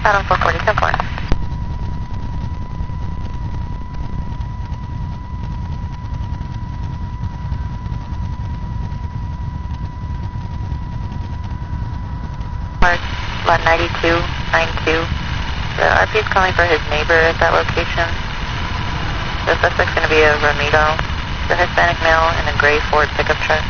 Adam 440, 10-4. Lot 9292. The RP is calling for his neighbor at that location. The suspect's going to be a Ramiro, the Hispanic male in a gray Ford pickup truck.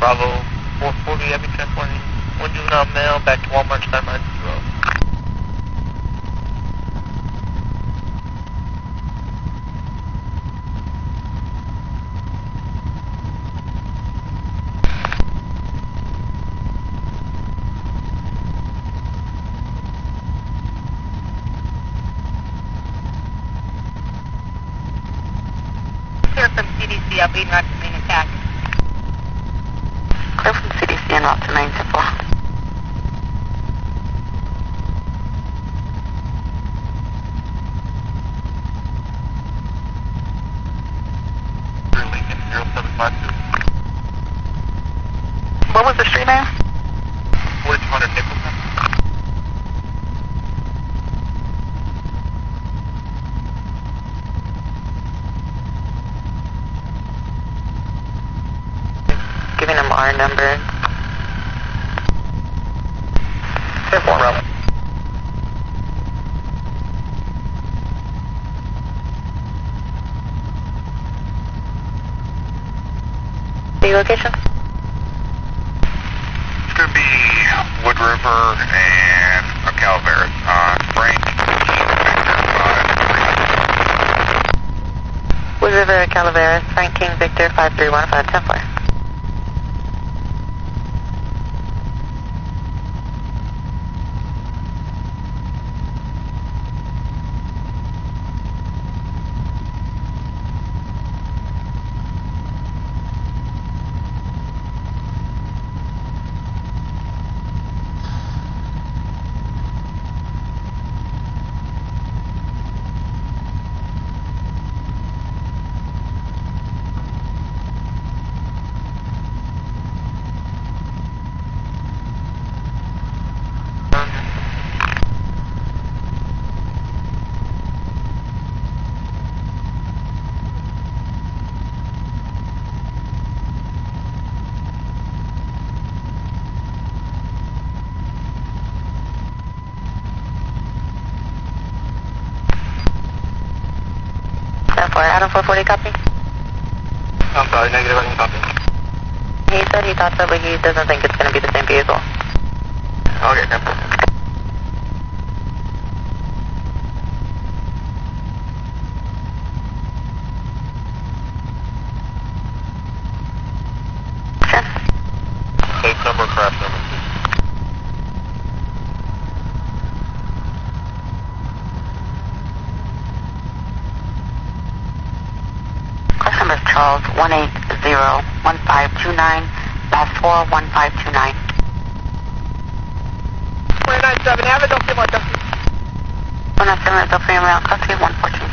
Bravo 440, I'll be transporting one juvenile male back to Walmart, timeline 0. Clear from CDC, I'll be not being attacked. Clear from CDC and route to 9-4. Lincoln 0752. What was the street name? 4200 Nicholson. Giving him our number. 10-4, Bravo. The location? It's going to be Wood River and Calaveras. Frank, Wood River, Calaveras, Frank King, Victor, 5315, 10-4. Adam 440, copy? I'm sorry, negative, I didn't copy. He said he thought so, but he doesn't think it's going to be the same vehicle. Okay, 10-4. Sure. Safe number, crash number, please. Class number is Charles, 1801529, last 41529. 497, have it, don't feel more, don't 197, Del Freedom Route, custody 114.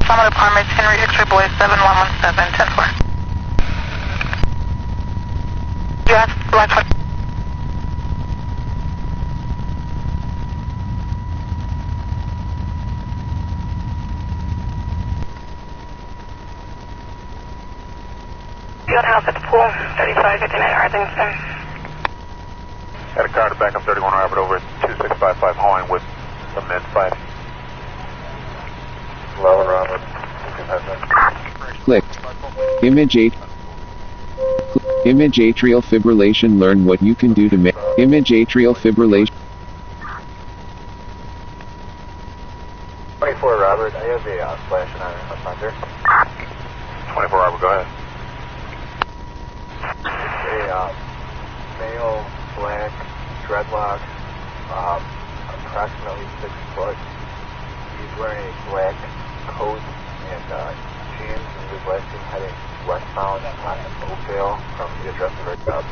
Summit Apartments, Henry X-ray Boy 7117, 10-4. You asked Black 20. Field house at the pool, 3559 Arlington. Got a car to back up 31 Robert over 2655 Hoying with the mid 5. Lower Robert. Click. Image 8. Image atrial fibrillation. Learn what you can do to make image atrial fibrillation. 24 Robert, I have a flashing on a thunder. 24 Robert, go ahead. It's a male, black, dreadlock, approximately 6 foot. He's wearing a black coat and jeans and blue blasting heading westbound on Oakdale from the address of our job.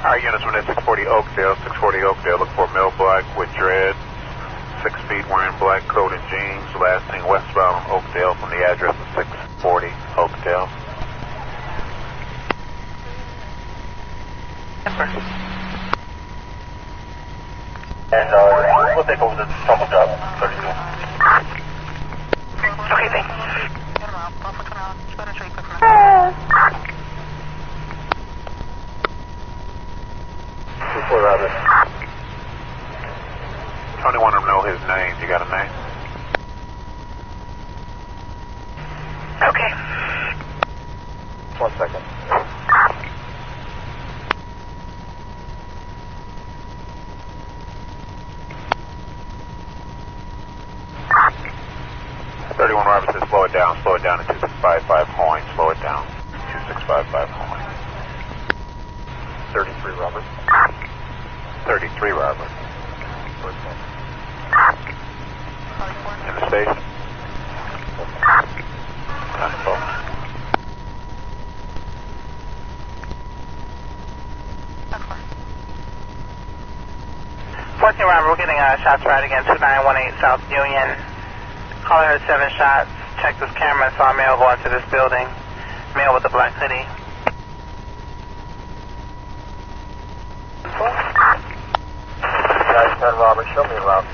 Alright, units, when it's 640 Oakdale, look for male black with dreads, 6 feet, wearing black coat and jeans, last thing westbound on Oakdale from the address of 640 Oakdale. Yes, sir. And we'll take over the trouble job, 32. Okay, thanks. 24 Robert. Tony want to know his name. You got a name? Okay. 1 second. Robert says slow it down at 2655 Hoying, slow it down, 2655 Hoying. 33 Robert. 33 Robert. In the station. Info. Robert, we're getting shots right again, 2918 South Union. Caller heard 7 shots. Checked this camera and saw a male go into this building. Male with a black hoodie. Guys, 10 Robert, show me a route.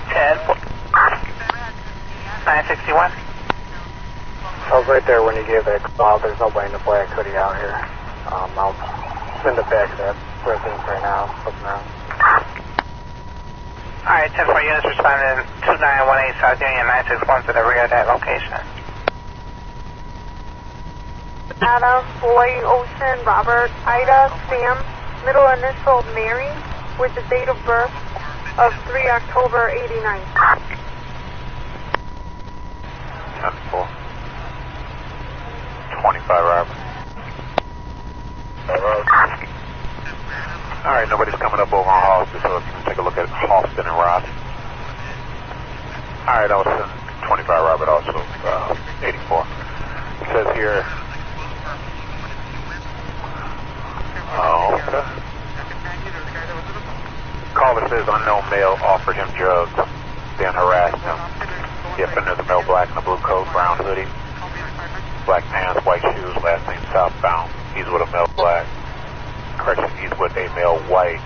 10. 961. I was right there when you gave that call. There's nobody in the black hoodie out here. I'm in the back of that residence right now, looking around. Alright, 10-4 units responding 2918 South Union 961 to the rear of that location. Adam, Boy, Ocean, Robert, Ida, Sam, middle initial Mary, with the date of birth of 3 October 89. 10-4. 25 Robert. Alright, nobody's coming up over on Halston, so if you can take a look at Halston and Ross. Alright, Austin, 25 Robert, also 84. It says here, okay. Caller says unknown male offered him drugs, then harassed him. The offender is a male black in a blue coat, brown hoodie, black pants, white shoes, last name southbound. He's with a male black. Correction, he's with a male white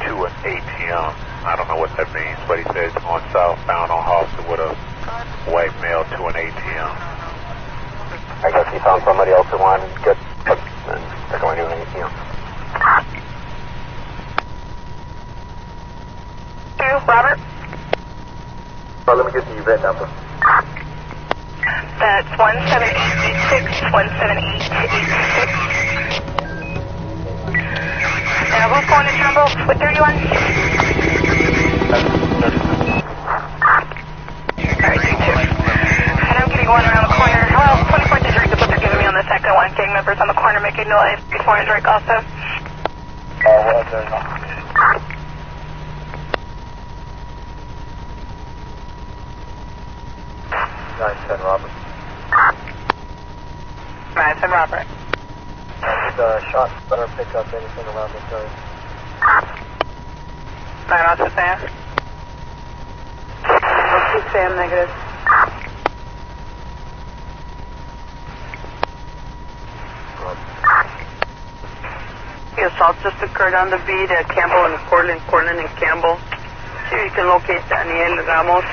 to an ATM. I don't know what that means, but he says on southbound on Halston with a white male to an ATM. I guess he found somebody else who wanted to get put, and they're going to do anything else. Robert? Well, let me get the event number. That's 1786, 17886. And who's going to Jumbo with 31? Alright, 2-2. And I'm getting one around the corner. Well, 24th District is what they're giving me on the second one. Gang members on the corner making noise before I drink also. Well, there you go. 910 Robert. 910 Robert. Shots better pick up anything around this area. 902 Sam. 2 Sam, negative. The assault just occurred on the beat at Campbell and Cortland and Campbell. See if you can locate Daniel Ramos.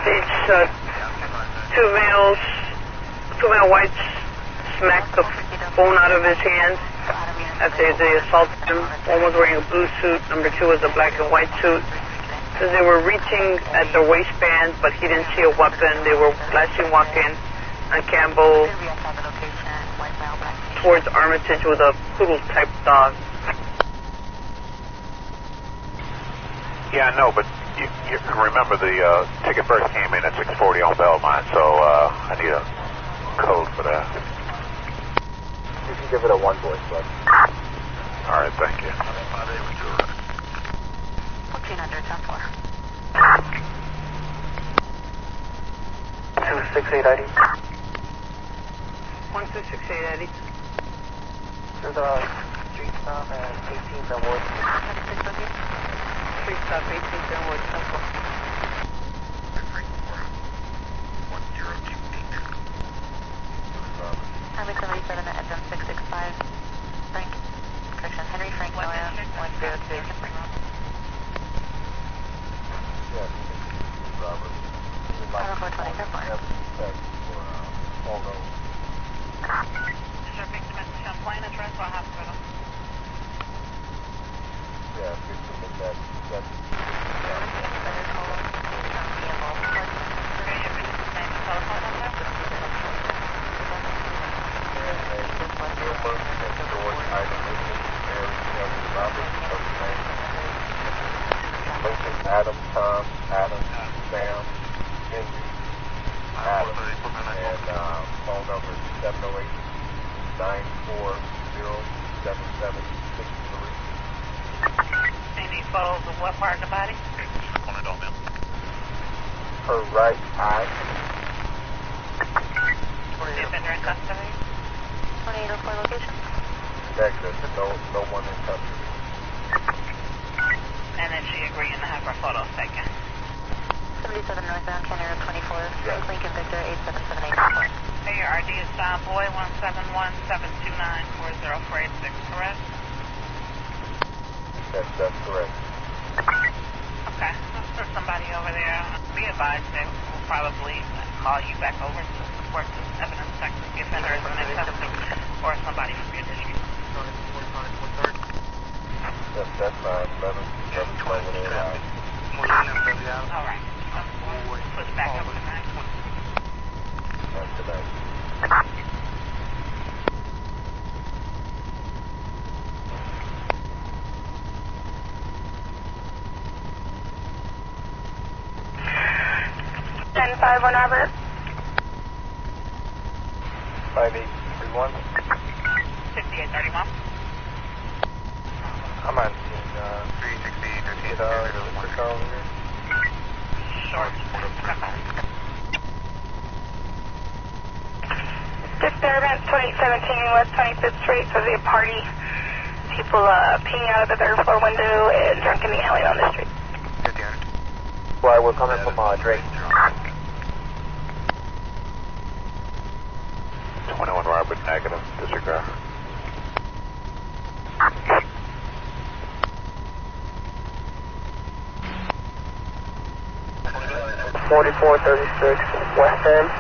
Stage 2 male whites smacked the phone out of his hand after they assaulted him. One was wearing a blue suit, number 2 was a black and white suit. Because they were reaching at their waistband, but he didn't see a weapon. They were flashing walking on Campbell towards Armitage with a poodle-type dog. Yeah, I know, but you remember the ticket first came in at 640 on Belmont, so I need a code for that. You can give it a 1 voice, bud. All right, thank you. 1400, 10-4. 268 ID. 1268 Eddie. There's a street stop at 18th and Wood. Street stop 18th and Wood, 10-4. Highway 77 at FM 665. Henry Frank Noah, 102. Yes, Robert. 420, 10-4. All those. Is your victim at Champlain address or hospital? Yeah, victim is that. Okay, your victim's name and telephone number? Adam, Tom, Adam, Sam, Henry, Adam, and phone number is 708-940-7763. Any photos of what part of the body? Her right eye. The offender in custody? 2804 location. Negative. No one in custody. And then she agreeing to have her photos taken. 77 northbound, Canada 24, Frank Lincoln Victor 87784. Hey, your RD is John Boy 171-729-40486, correct? That's correct. Okay, there's somebody over there. Be advised they will probably call you back over to support the evidence check if the offender is in custody or somebody from your district. That's fine. Let them play with it out. All right. Push back over tonight. That's tonight. And 5 on Robert. 5831. 5831. I'm on scene 360. Get a quick call over here. Short. Disturbance 2017 West 25th Street. So the party. People peeing out of the third floor window and drunk in the alley on the street. Well, we're coming from Drake. 21 Robert, negative, disregard. 4436 West End.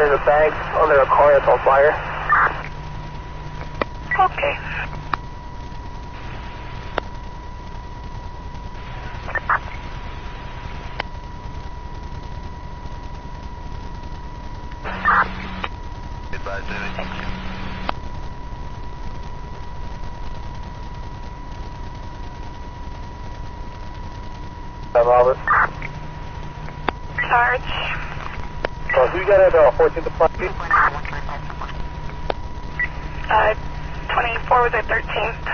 There's a bag under a car that's on fire. Okay. Advise anything. Robert. Sarge. Who you got at 14th and Front Street? 24 was at 13th.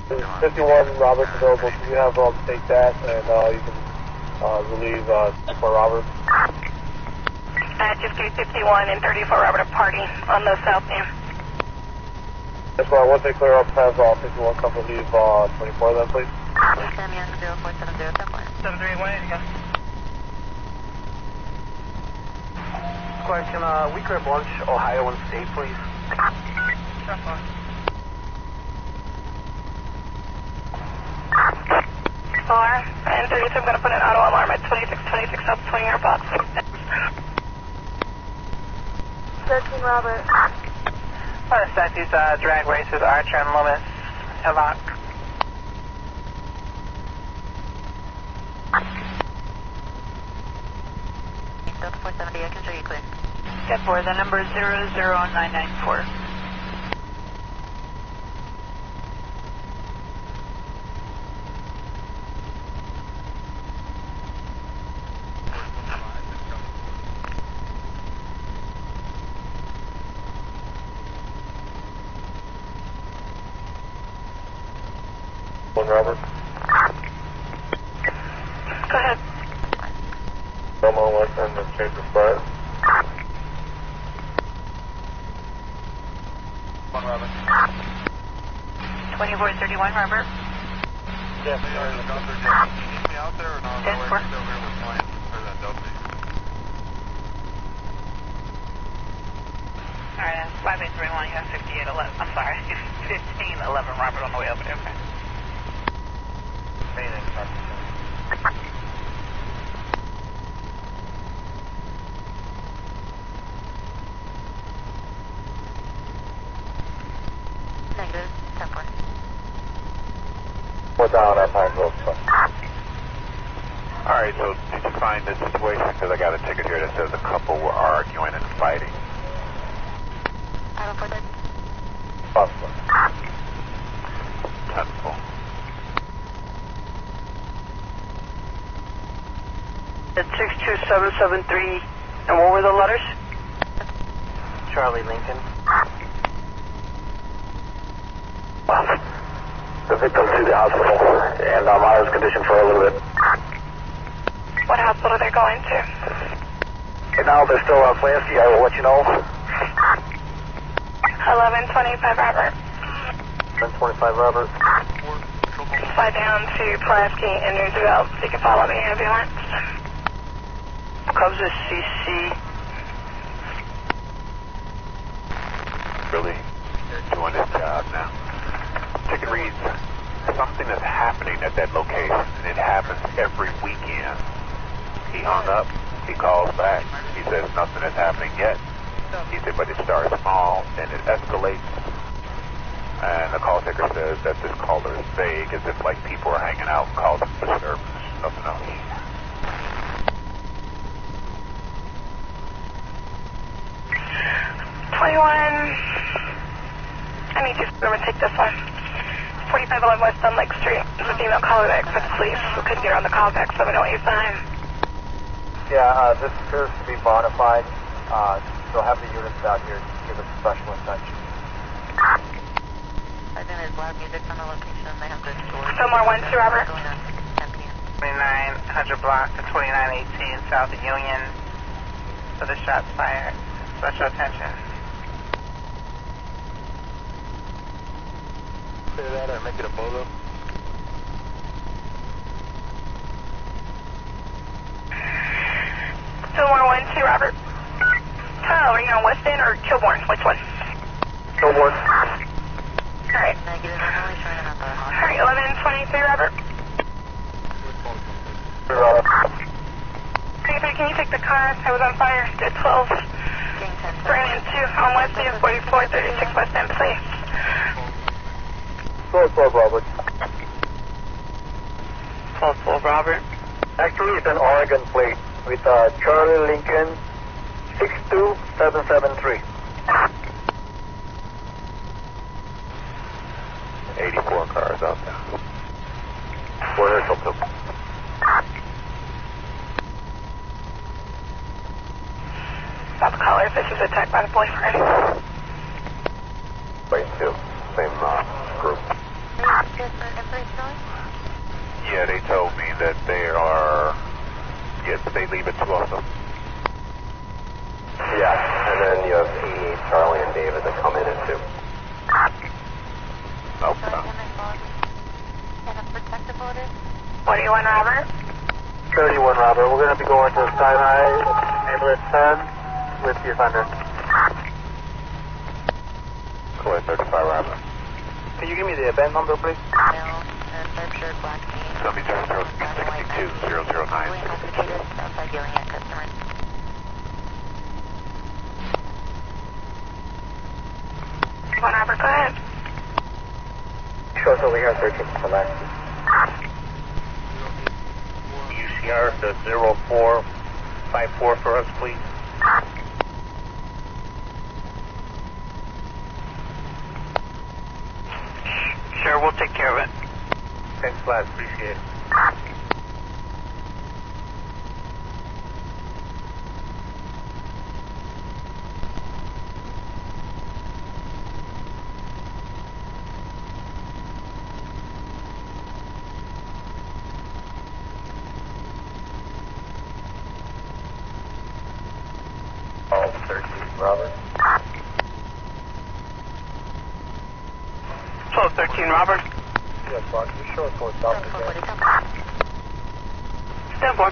There's 51 Roberts available, so you have take that, and you can relieve for Robert. Just 51 and 34 Robert party on the south end. That's why once they clear up, have 51 come relieve 24 then, please. Please send me on 0470, 731, yeah. Squad, can we grab lunch, Ohio and State, please? Alarm. And 32, I'm going to put an auto alarm at 2626 up swing your box. 13 Robert. Want to start these drag races, Archer and Loomis, Evoc. Delta 470, I can show you clear. Step 4, the number is 00994. Robert. Go ahead. Belmont West End and change the spot. 1 Robert. 2431, Robert. Yes, sorry, the doctor. You need me out there or not? Yes, sir. Over here with mine for that Delta. Alright, 5831, you have 5811. I'm sorry, 1511, Robert, on the way over there. Okay. Anything, Negative, 10-4. We're down at Pine Grove. Alright, so did you find this situation? Because I got a ticket here that says a couple were arguing and fighting. Auto 430. Possible. 10-4. At 62773, and what were the letters? Charlie Lincoln. The victim to the hospital, and I was conditioned for a little bit. What hospital they're going to? And now they're still on Flansky, I will let you know. 1125 Robert. 1025 Robert. Fly down to Pulaski and Roosevelt so you can follow the ambulance. Cubs is CC. Really doing his job now. Ticket reads, something is happening at that location, and it happens every weekend. He hung up, he calls back, he says nothing is happening yet. He said, but it starts small, and it escalates. And the call taker says that this caller is vague, as if like people are hanging out, causing disturbance, nothing else. 21. I need you to take this one. 4511 West Dunn Lake Street. There's a female caller that for the police who couldn't get her on the call back, so we know what you signed. Yeah, this appears to be bona fide. So have the units out here give us special attention. I think there's loud music from the location. They have good stores. Fillmore 1-2, Robert. Going on 10 p.m. 2900 block to 2918 South of Union for the shots fired. Special attention. Clear that or make it a photo. Fillmore 1-2, Robert. Oh, are you on West End or Kilbourne? Which one? Kilbourne. Alright. Negative, I'm only showing them at the hospital. Alright, 1123, Robert. Robert. 3, can you take the car? I was on fire. Get 12. Bring into on Wednesday of 4436 West End, please. 12 Robert. 12 Robert. Actually, it's an Oregon plate with Charlie Lincoln 62773. 84 cars out there. Where is it? Stop caller, this is attacked by the boyfriend. Wait, too. Same group. Yeah, they told me that they are. Yes, they leave at 2 of them. Yeah, and then you have E, Charlie, and David that come in at 2. Okay. What do you want, Robert? 31 Robert. We're going to be going to Sinai, ambulance 10 with the offender. Go ahead, 35 Robert. Can you give me the event number, please? Somebody 0062009. One Robert, go ahead. Show us over here, 13 select. UCR the 0454 for us, please. Sure, we'll take care of it. Thanks, Vlad. Appreciate it. Oh, 13 Robert. 1213 Robert. Yes, Mark, you show us what's out there. Stand for.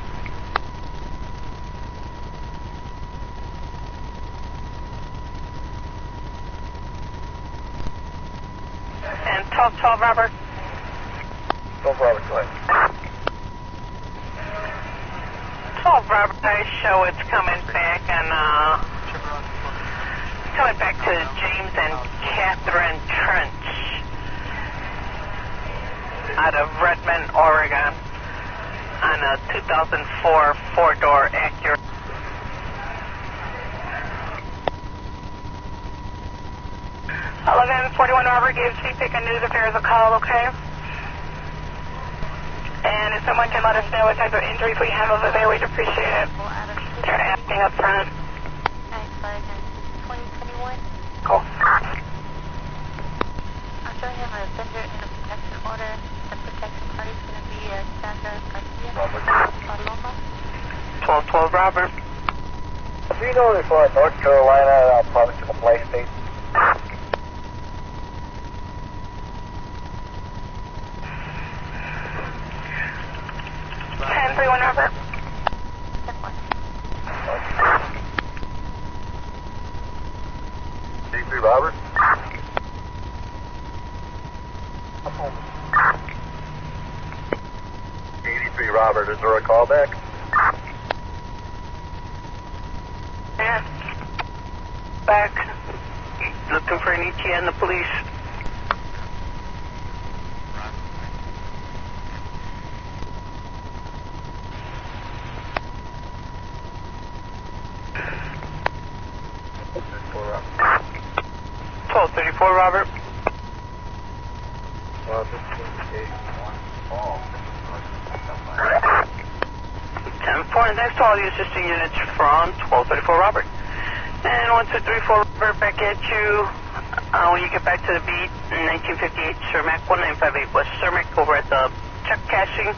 And 1212 Robert. 12 Robert, go ahead. 12 Robert, I show it's coming back and coming back to James and Catherine Trench out of Redmond, Oregon on a 2004 four-door Acura. Sullivan, 41 Robert gives CPIC and News Affairs a call, okay? And if someone can let us know what type of injuries we have over there, we'd appreciate it. They're asking up front. 2021. Cool. I'm showing him a vendor in a protection order. The protection party is going to be Sandra Garcia, Paloma. 1212 Robert. Do you know if North Carolina province is a play state? Robert. 83 Robert. 83 Robert, is there a callback? Yeah. Back. Looking for an ETA and the police. Robert. 10-4, next to all the assisting units from 1234 Robert. And 1234 Robert, back at you when you get back to the beat in 1958, Cermak 1958 West Cermak, over at the check cashing.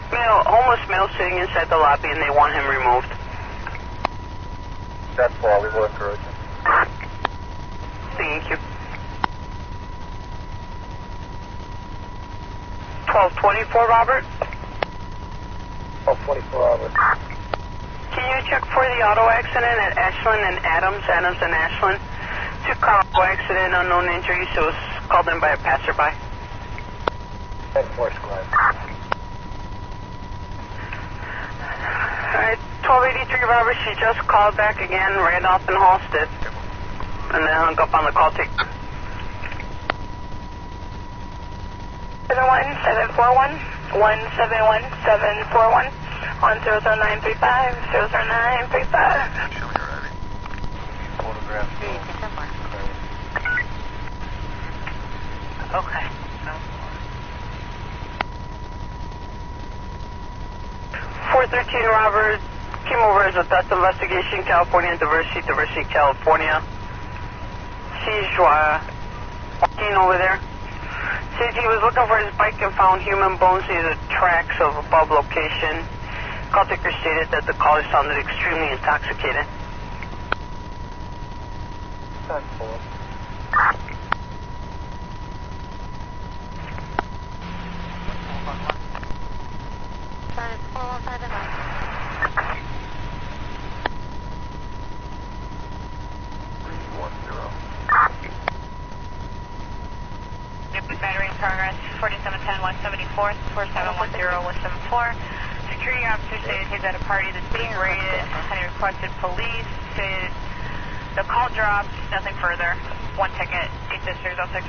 Homeless male sitting inside the lobby, and they want him removed. That's all, we will encourage him. Thank you. 1224 Robert. 1224 Robert. Can you check for the auto accident at Ashland and Adams and Ashland? 2-car auto accident, unknown injuries. It was called in by a passerby. 10-4 squad. Alright, 1283 Robert, she just called back again, ran off in Halstead. And then hung up on the call take. 71741, 171741, on 00935, 00935. Photograph. Okay. 413 Robert came over as a theft investigation, California, Diversity, California. Sees Joaquin over there. Says he was looking for his bike and found human bones near the tracks of above location. Call taker stated that the caller sounded extremely intoxicated. Battery in progress, 4710 174, 4710 174. Security officer said he's at a party that's being raided and he requested police. Said the call dropped, nothing further. One ticket, 8 sisters, 06.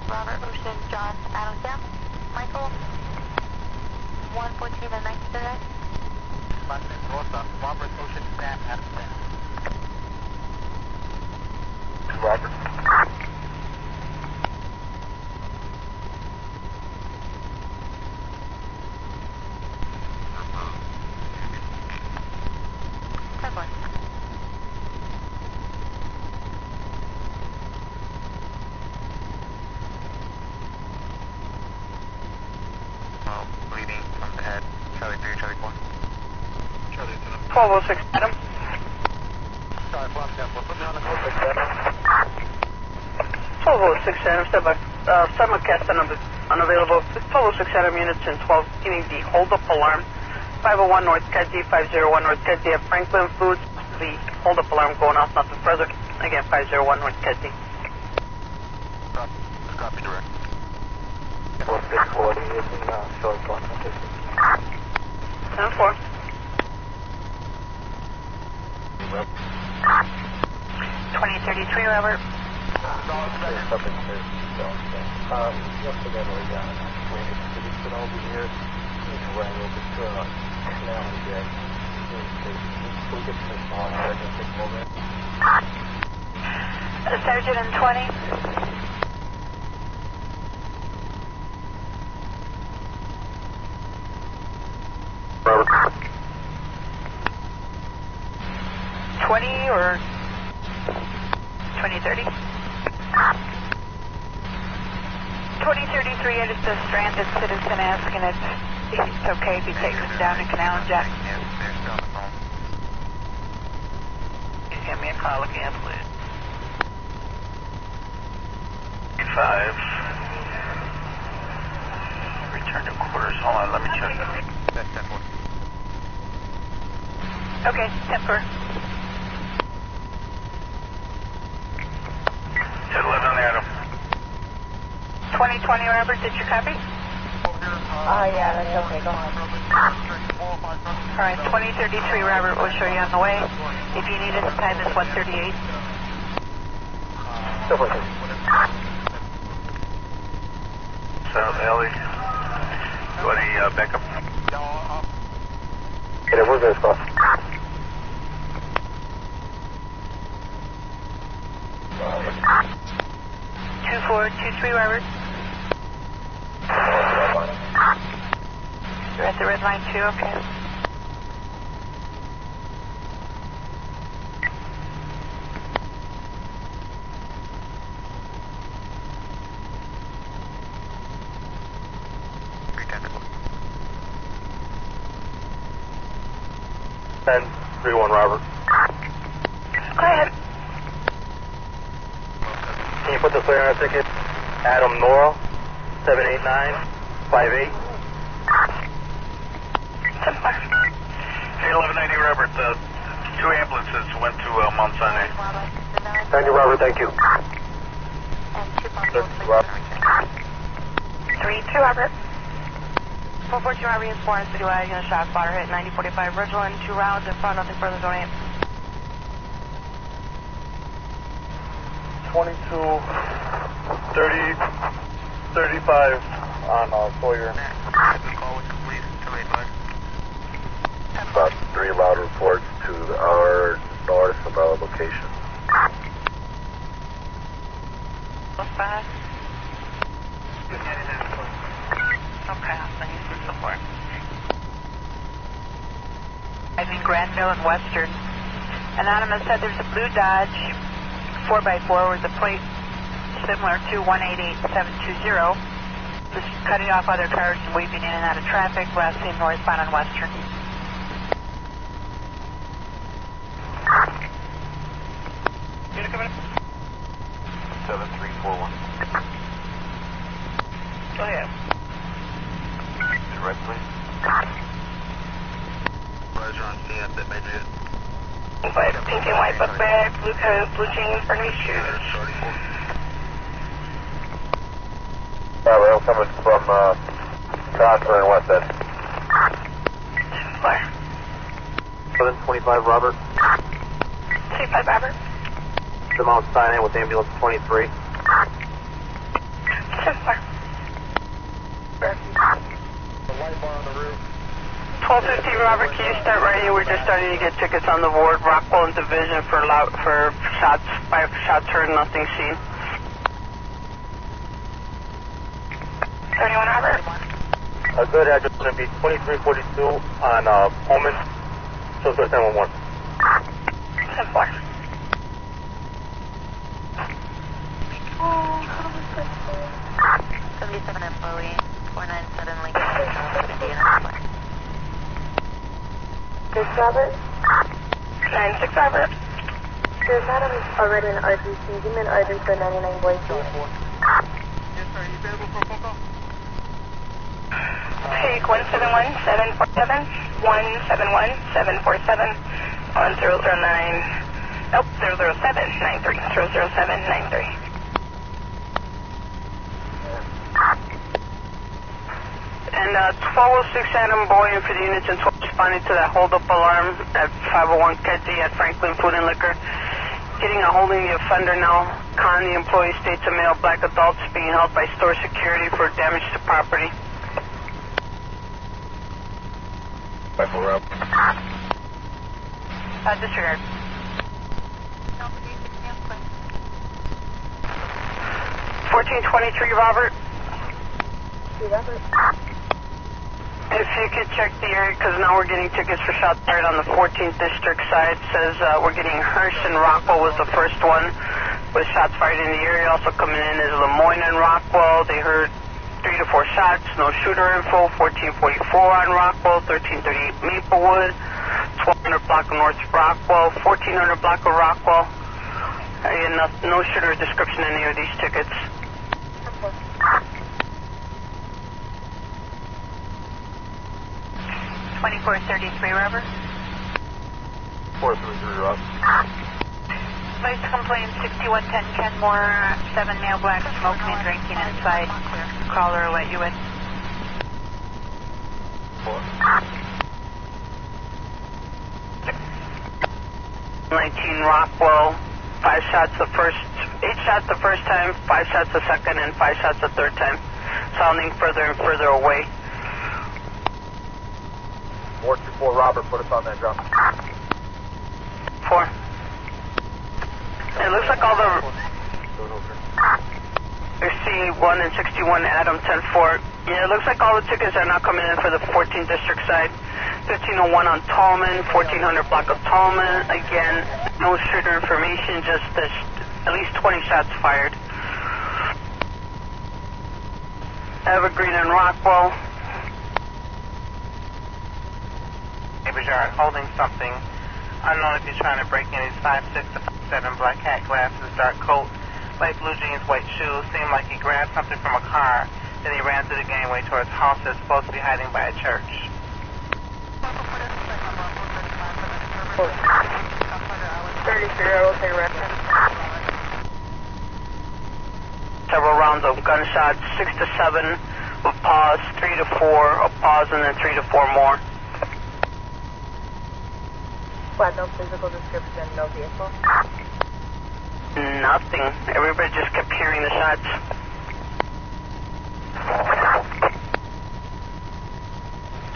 Robert, Ocean, John, Adam, Sam, Michael, 114 and 19 today. Last name Rosa, Robert, Ocean, Sam, Adam, Sam. Robert. Bleeding from the head. Charlie 3, Charlie 4. Charlie 1206 Adam. Sorry, Bob, put me on the code, 6-7. 1206 Adam, step by. Simulcast unavailable. 1206 Adam units in 12, getting the hold-up alarm. 501 North Kedzie, 501 North Kedzie at Franklin Foods. The hold-up alarm going off, nothing further. Again, 501 North Kedzie. Copy direct. 4640 is in short one. 10-4. 2033 Robert. Yesterday we got waited to be put over here. We ran over to a canal again. We get this on our take over. Sergeant in 20. Robert. 20 or 2030? 2033, I just a stranded citizen asking if it's okay if he takes us down to Canal and Jack. Yes, they're still on the phone. Give me a call again, please. 5. Return to quarters. Hold on, let me check. That's 10-4. Okay, 10-4. 10-11 on the Adam. 2020 Robert, did you copy? Yeah, that's okay, go on. Alright, 2033 Robert will show you on the way. If you need us, time is 138. South Alley. You want any backup? Yeah, we're good, boss. 2423 Robert. You're at the red line too, okay. Ten, 3-1 Robert. Go ahead. Can you put the clear on our ticket? Adam Nora, 78958. 1190 Robert, 2 ambulances went to Mount Sinai. Thank you, Robert, thank you. Robert. 3-2, Robert. 442 Robert is 4 and City Wide, gunshot shot, spotter hit 9045 Ridgeland, 2 rounds in front, nothing further, zone 8. 22, 30, 35 on Sawyer. About 3 loud reports to our north of our location. Fast. Okay, I'll send you some support. I mean Granville and Western. Anonymous said there's a blue Dodge 4x4 with a plate similar to 188720. Just cutting off other cars and weaving in and out of traffic. Last seen northbound on Western. Unit coming in. 7341. Go ahead. Right, please. Roger on scene at that major hit. But pink and white book bag, blue coat, blue jeans, burgundy shoes. Rail coming from Contra and West End. 4. 725 Robert. 25 Robert. The Mount Sinai with ambulance 23. 10-4. 1250 Robert, can you start writing? We're just starting to get tickets on the board. Rockwell and Division for shots, 5 shots heard, nothing seen. 31 Robert. A good address is going to be 2342 on Pullman. So it's 1011. 10-4. 77 employee, 497 Lincoln, Indiana. 6 Robert. 9-6 Robert. There's Adam already in RBC. Give me an RB for 99 Boise. Yes, sir. Are you available for a phone call? Take 171747, 171747, on 009, nope, 00793, 00793. And 1206 Adam Boyan for the units and 12 responding to that hold-up alarm at 501 Kedzie at Franklin Food and Liquor. Getting a holding the offender now. Con, the employee states a male black adult is being held by store security for damage to property. Rifle route. Disregard. 1423 Robert. Robert. If you could check the area, because now we're getting tickets for shots fired on the 14th District side. Says we're getting Hirsch and Rockwell was the first one with shots fired in the area. Also coming in is Lemoyne and Rockwell. They heard 3 to 4 shots, no shooter info. 1444 on Rockwell, 1338 Maplewood, 1200 block of North Rockwell, 1400 block of Rockwell. Again, no shooter description in any of these tickets. 2433 Robert. 433 Rob. Place to complain 6110 Kenmore, 7 male black smoking and drinking inside. Caller will let you in. 19 Rockwell, 5 shots the first, 8 shots the first time, 5 shots the second, and 5 shots the third time. Sounding further and further away. 424 Robert, put us on that drum. 4. It looks like all the... There's C1 and 61 Adam 10-4. Yeah, it looks like all the tickets are now coming in for the 14th District side. 1501 on Tallman, 1400 block of Tallman. Again, no shooter information, just at least 20 shots fired. Evergreen and Rockwell. Neighbors are holding something. I don't know if you're trying to break in. He's 5'6" to 5'7", black hat, glasses, dark coat. light blue jeans, white shoes. Seemed like he grabbed something from a car. Then he ran through the gangway towards house that's supposed to be hiding by a church. 33, I will take reference. Several rounds of gunshots, 6 to 7, a pause, 3 to 4, a pause, and then 3 to 4 more. What, no physical description, no vehicle? Nothing. Everybody just kept hearing the shots.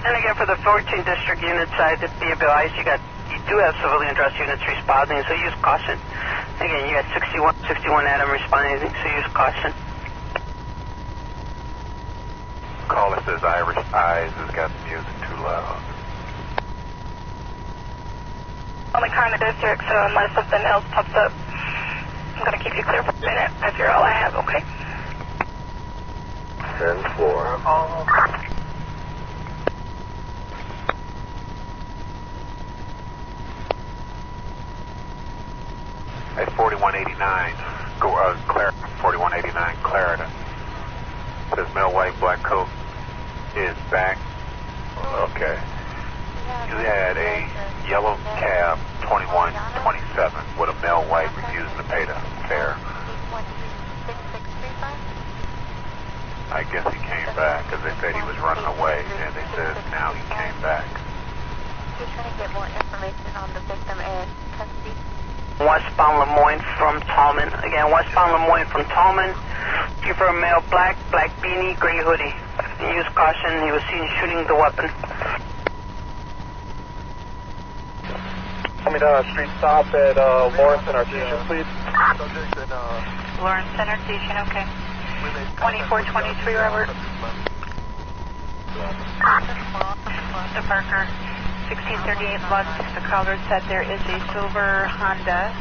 And again, for the 14th District unit side, to be advised, you do have civilian dress units responding, so use caution. Again, you got 61 Adam responding, so use caution. Caller says Irish Eyes has got the music too loud. Only car in the district, so unless something else pops up, I'm going to keep you clear for a minute. If you're all I have, okay? 10-4. At 4189, Clarendon, 4189 Clarendon. Says male white black coat is back. Okay. You had a yellow cab 2127 with a male white refusing to pay the fare. I guess he came back because they said he was running away, and they said now he came back. He's trying to get more information on the victim and custody. Westbound Lemoyne from Tallman. Again, westbound Lemoyne from Tallman. Looking for a male black beanie, gray hoodie. Use caution, he was seen shooting the weapon. Tell me the street stop at Lawrence and Artesian, please. Lawrence Center Station, okay. 2423, Robert. The Parker, 1638 Lux. The caller said there is a silver Honda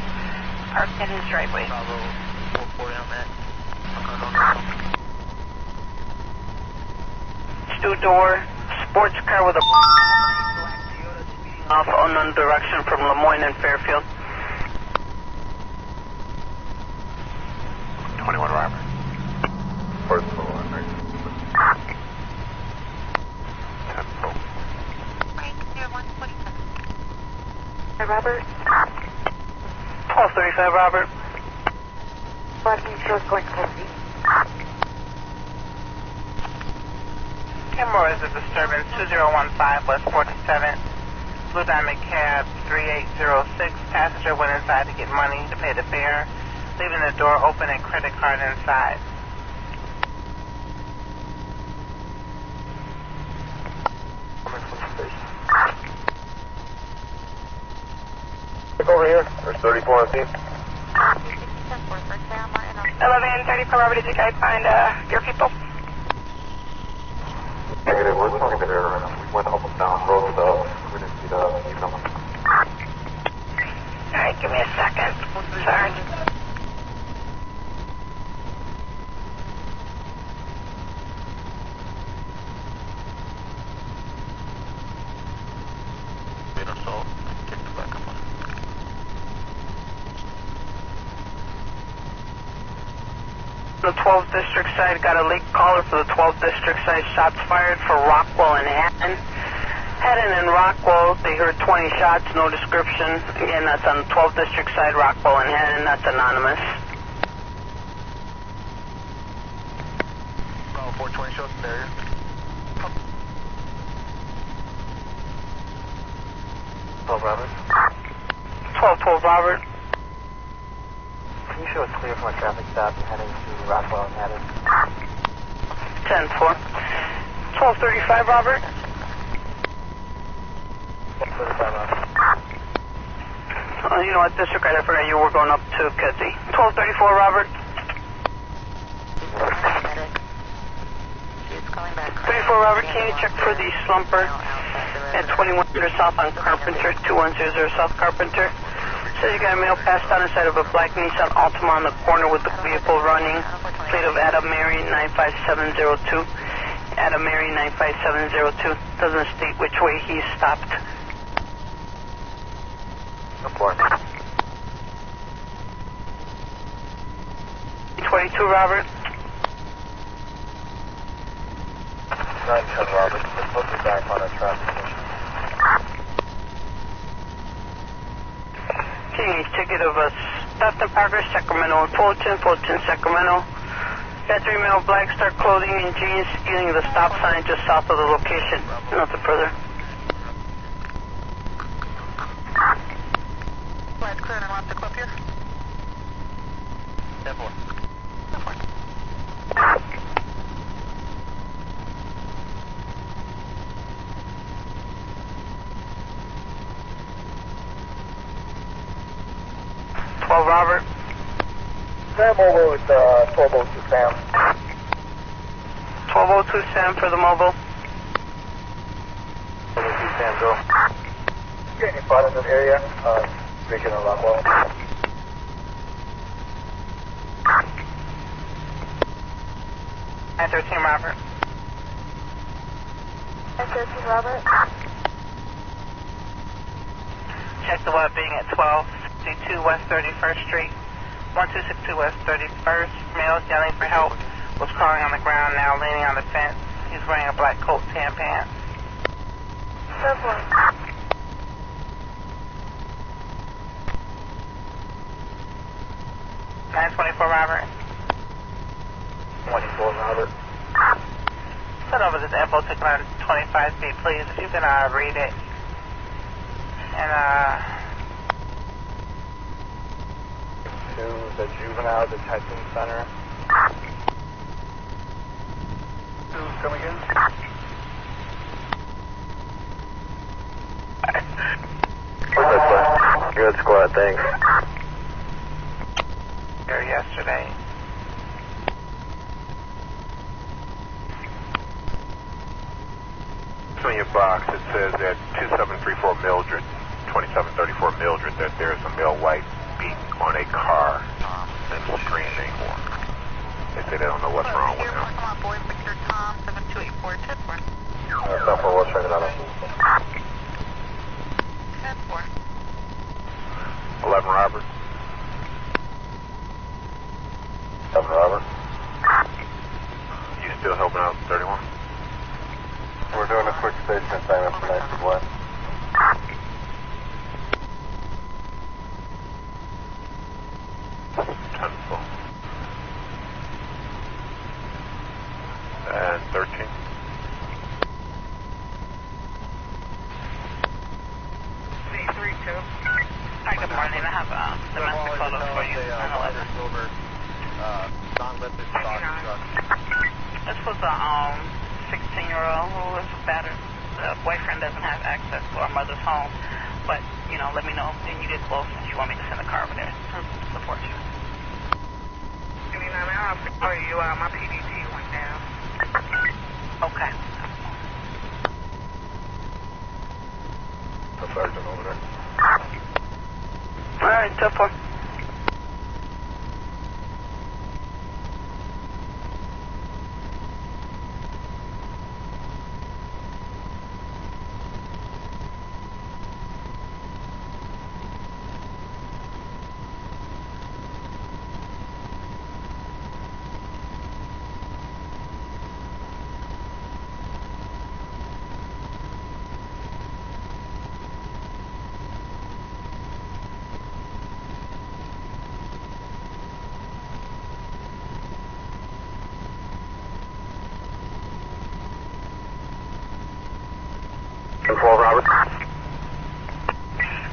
parked in his driveway. Two-door sports car with a off unknown direction from Lemoyne and Fairfield. 21 Robert. First floor, right? 10 4. Robert? 1235, Robert. Blocking short going custody. Kenmore is a disturbance, 2015 West 47th. Blue Diamond cab 3806. Passenger went inside to get money to pay the fare, leaving the door open and credit card inside. Look over here. There's 34 on scene. 1134, Robert, did you guys find your people? Negative. We're talking to her. We went up and down road. We didn't see the even up. Alright, give me a second. Sorry. The 12th District side got a late caller for the 12th District side. Shots fired for Rockwell and Hatton. Hatton and Rockwell, they heard 20 shots, no description. Again, that's on the 12th District side, Rockwell and Hatton. That's anonymous. 420 shows in there. 12 Robert. 12 Robert. Can you show us clear from a traffic stop heading to Rockwell and Haddon? 10-4. 1235 Robert. 1235 Robert. You know what, District, I forgot you were going up to Kedzie. 1234 Robert. 34 Robert, can you check for the slumper at 2100 South on Carpenter, 2100 South Carpenter? Says you got a male passed on the side of a black Nissan Altima on the corner with the vehicle running. Plate of Adam Mary 95702. Adam Mary 95702. Doesn't state which way he stopped. Report. 9-2 Robert. 9-10 Robert. Let's be back on our traffic mission. Okay, ticket of us. Dustin Parker, Sacramento, and Fulton, Sacramento. Got 3 male black star clothing and jeans using the stop sign just south of the location. Nothing further. Lights clear and left to clip here. 10-4. 10-4. 12 Robert. Sam over with 1202 Sam. 1202 Sam for the mobile. 1202 Sam, go. Getting any spot in this area? Region of Rockwell. 913 Robert. 913 Robert. Check the web being at 1262 West 31st Street. 1262 West 31st. Male is yelling for help. Was crawling on the ground, now leaning on the fence. He's wearing a black coat, tan pants. 10-4. 924 Robert. 24 Robert. Send over this info ticket on 25 feet, please. If you can read it. And To the Juvenile Detention Center. Come again? Good squad, thanks. here yesterday. On your box, it says at 2734 Mildred, 2734 Mildred, that there's a male white beating on a car and screaming. They say they don't know what's wrong with him. Come on, boy, Victor Tom, 7284, 10-4. Stop for we'll check it out. 10-4. 11 Robert. 11 Robert. You still helping out 31? We're doing a quick station assignment for 921. And 13. Hi, good morning. I have domestic photos for you. 911. Silver, non-lipid stock truck. This was a 16-year-old who was battered. The boyfriend doesn't have access to our mother's home, but, you know, let me know when you get close and you want me to send a car over there to support you. I'll for you. My PDT went down. Okay. The sergeant over there. All right, 10-4. Robert.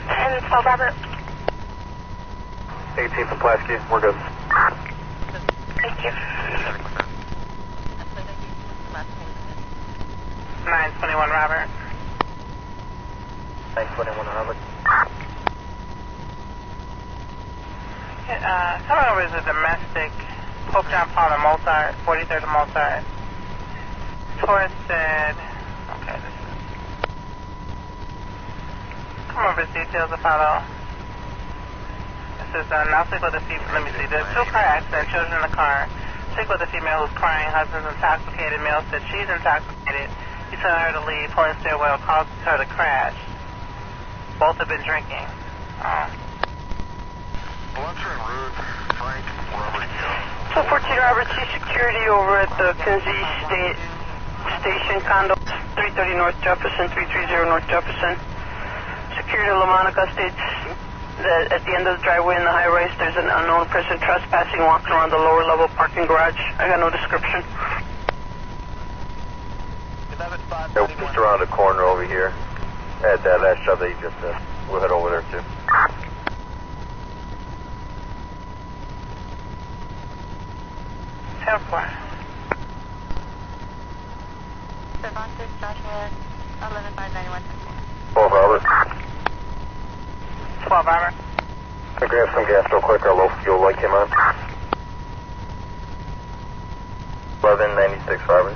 10-12 Robert. 18 from Plasky. We're good. Thank you. 921 Robert. 921 Robert. Coming over is a domestic Pope John Paul and Mozart, 43rd and Mozart. Tourist said, okay, this is. Come over his details to follow. This is now stick with the female. Let me see. There's 2 car accidents, children in the car. Stick with the female who's crying. Husband's intoxicated. Male said she's intoxicated. He's telling her to leave. Pulling stairwell caused her to crash. Both have been drinking. Blunter and Rude, Frank, Robert, So 14 Robert, see security over at the Kinsey Station condos, 330 North Jefferson, 330 North Jefferson. Security of La Monica states that at the end of the driveway in the high rise, there's an unknown person trespassing, walking around the lower level parking garage. I got no description. Just around the corner over here. At that last shot that you just said. We'll head over there too. Airport. Cervantes, Joshua, 11591. 12 Robert. 12 Robert. I grab some gas real quick. Our low fuel light came on. 1196 Robert.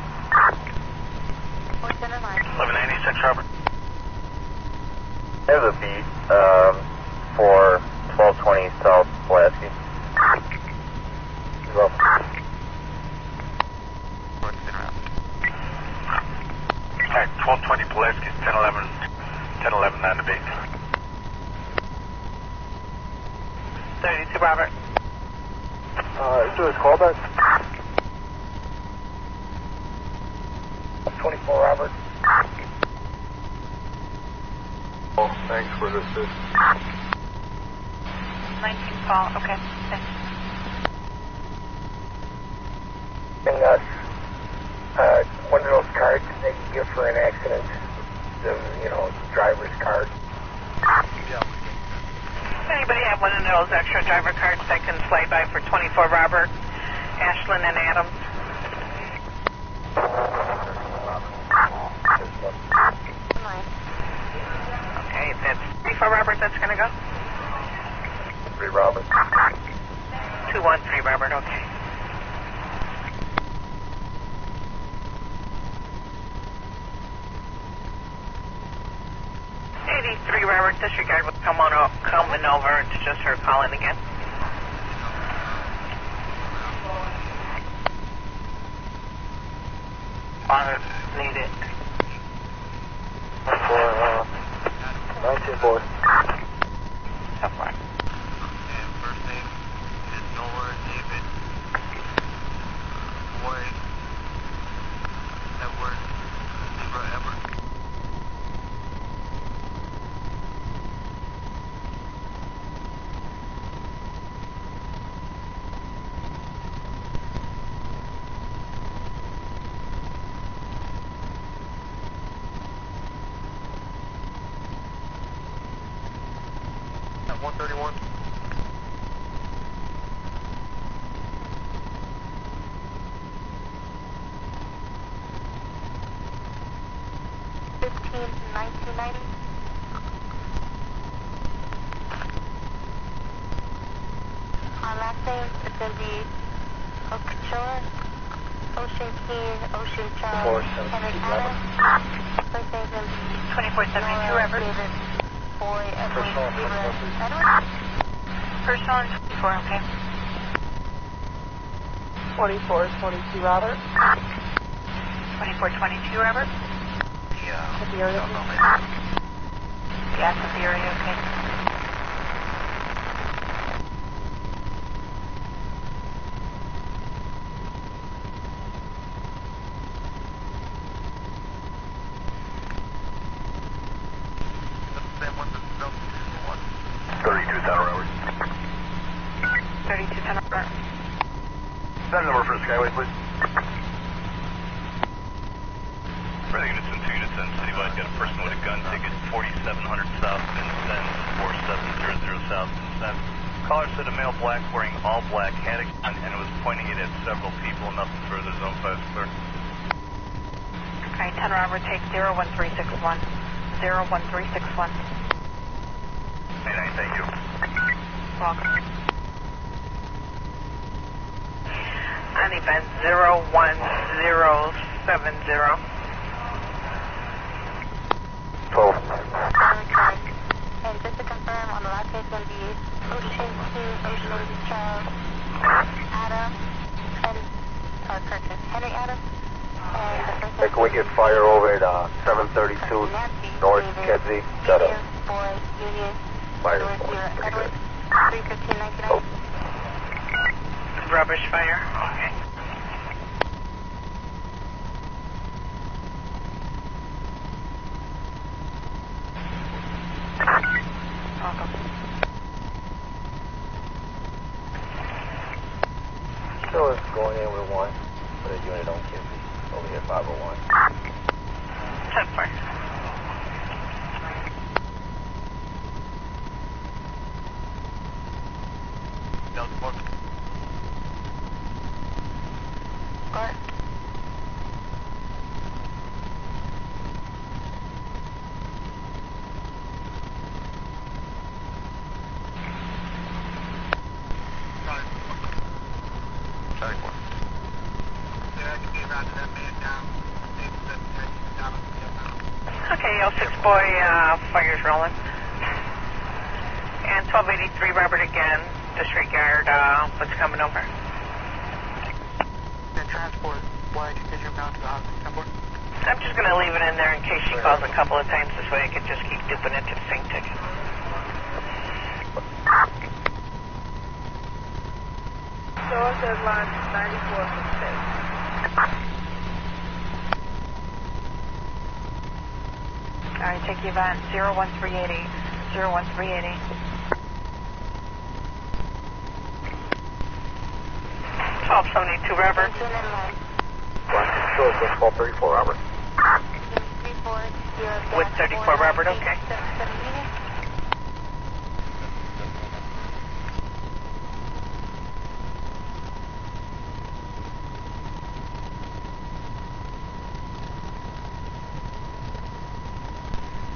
1196, Robert. There's a beat for 1220 South Pulaski. Well, Alright, 1220 Pulaski, 1011 on the beat. 32 Robert. do his callback. 24 Robert. Oh, thanks for the assist. 19 Paul, okay, thanks. And one of those cards that you give for an accident, the driver's card. Anybody have one of those extra driver cards that can slide by for 24 Robert, Ashland and Adams? Okay, that's 3 for Robert that's going to go? 3 Robert. 213 Robert, okay. Robert, disregard what's coming over. It's just her calling again. Need it. For 19 boy. So far. And first name is Noah David Boy Edward Zebra Edward. At 131. Last name is going to be Okeechobee, Ocean King, Ocean Charles, Henry Adams. First name is going to be 2472 Robert. David Boy Edward Edward. Personal and 24, okay. 4422 Robert. 2422 Robert. At the area. Gas at the area, okay. That number for the Skyway, please. Further units and 2 units in citywide, got a person with a gun ticket, 4700 South Vincent, 4700 South Vincent. Caller said a male black wearing all black had a gun and was pointing it at several people. Nothing further, zone 5 is clear. Alright, 10 Robert, take 01361. 01361. Hey, thank you. Welcome. On event 01070. 12. And just to confirm, on the last name is going to be Ocean King, Ocean Charles, Adam, Henry Adams. And the first Hey, can we get fire over at 732 North Kedzie? Shut up. Boy, Union, Fire. Edward, 31599. rubbish fire. Okay. So it's going in with one, but a unit on Kinsey, over here 501. 10-4. Delta 4. Go ahead. Sorry, 4. Okay, L6 boy, fire's rolling. And 1283 Robert again, disregard what's coming over. The transport, why did you mount to the hospital? I'm just going to leave it in there in case she calls a couple of times. This way I can just keep duping it to the same ticket. Source at line 94 from state. Alright, take the event 01380. 01380. 1272 Robert. Source at 1234, Robert. With 34 Robert, okay.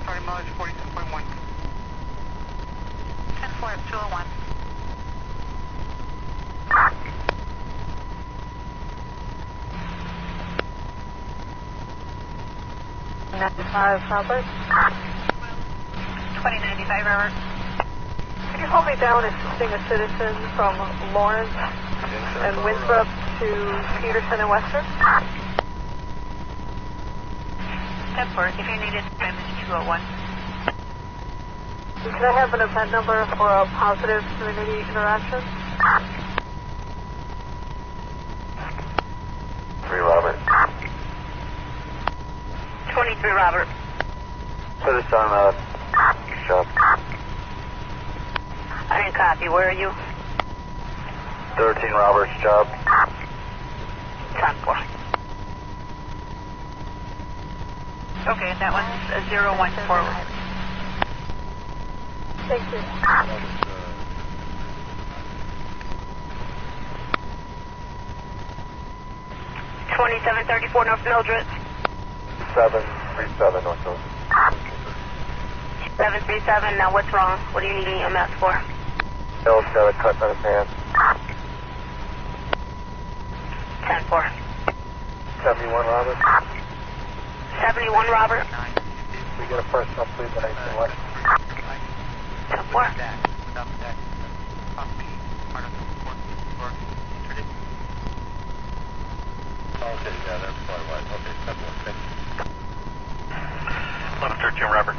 Starting mileage 47.1. 10-4 at 201. Robert. 2095 Robert. Could you hold me down assisting a citizen from Lawrence and Winthrop to Peterson and Western? 10-4, if you need it, time is 201. Can I have an event number for a positive community interaction? 3, Robert. 23 Robert. Citizen, shop. I didn't copy, where are you? 13, Robert's job. 10-4. Okay, that one's a 014. Thank you. 2734 North Mildred. 737 North Hills. 737, now what's wrong? What do you need EMS for? Hill's got a cut on his hand. 10-4. 71, Robert. 71 Robert. We get a personal, please, at 18 West. 10-4. Okay, yeah, that's probably right. Okay, 716. 1113 Robert.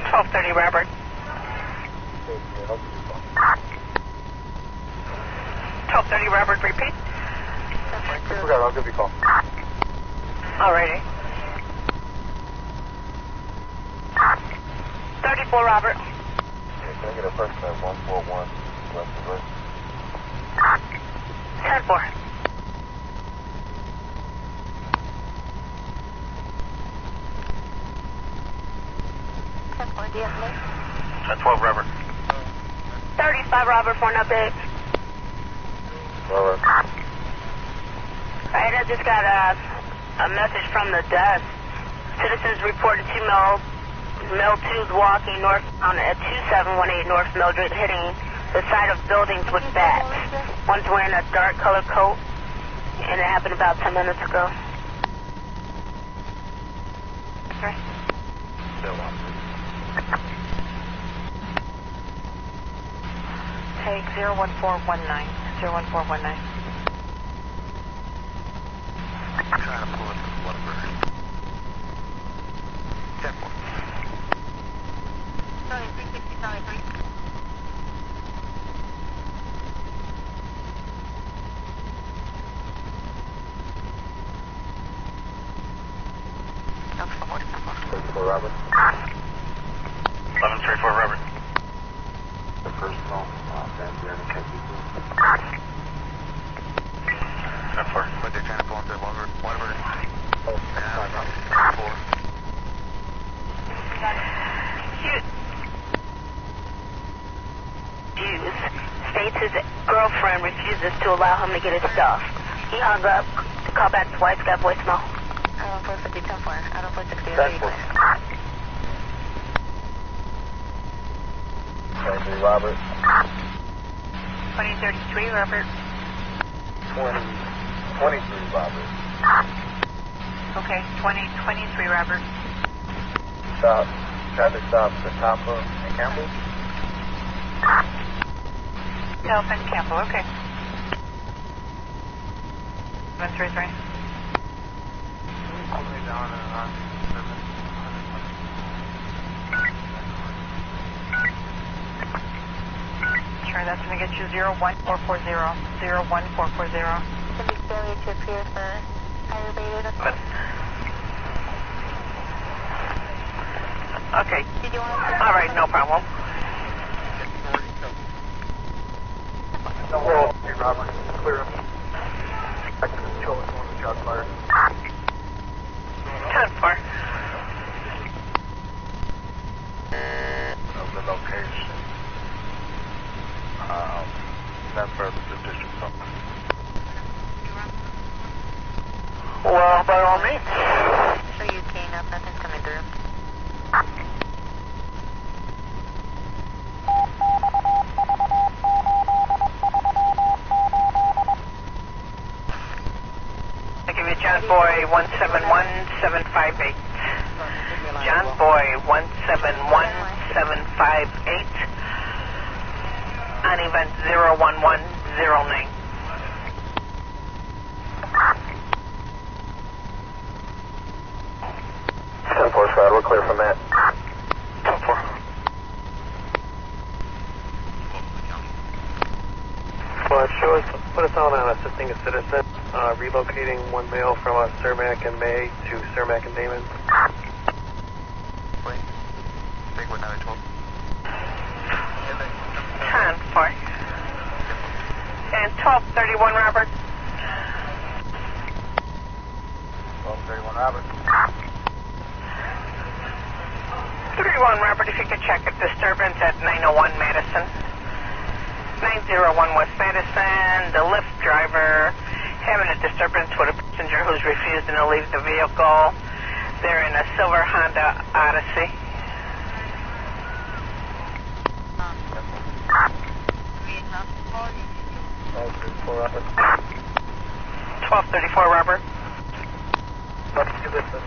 1230 Robert. 1230 Robert, repeat. Forgot, I'll give you a call. Alrighty. 34 Robert. Okay, can I get a person at 141 West of Earth? 10-4. Do you have me? 1012 Robert. 35 Robert for an update. Robert. Alright, I just got a message from the desk. Citizens reported two male tubes walking northbound at 2718 North Mildred, hitting the side of buildings with bats. One's wearing a dark colored coat, and it happened about 10 minutes ago. Right. Take 01419. 01419. I'm trying to pull it from Whataburger. 10-4. Sorry, 360, sorry, 3. 1134 Robert. 1134 Robert. The personal, Van Buren and Kenzie. 10-4. But they're trying to pull into Waterbury. Oh, Yeah, 4. Hughes states his girlfriend refuses to allow him to get his stuff. He hung up to call back twice, got voicemail. Adam 450, 10-4. Adam 460, 10-4. 23 Robert. 2033, Robert. 23 Robert. Okay, 2023, Robert. Stop. Traffic stop at Tampa and Campbell. Delphin Campbell, okay. 133. Sure, that's going to get you 01440. 01440. Can be failure to appear for higher rated. Okay. Did you want to... All right, no problem. No, well, hey, Robert, clear up. I can control it on the shot fire. 10-4. Of the location. That's for the district office. Well, by all means. Show you keying up, nothing's coming through. I give you John Boy 171758. John Boy 171758 on event 01109. We're clear from that. 10-4. Well, show us, put us on assisting a citizen, relocating one male from Cermak and May to Cermak and Damon. Wait. Big one, 912. 10-4. And 1231, Robert. 1231 Robert. 31, Robert, if you could check a disturbance at 901 Madison. 901 West Madison, the Lyft driver having a disturbance with a passenger who's refusing to leave the vehicle. They're in a silver Honda Odyssey. 1234, Robert. Let's give this a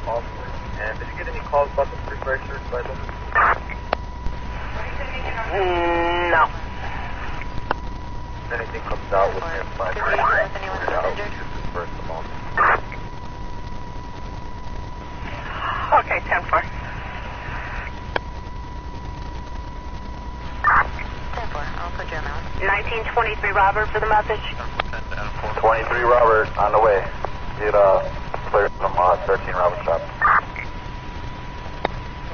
officer. And did you get any calls about the street racers by them? No. If anything comes out with him by Did we know if anyone was injured? just disperse them all. Okay, 10-4. 10-4, I'll put you on that one. 1923 Robert for the message. 23 Robert on the way. Get clear from 13 Robert shop.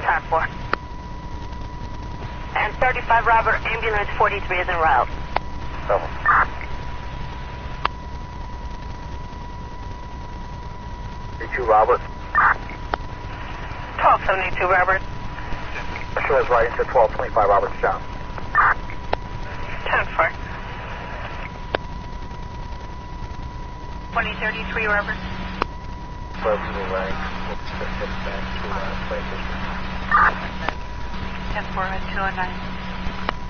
10-4. And 35 Robert, ambulance 43 is en route. 7. Two Robert. 1272, Robert. Show us right into 1225 Robert shop. 10-4. 2033, Robert. 12 to the right. 10-4 at 209.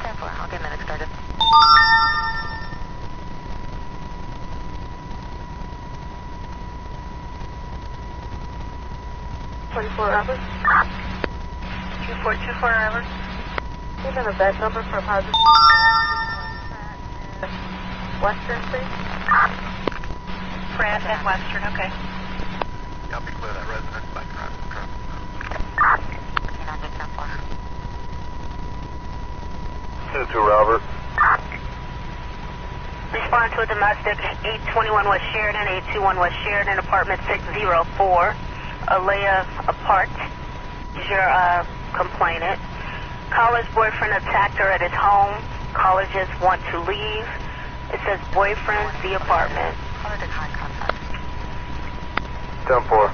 10-4, I'll get medic started. Robert. 2424, Robert. Even a bed number for positive. Western, please. Pratt and Western, okay. Help me clear that residence by truck. 2 Robert. Respond to a domestic 821 West Sheridan, 821 West Sheridan, apartment 604, Alea Apart, your complainant. Caller's boyfriend attacked her at his home. Caller just wants to leave. It says boyfriend, the apartment. 10-4.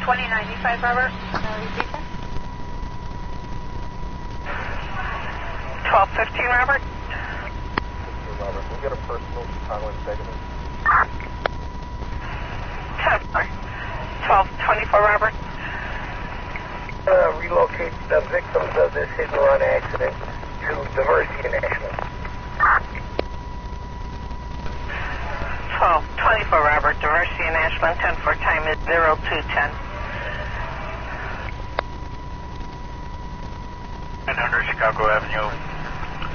$20.95, Robert. 12:15, Robert. Robert, we get a personal Chicago integrity. 12:24, Robert. Relocate the victims of this hit-and-run accident to Diversity National. 12:24, Robert. Diversity in Ashland. 10-4 time is 0210. 900 Chicago Avenue.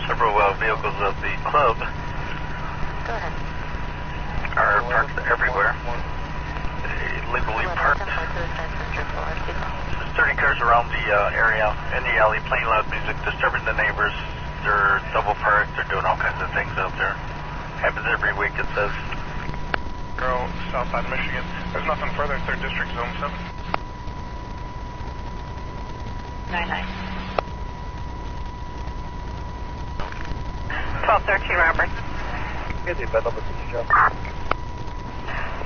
Several vehicles of the club are parked everywhere. Illegally parked. There's 30 cars around the area in the alley playing loud music, disturbing the neighbors. They're double parked. They're doing all kinds of things out there. Happens every week, it says. Girl, Southside Michigan. There's nothing further. 3rd District, Zone 7. 99. 12:13, Robert. Get the bed number, Joe.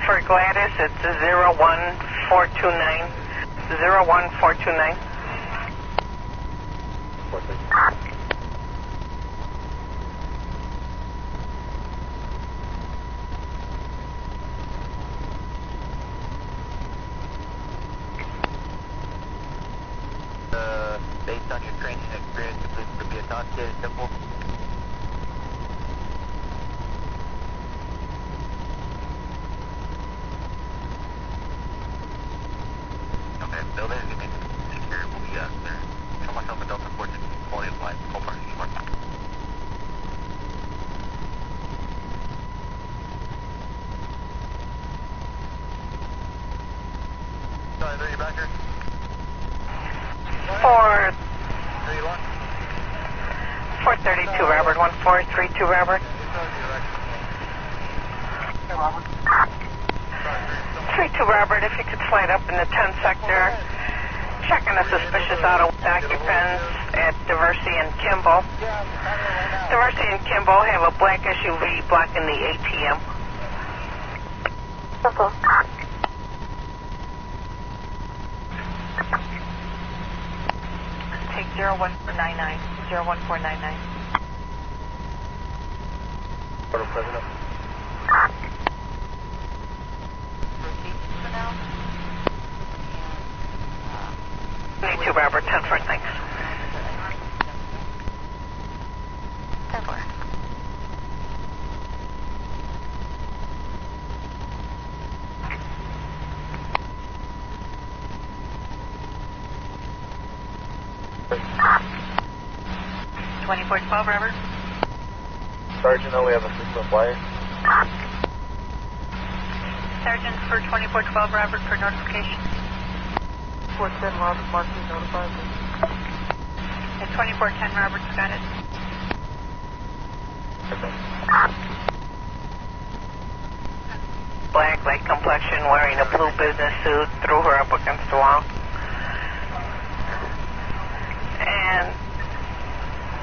For Gladys, it's 01429. 01429. Based on your training experience, if this would be a non-state simple. Okay, building is going to be secure. We'll be there. Show myself a Delta 14, quality of life, call parking smart. Sorry, are you back here? 432, Robert. 1432, Robert. 32, Robert, if you could slide up in the 10 sector, checking a suspicious auto occupants at Diversity and Kimball. Diversity and Kimball have a black SUV blocking the ATM. Take 01499. 01499. Order, President. For now. 22, Robert. 10-4, thanks. 10-4. $24.12, Robert. Sergeant, we have a system flyer. Sergeant for 2412, Robert, for notification. 410, Robert, Martin, notified. At 2410, Robert's got it. Black, light complexion, wearing a blue business suit, threw her up against the wall. And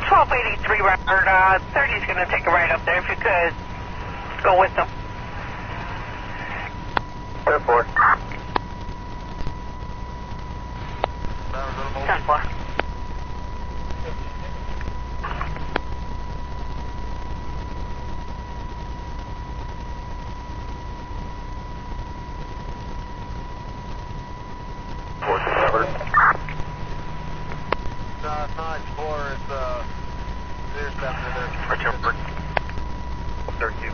1283, Robert, 30's going to take a ride up there. If you could, go with them. Airport. 10-4.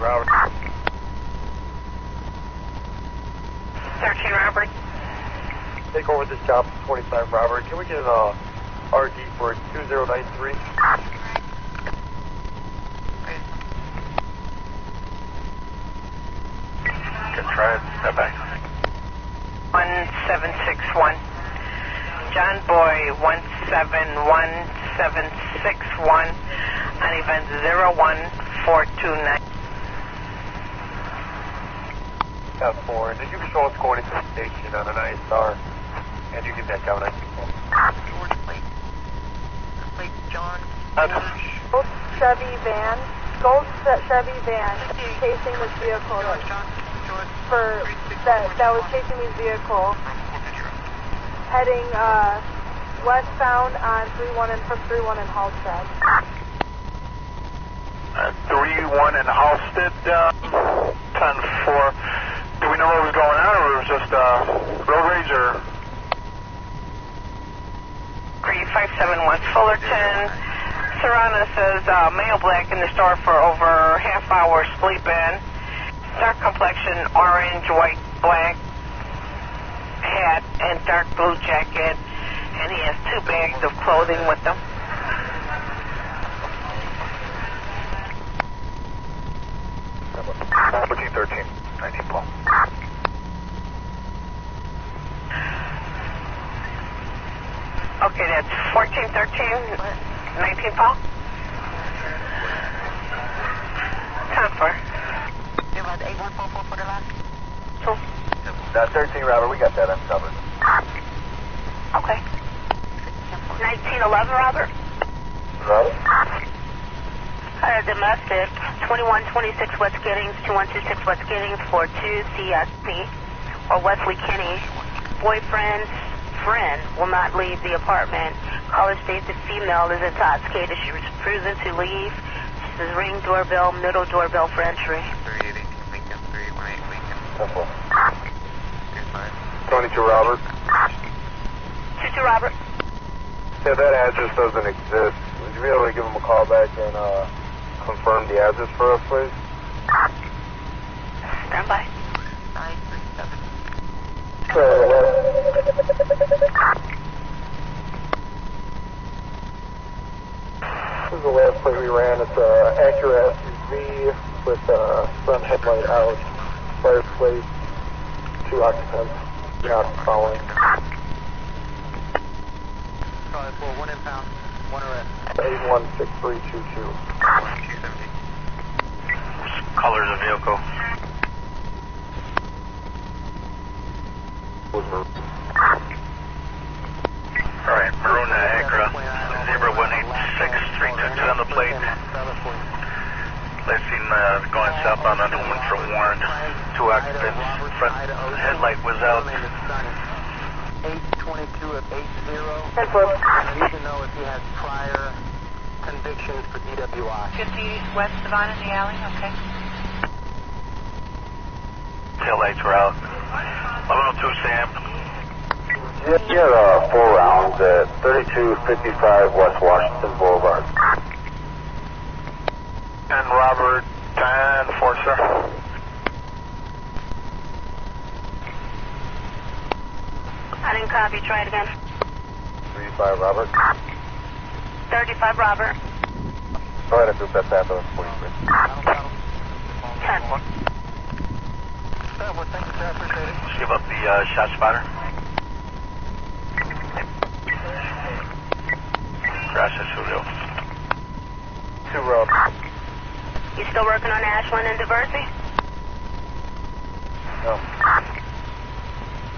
Robert. 13, Robert. Take over this job, 25, Robert. Can we get an RD for 2093? Good try it. Step back. 1761. John Boy 171761 on event 01429. F4. Did you show us going into the station on an ISR? And you get that down, I think. George Plate. Plate John. Gold Chevy van. Gold Chevy van chasing this vehicle. That was chasing this vehicle. Heading westbound on 31 and from 31 in Halstead. 3-1 in Halstead, 10-4. Do we know what was going on, or it was just road rage, or? 3571 Fullerton. Serrano says male black in the store for over half hour sleep-in. Dark complexion, orange, white, black hat, and dark blue jacket. And he has 2 bags of clothing with him. G13, 19 Paul. Okay, that's 1413, 19 Paul. Time for. You have 8144 for the last. 13, Robert, we got that uncovered. Okay. 1911, Robert. Robert? Domestic, 2126 West Giddings, 2126 West Giddings, 42 CSP, or Wesley Kinney. Boyfriend's friend will not leave the apartment. Caller states the female is intoxicated. She was refusing to leave. She says ring doorbell, middle doorbell for entry. 3818 Lincoln, 3818 Lincoln. 22, Robert. 22 Robert. Yeah, that address doesn't exist. Would you be able to give him a call back and confirm the address for us, please? Stand by. 937. This is the last plate we ran. It's an Acura SUV with front headlight out, fire plate, 2 occupants. Not following. Sorry, 1 impound, 1 arrest. 816322. 1270. Colors of vehicle. Alright, maroon Acura, zebra 186 322 on the plate. Last seen going southbound on Newman from Warren. 2 occupants, front headlight was out. 822 of 80. Ten foot. I need to know if he has prior convictions for DWI. 50 West Savannah in the alley, okay. Tail lights were out. 1102 Sam. You had 4 rounds at 3255 West Washington Boulevard. And Robert, 10-4, sir. I didn't copy. Try it again. 35, Robert. 35 Robert. Go ahead and do that after the 43. 10. Thank you, sir. I appreciate it. Let's give up the shot spotter. Gracias, Julio. 2 road. You still working on Ashland and Diversey? No.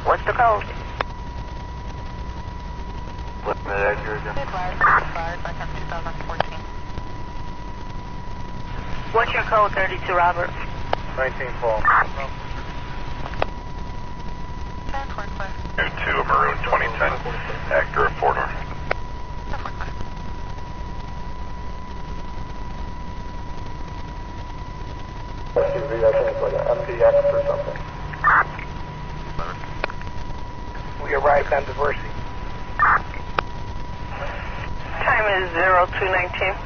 What's the code? Looking at Acura again. Fired back on 2014. What's your code, 32 Robert? 19 Paul. 2 a maroon 2010 Acura 4-door. SUV, I think it's like an MDX or something. We arrived on Diversity. Time is 0219.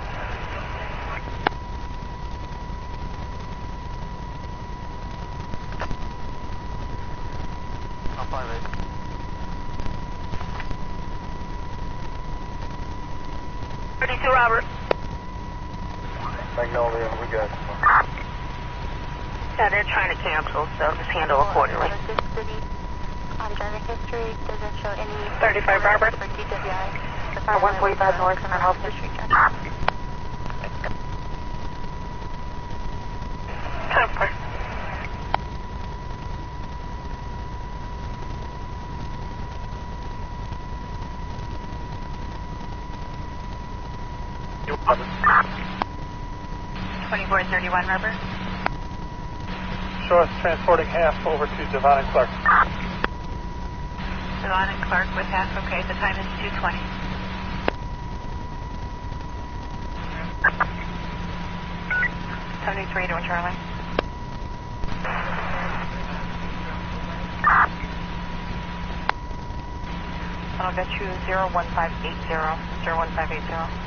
I'll fire it. Robert. Magnolia, we got. Yeah, they're trying to cancel, so just handle accordingly. Driving history doesn't show any 35 Robert. for DWI. 145 north on Halsted Street. 2431, Robert. Show us transporting half over to Devon and Clark. Devon and Clark with half, okay, the time is 2:20. $73 to Charlie. I'll get you 01580, 01580.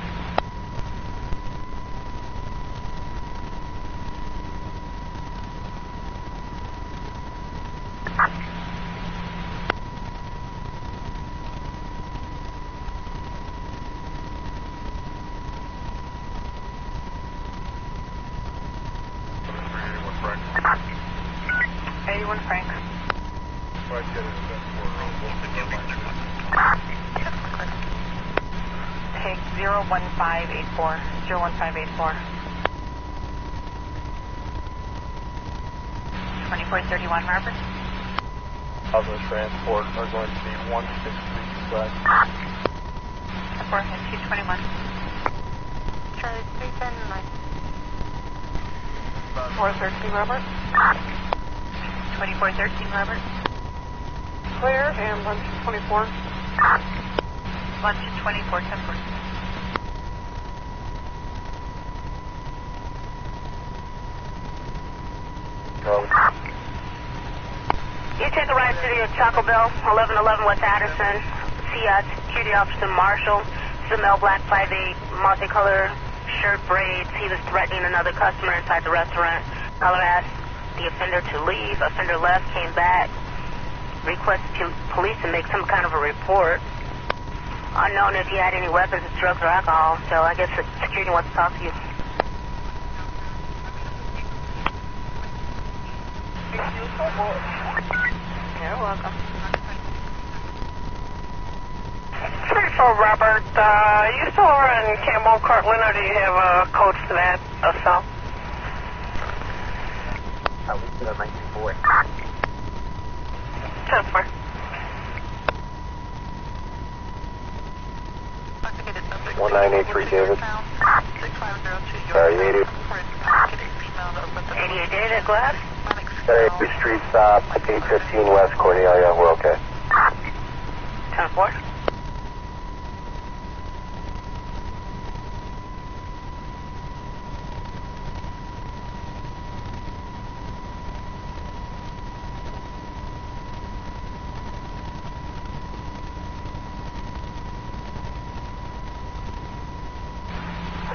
Frank. Take 01584. 01584. 2431, Robert. Of the transport are going to be 163 west. 4 and 221. Charlie 379. 413, Robert. 2413, Robert. Clear, and lunch 24. Lunch at 24, 10 4. You take the right city of Taco Bell, 1111 West Addison. See security officer Marshall. This is a male, black, 5'8", multicolor shirt, braids. He was threatening another customer inside the restaurant. Caller asked the offender to leave. Offender left, came back, requested police to make some kind of a report. Unknown if he had any weapons, drugs, or alcohol, so I guess the security wants to talk to you. You're welcome. 34, Robert. You still over in Campbell, Cortland, or do you have a code for that assault? We still have 19-4. 10-4. 1983, David. Sorry, 80. 88 David, Glass. 83 Street stop, 815 West Cornelia. We're okay. 10-4.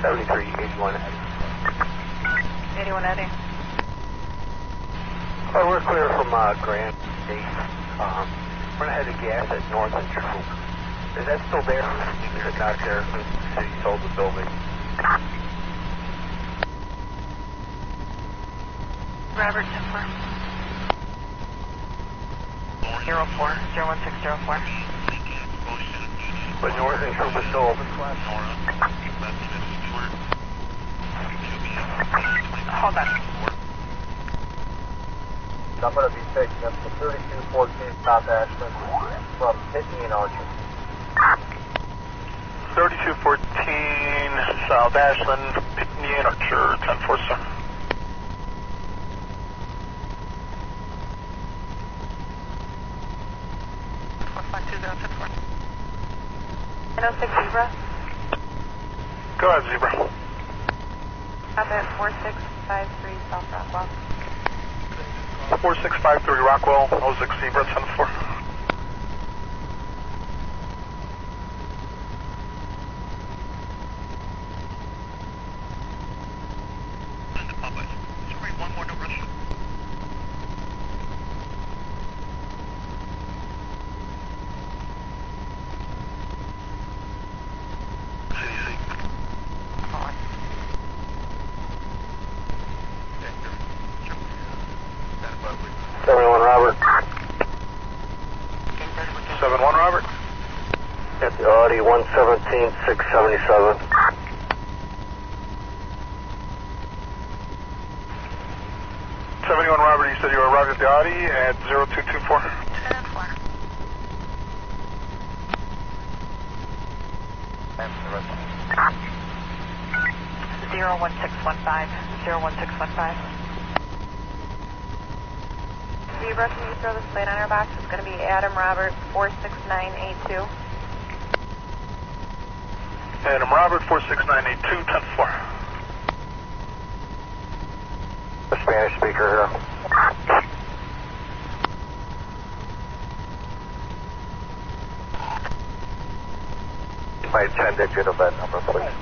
Seventy-three, 81. 81 Eddie. Oh, we're clear from Grand State. We're ahead of gas at North and Troop. Is that still there? Is it not there since the city sold the building? Robert, 10-4. 04, 01604. But North and Troop is still open? Hold on. I'm going to be taking up to 3214 South Ashland from Pitney and Archer. 3214 South Ashland, Pitney and Archer, 10-4, sir. Hello, 6 Zebra. Go ahead, Zebra. Up at 4653 South Rockwell. 4653 Rockwell, 06 Zebra, 10-4. Robert. 7-1, Robert. At the Audi 117-677. 71 Robert, you said you arrived at the Audi at 0224. 01615. 01615. Zebra, can you throw this plate on our box? It's going to be Adam Robert 46982. Adam Robert, 46982, 10-4. The Spanish speaker here. My 10-digit event number, please.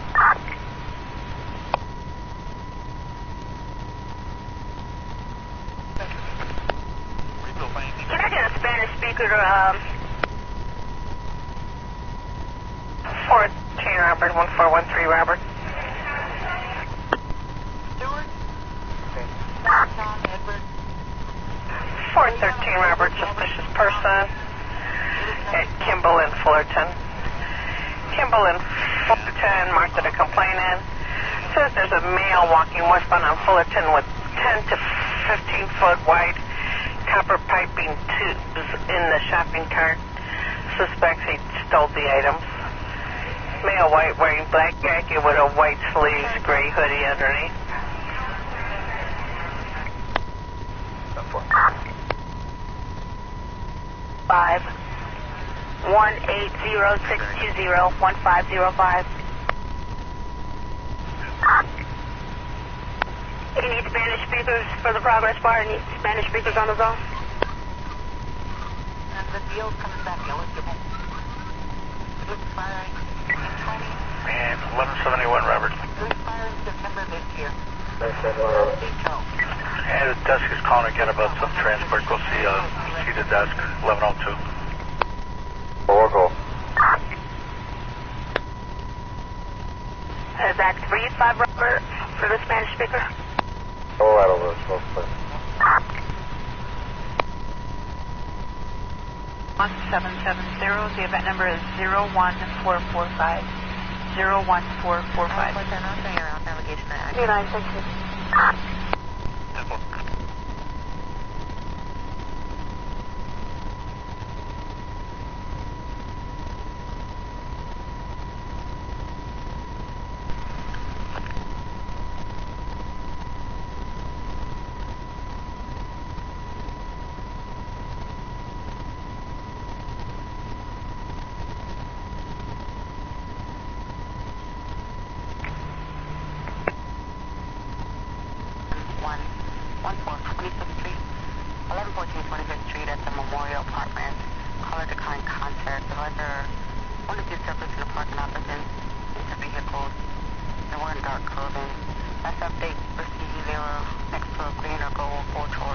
Can I get a Spanish speaker to 14 Robert, 1413 Robert. Stewart? Tom Edward? 413 Robert, suspicious person at Kimball and Fullerton. Kimball and Fullerton marked that a complainant. Says there's a male walking westbound on Fullerton with 10 to 15 foot wide copper piping tubes in the shopping cart. Suspects he stole the items. Male white wearing black jacket with a white sleeves, gray hoodie underneath. Five 1-800-620-1505. You need Spanish speakers for the progress bar. You need Spanish speakers on the phone. And the deal's coming back eligible. It was firing in 20. And 1171 Robert. It was firing September this year. And the desk is calling again about some transport. Go see the desk, 1102. Oracle. Is that 3-5 Robert for the Spanish speaker? Oh, I don't know. Smoke, please. 1770. The event number is 01445. 01445. Navigation at 2960.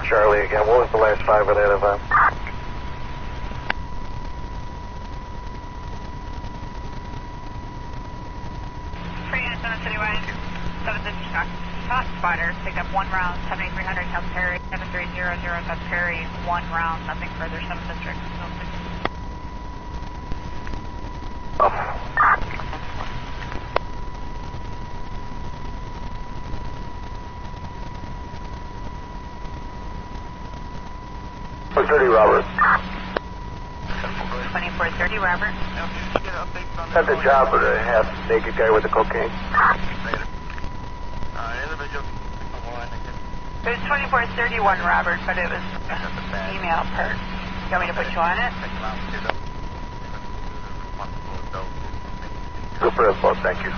Charlie again. What was the last 5 of that event? City Line, 750 Shot Spotter, pick up 1 round, 7300 South Perry, 7300 South Perry, 1 round, nothing further, 7 district. For 30 Robert. 2430 Robert. Had the job of the half-naked guy with the cocaine. It was 2431 Robert, but it was email per. You want me to put you on it? Super info, thank you.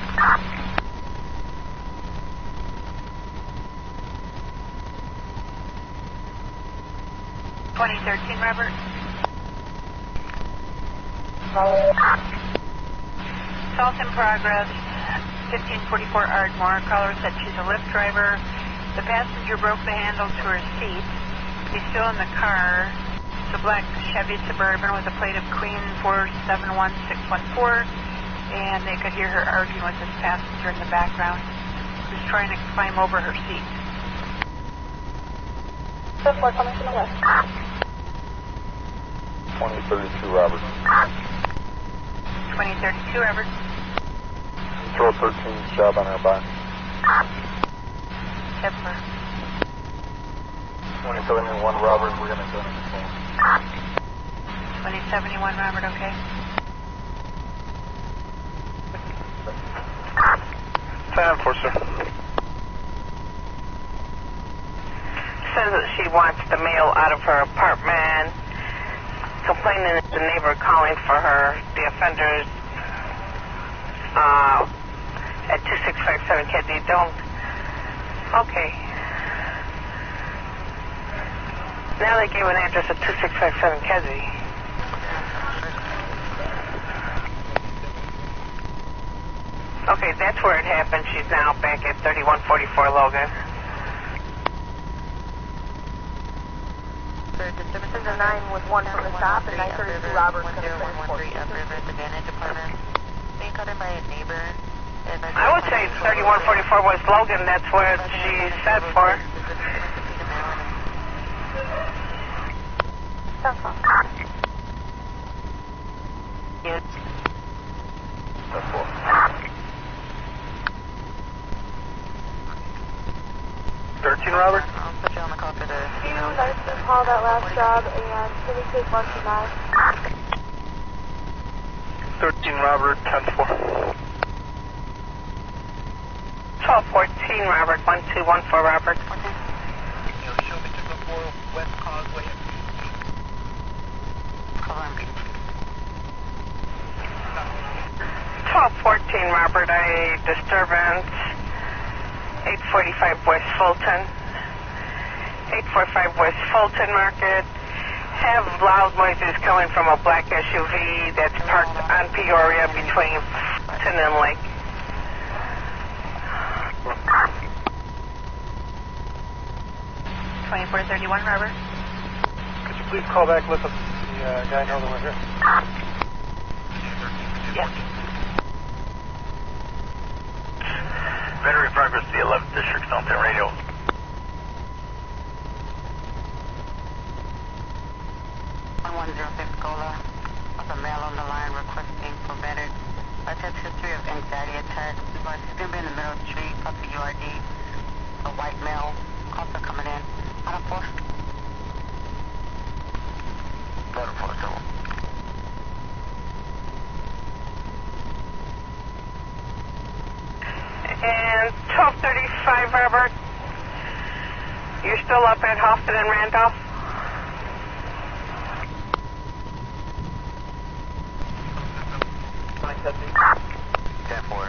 $2013 Robert. Assault in progress. 1544 Ardmore. Caller said she's a Lyft driver. The passenger broke the handle to her seat. He's still in the car. It's a black Chevy Suburban with a plate of Queen 471614, and they could hear her arguing with this passenger in the background who's trying to climb over her seat. 2032 Robert. 2032 Robert. Throw 13 job on our box. September. 2071 Robert, we're going to go to the phone. 2071 Robert, okay. 10-4, sir. the male out of her apartment, complaining that the neighbor calling for her. The offenders at 2657 Kedzie. Don't. Okay. Now they gave an address at 2657 Kedzie. Okay, that's where it happened. She's now back at 3144 Logan. This is a 9 with 1 from the stop and 932 Robert's going to transport. Upriver at the Vantage Apartment. Being called in by a neighbor. I would say 3144 West Logan. That's where she's set for. That's fine. Yes. That's 4. 13, Robert? I'll put you on the call for the... Can you guys just call that last job and can we take 1 to 9? 13, Robert, 10-4. 1214 Robert, 1214 Robert. Show me to the 4 West Causeway. 1214 Robert, a disturbance. 845 West Fulton. 845 West Fulton Market. Have loud noises coming from a black SUV that's parked on Peoria between Fulton and Lake. 2431 Robert. Could you please call back, let the guy know that we're here? Yes. Battery progress to the 11th District, Salton Radio. Cola, with a male on the line requesting for better. I have history of anxiety attacks. He's going to be in the middle of the street, up the URD. A white male also coming in. On a post. Better post. And 1235 Robert. You're still up at Hoffman and Randolph? Therefore,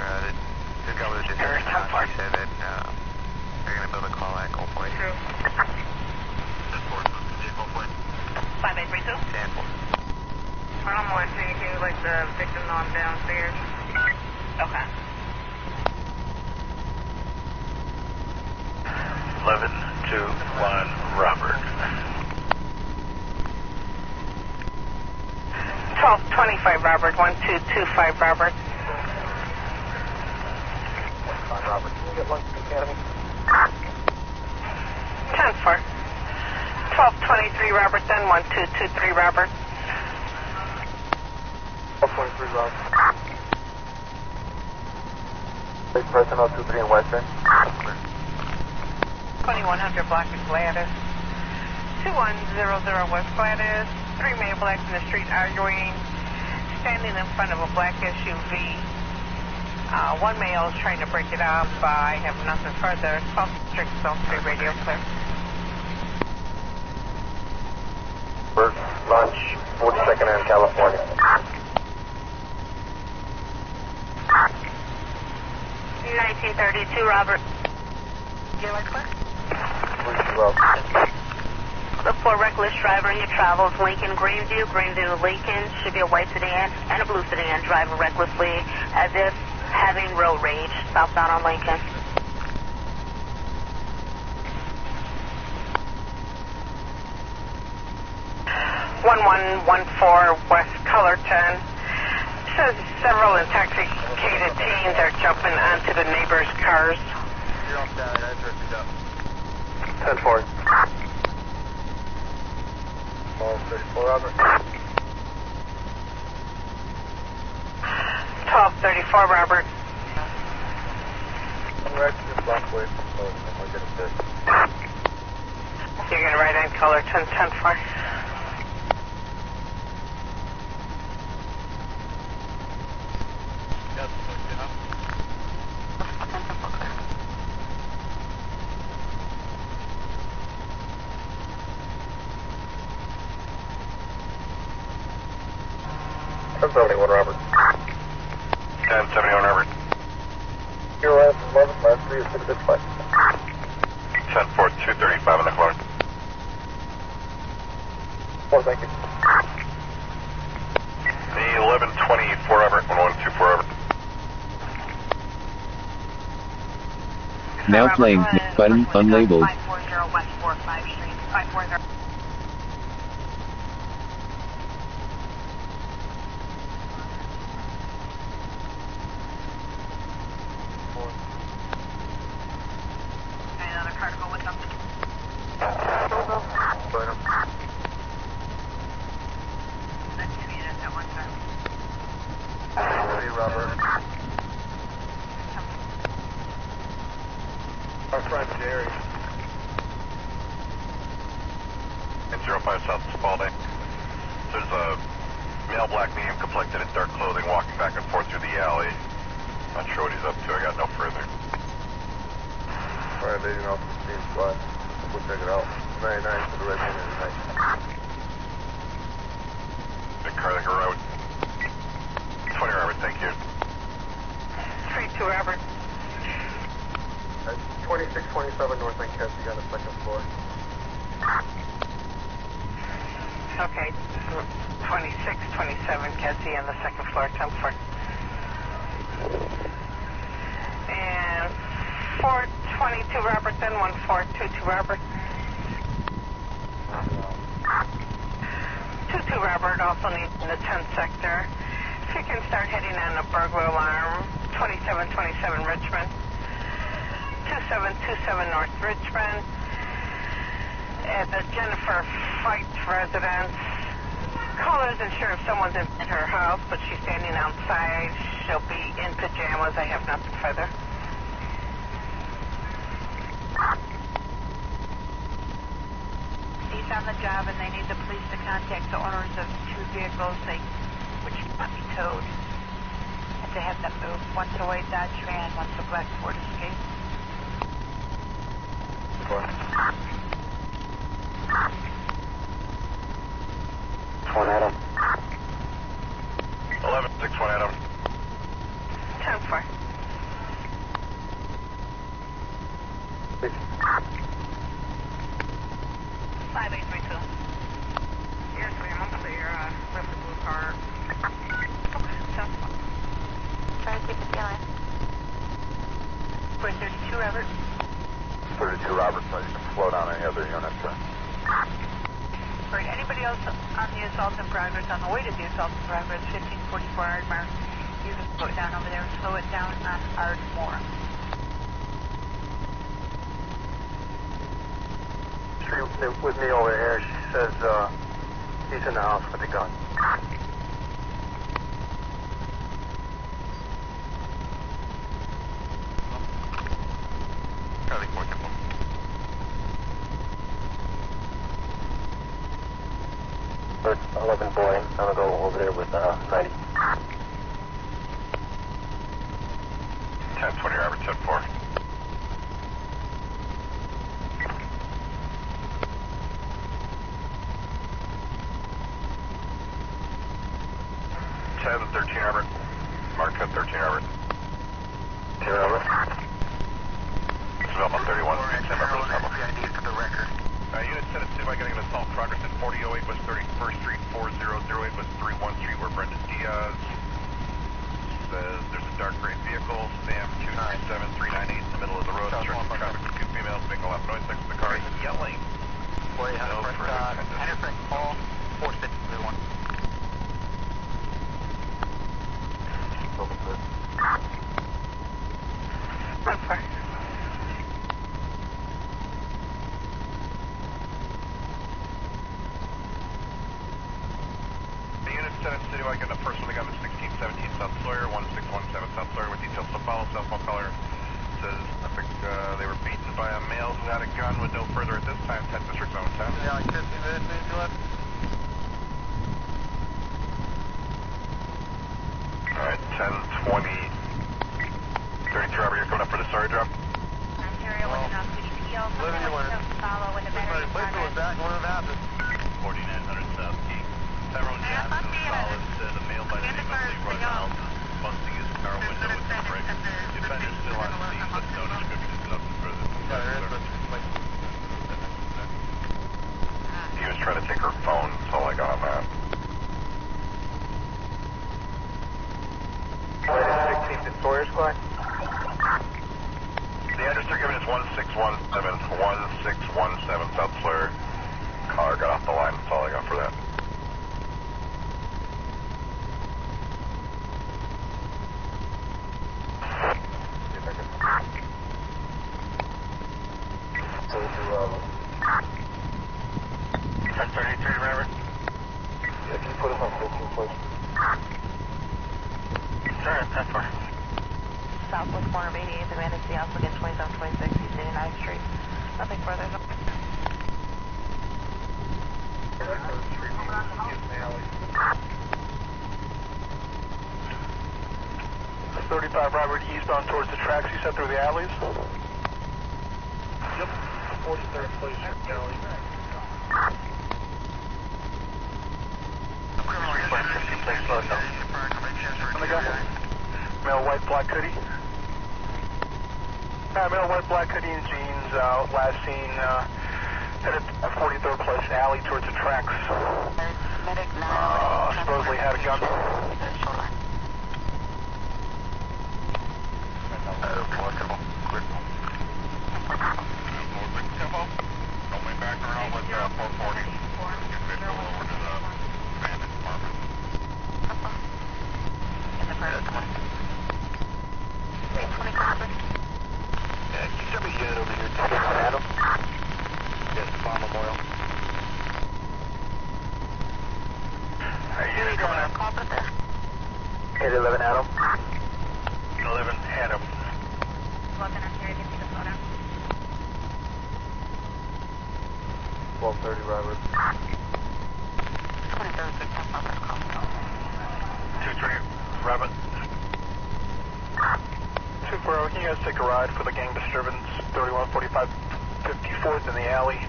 the governor just said that they're going to build a call at Cold Point. True. 5832? Therefore. I'm watching you like the victim on downstairs. Okay. 1121 Robert. 1225 Robert, 1225 Robert. 1-5, Robert. Can we get lunch to the academy? 10-4. 1223 Robert, then 1223 Robert. 1223, Robert. Base personnel 23 in Western. 2100 block of Gladys. 2100 West Gladys. 3 male blacks in the street arguing, standing in front of a black SUV. One male is trying to break it up. I have nothing further. 12th District, Zone 3 radio clear. First lunch, 42nd and California. 1932 Robert. Get light clear? 3-2. Look for a reckless driver in your travels. Lincoln, Greenview, Greenview, Lincoln. Should be a white sedan and a blue sedan driving recklessly as if having road rage. Southbound on Lincoln. West Cullerton. Says several intoxicated teens are jumping onto the neighbors' cars. 10-4. 1234, Robert. 1234 Robert. I'm right to the block away from close, and we'll get a fix. You're going to ride on Cullerton, 10-4. 1071 Robert. 1071 Robert. Your last 11, last 3 is 665. 10-4, 235 on the clock. Well, thank you. The 1124 Robert, 1124 Robert. Now playing, button, unlabeled. 540 West 45 Street, 540. Another car to go with them. That's 2 units at one time. Hey, Robert. Our friend Jerry. In 05 South Spalding. There's a male black medium complected in dark clothing walking back and forth through the alley. Not sure what he's up to. I got no further. Alright, leading off the steam squad. We'll check it out. 99 to the red unit tonight. Big car like a road. 20 Robert, thank you. 32 Robert. 2627 North Lane Cassie on the second floor. Okay. 2627 Cassie on the second floor, 10-4. And 422 Robert, then 1422 Robert. 22 Robert also needs in the 10th sector. If you can start heading on a burglar alarm, 2727 Richmond. 2727 North Richmond. At the Jennifer Fight residence. Caller isn't sure if someone's in her house, but she's standing outside. She'll be in pajamas. I have nothing further. He's on the job and they need the police to contact the owners of 2 vehicles which cannot be towed. And to have them move. One's a white Dodge van, one's a black Ford Escape. One Adam. 1161 Adam. 10-4. 5832. Here's for your mom, so you're with the blue car. Okay, 10-4. Try to keep it going. 432 Robert. 32 Robert, so you can slow down any other units. Right, anybody else on the assault in progress, on the way to the assault in progress, 1544 Ardmore, you can slow it down over there, slow it down on Ardmore. She's with me over here. She says he's in the house with a gun. Charlie 4 Temple. Bird 11 boy, I'm gonna go over there with 90. 1020 Robert, 10-4. 1013 Robert. Mark 1013 Robert. 10 Robert. This is Alpha 31. Stand by for the trouble. ID for the record. Unit 10 is by getting an assault in progress at 4008 West 31st Street, 4008 West 31 Street, where Brendan Diaz says there's a dark gray vehicle, Sam 237398 in the middle of the road, obstructing traffic with 2 females, making a lot of noise next to the car, yelling. Boy, No further Henderson, call 4631. The unit 10 in City Wagon, the first one they got is 1617 South Sawyer, 1617 South Sawyer with details to follow. Cell phone caller says, I think they were beaten by a male who had a gun with no further at this time, 10 District Zone 10. Yeah, I can't see that into it. Alright, 1020. 32 Robert, you're coming up for the sorry drop. Ontario with enough CDPO, follow with a better progress. What happened? 4900 South Key. Tyrone Johnson, solid, the male by the 35 Robert, eastbound towards the tracks you said through the alleys? Yep. 43rd place, Alley. Place low, no. On the go. Male white black hoodie. Male white black hoodie and jeans, last seen headed 43rd place alley towards the tracks. Supposedly had a gun. Only back around with 440. Get visual over to the bandit department. Yeah, you should be good over here. Adam? Yes, Farm Memorial. Are you coming up? 811 Adam. 11 Adam. Welcome, I'm here to get you the photo. 1230 Robert. 2-3 Robert. 2-4, can you guys take a ride for the gang disturbance 3145 54th in the alley?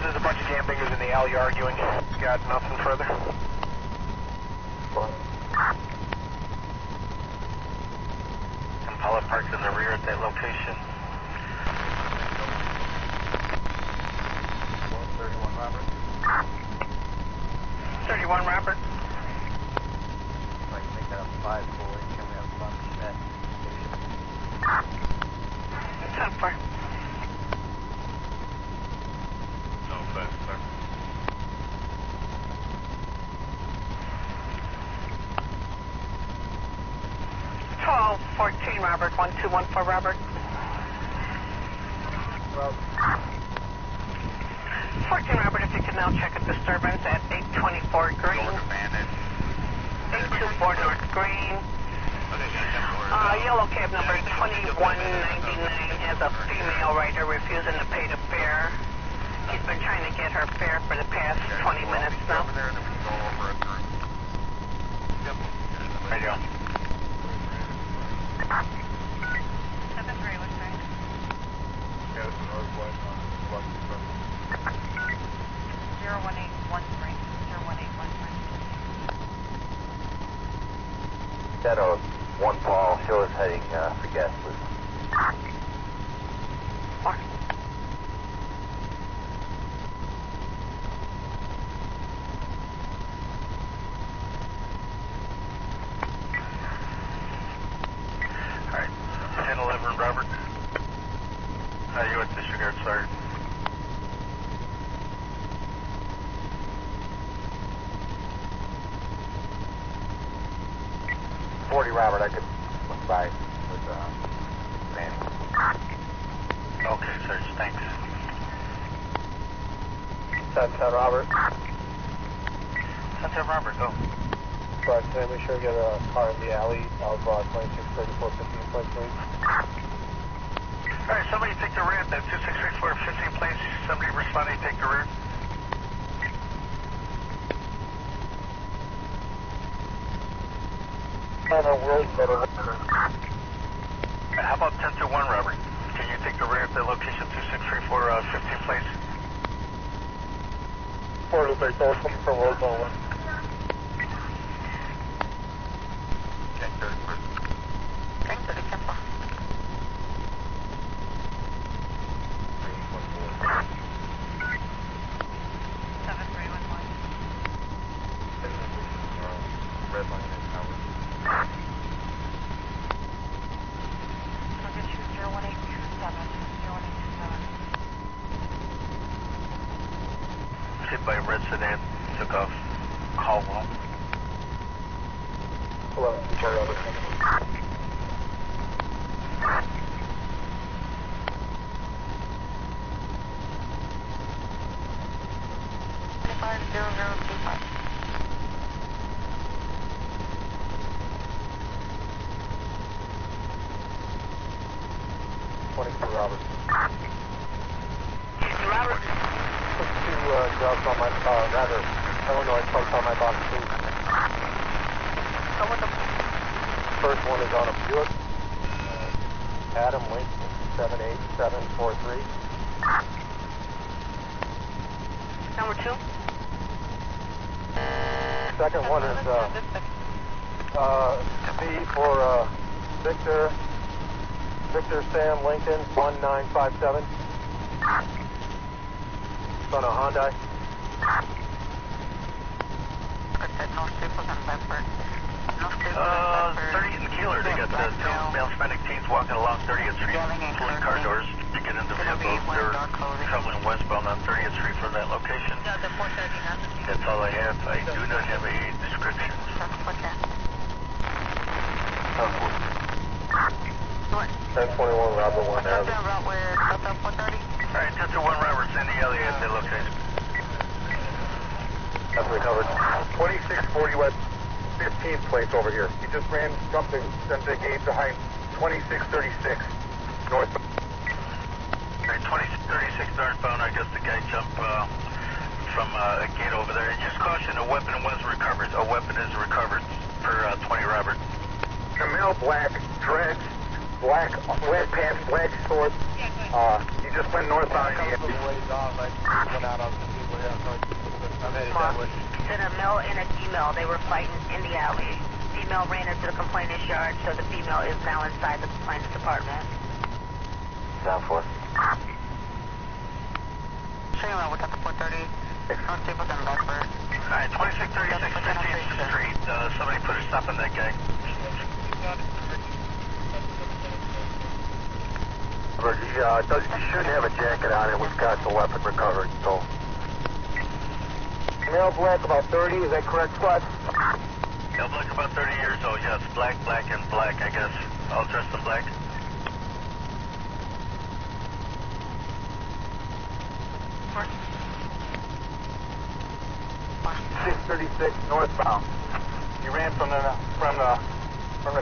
There's a bunch of gambingers in the alley arguing. Got nothing further. Impala parked in the rear at that location. 31 Robert. 31 Robert. I can make that a 5-4. Can we have fun with that? 10-4. No, thanks, sir. 1214 Robert. 1214 Robert. 14 Robert, if you can now check a disturbance at 824 Green. 824 North Green. Yellow cab number 2199 has a female rider refusing to pay the fare. He's been trying to get her fare for the past 20 minutes now. Radio. 7-3, what's right? Madison Northwest on West 01813. 01813. Shadow 1 Paul, show us heading for gas, please. Alright, 1011 Robert. You at disregard, sorry. Robert, I could look by with Manny. Okay, Sarge, thanks. 10-10 Robert. 10-10 Robert, go. Right, can I make sure I get a car in the alley of 2634 15 place, please? Alright, somebody take the rear at that 2634 15 place. Somebody responding, take the rear. On a world better. How about 10-1 Robert? Can you take the rear at the location 2634 15 place? 4-6, coming from World Zone 1. Drink 30, simple. 7311. Red line is Howard. I'll get you 01827. 01827. Hit by a red sedan, took off Caldwell. 11, Robert. 250025. 22 Robert. Robert. Put 2 jobs on my, rather, Illinois parked on my box, please. Go with them. First one is on a Buick. Adam Lincoln, 78743. Number 2. Second one is V for Victor Sam Lincoln, 1957. It's on a Hyundai. No staples in Bedford. 30th and Keeler, they got the two male Hispanic teens walking along 30th Street, pulling car doors to get into vehicles. They're traveling westbound on 30th Street from that location. That's all I have. I do not have a description. 1021 Robert 1 Alley. Alright, 1021 Roberts in the alley at the location. That's recovered. 2640 West 15th place over here. He just ran, jumped the gate behind 2636 north. Alright, 2636 northbound. I guess the guy jumped from a gate over there. And just caution, a weapon was recovered. A weapon is recovered per 20 Robert. A male black dreads, black pants, black shorts. He just went northbound. Then a male and a female, they were fighting in the alley. Female ran into the complainant's yard, so the female is now inside the complainant's apartment. Down 4. Shane Road, we got the 430. No staples in Bedford. Alright, 2636 15th Street. Somebody put a stop on that guy. He shouldn't have a jacket on it. We've got the weapon recovered, so. Male black, about 30, is that correct, Squad? Male black, about 30 years old, yes. Black, black, and black, I guess. All dressed in black. What? 636 northbound. He ran from the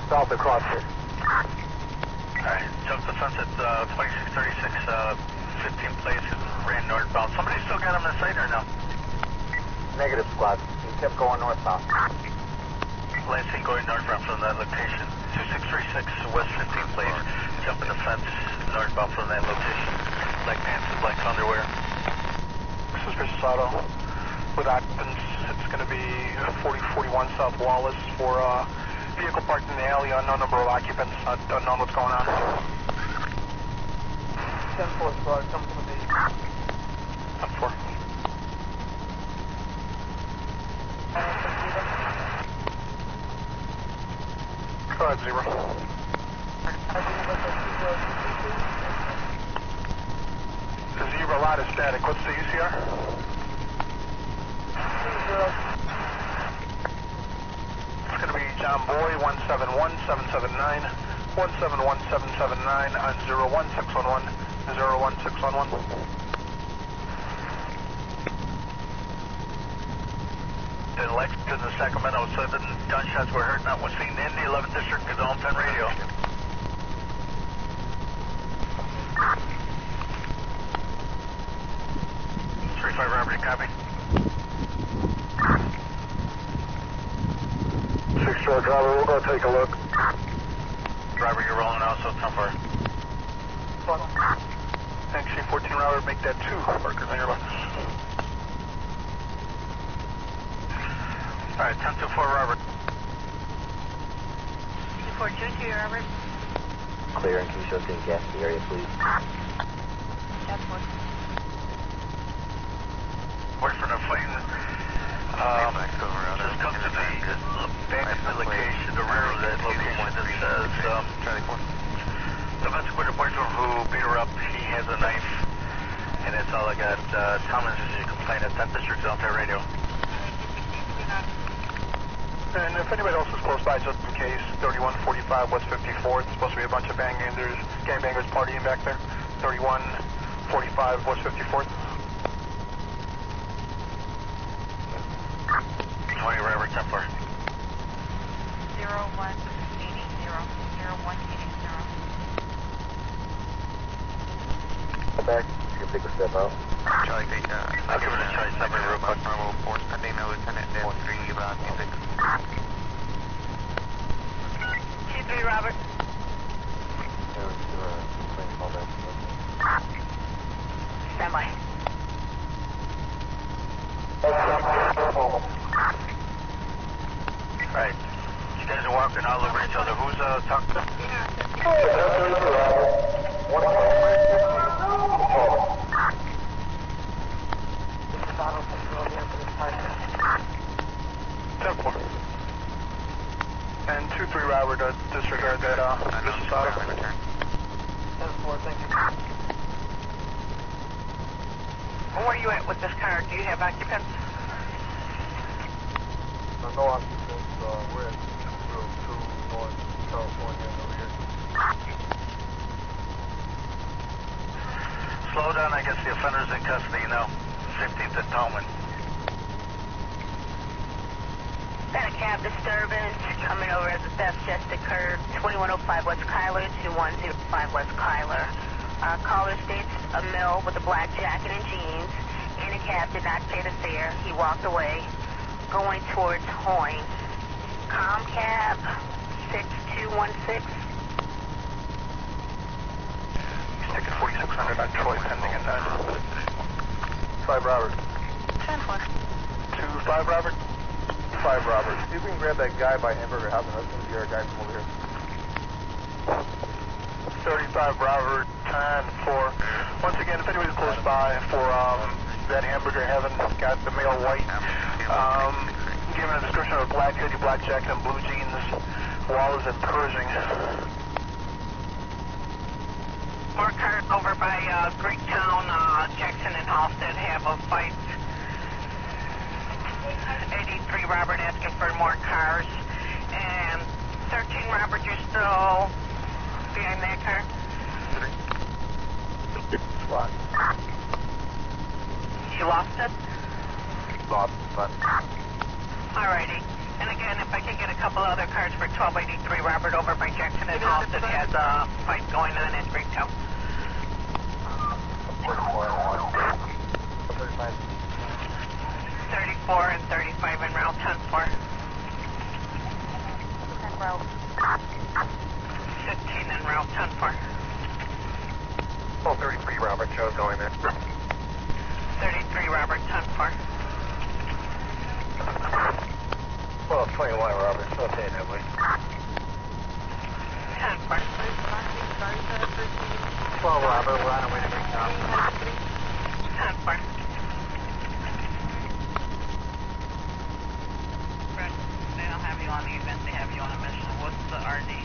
south across here. Alright, jumped the fence at 2636 15th place and ran northbound. Somebody still got him in sight or no? Negative, Squad. He kept going northbound. Last seen going northbound from that location. 2636 West 15th place. Jumping the fence northbound from that location. Black pants and black underwear. This is Chris Sato with occupants. It's going to be 4041 South Wallace for vehicle parked in the alley, unknown number of occupants, unknown what's going on. 10-4 Squad, come to the 10-4. 5-0. The zebra lot is static. What's the UCR? 2-0. It's going to be John Boy, 171779, 171779 on 01611, 01611. In Lexington and Sacramento, 7 gunshots were heard, not one seen in the 11th District, is on 10 radio. Five Robert, copy. 6-4 driver, we'll go take a look. Robert, you're rolling out, so 10-4. Actually, 14 Robert, make that 2. Parker, on your left. Alright, 10-4 Robert. 2422, Robert. Clear and Keisha to gas the area, please. That's what. Boyfriend of fighting. Just come to the back of the location, the rear of that location that says, the consequent boyfriend who beat her up, he has a knife, and that's all I got. Thomas is a complaint at 10th District, on their radio. And if anybody else is close by, just in case, 3145 West 54th, it's supposed to be a bunch of gangbangers partying back there. 3145 West 54th. 20 Robert, 10-4. 0180, 0180. Back, you can take a step out. Charlie, take I'll give it a try, somebody real quick. Bravo 4, pending Lieutenant Dan 3, 26. to disregard that, Mrs. Soto. 10-4, thank you. Where are you at with this car? Do you have occupants? No occupants, we're at 202 North California over here. Slow down, I guess the offender's in custody now. 15th and Tolman. Been a cab disturbance coming over as a theft just occurred. 2105 West Kyler, 2105 West Kyler. Caller states a male with a black jacket and jeans in a cab did not pay the fare. He walked away, going towards Hoyne. Comcab 6216. Ticket 4600 on Troy, pending in 5 Robert. 10-4. 2-5 Robert. 5 Robert. See if we can grab that guy by Hamburger House, and that's going to be our guy from over here. 35 Robert, 10-4. Once again, if anybody's close by for that Hamburger Heaven, got the male white. Given a description of a black hoodie, black jacket, and blue jeans. Wall is at Pershing. More cars over by Greektown, Jackson and Halstead have a fight. 83 Robert asking for more cars. And 13 Robert, you're still behind that car? Squad. You lost it? Lost, but... Alrighty. And again, if I could get a couple other cars for 1283 Robert over by Jackson and Halstead has a fight going on in Greektown. 34 and 35 en route, 10-4. 10 route. 15 en route, 10-4. 1233 Robert, Joe's going there. 33 Robert, 10-4. 1221 Robert, okay, that way. 10-4. 12 Robert, we're on our way to Greektown. 10-4. Fred, they don't have you on the event, they have you on a mission. What's the RD?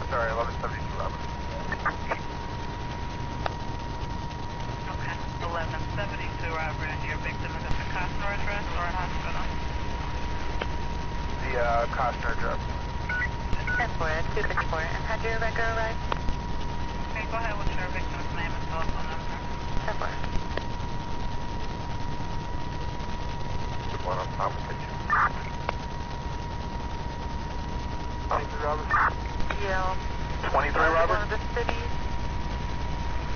Sorry, 1172 Robert. Okay. 1172 Robert, and your victim is at the Costner address or a hospital? The Costner address. 10-4, 264. And how'd your record arrive? Okay, go ahead with your victim's name and telephone number. 10-4. The one on top of the kitchen. 23 Robert. Yeah. 23 Robert. One of the cities.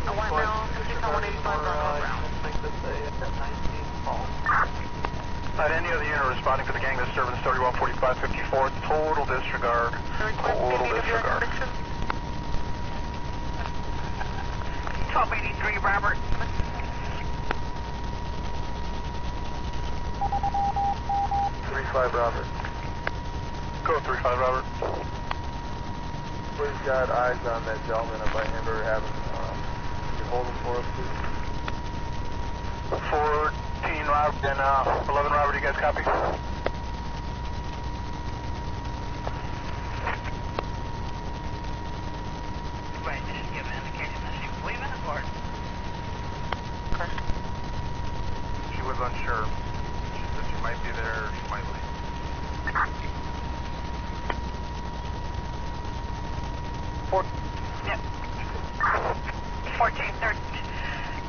A white male, 5185 Brown. Any other unit responding to the gang disturbance 314554, total disregard. Total disregard. 1283 Robert. 35 Robert. Go 35 Robert. We've got eyes on that gentleman if I ever have him. You can hold him for us, please. 14 Robert and 11 Robert, you guys copy? Right, did she give an indication that she was leaving or? She was unsure. She said she might be there, she might leave. Yep. 14, 13.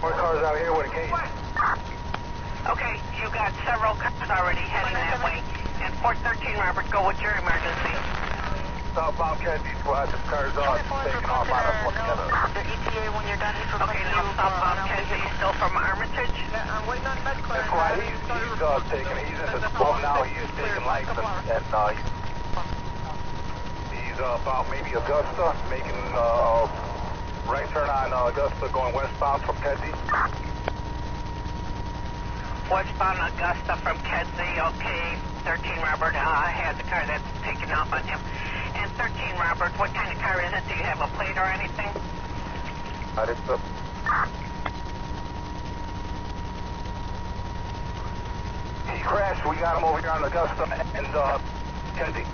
More cars out here with a case. Okay, you got several cars already heading that way. And 413 Robert, go with your emergency. Southbound Kennedy squad, this car's on. Taking off out of Montana. The ETA when you're done, he's Okay, now southbound Kennedy, still from Armitage? I'm waiting on medical. That's why he's taking, he's in the squad now, he's taking license, and he's about maybe Augusta, making right turn on Augusta, going westbound from Kedzie. Westbound Augusta from Kedzie, okay. 13 Robert has a car that's taking off on him. And 13 Robert, what kind of car is it? Do you have a plate or anything? It's a... He crashed, we got him over here on Augusta and Kedzie.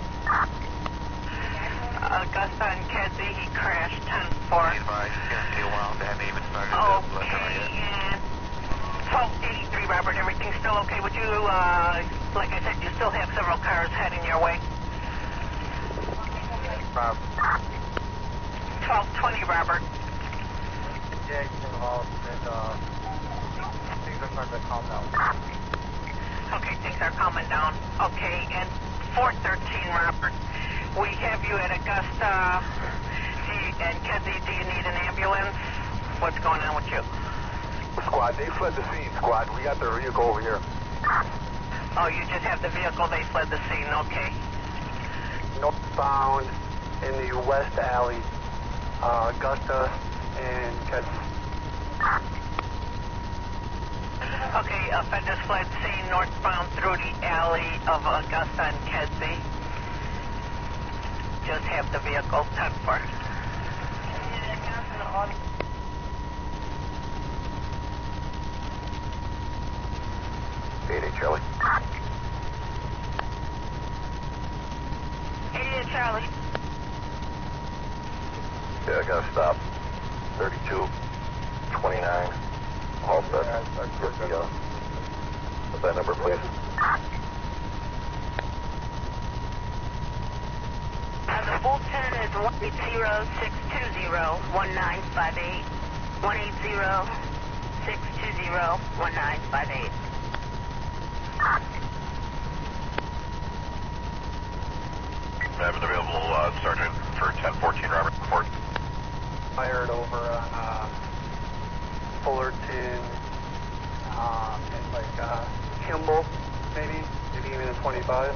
Augusta and Kedzie, he crashed 10-4. Okay, and 1283, Robert, everything still okay? Would you, like I said, you still have several cars heading your way? 1220, Robert. Yeah, you can hold, and things are starting to calm down. Okay, things are calming down. Okay, and 413, Robert, we have you at Augusta. And Kedzie, do you need an ambulance? What's going on with you? Squad, they fled the scene, squad. We got their vehicle over here. Oh, you just have the vehicle, they fled the scene, okay. Northbound in the west alley, Augusta and Kedzie. Okay, offenders fled scene northbound through the alley of Augusta and Kedzie. Just have the vehicle, 10-4. Charlie. 88 Charlie. Yeah, I gotta stop. 32, 29. All set. What's that number, please? The Fulton is 180-620-1958. 180-620-1958. I have an available sergeant for 1014 Robert Court. Fired over on Fullerton, and like Kimball, maybe even a 25.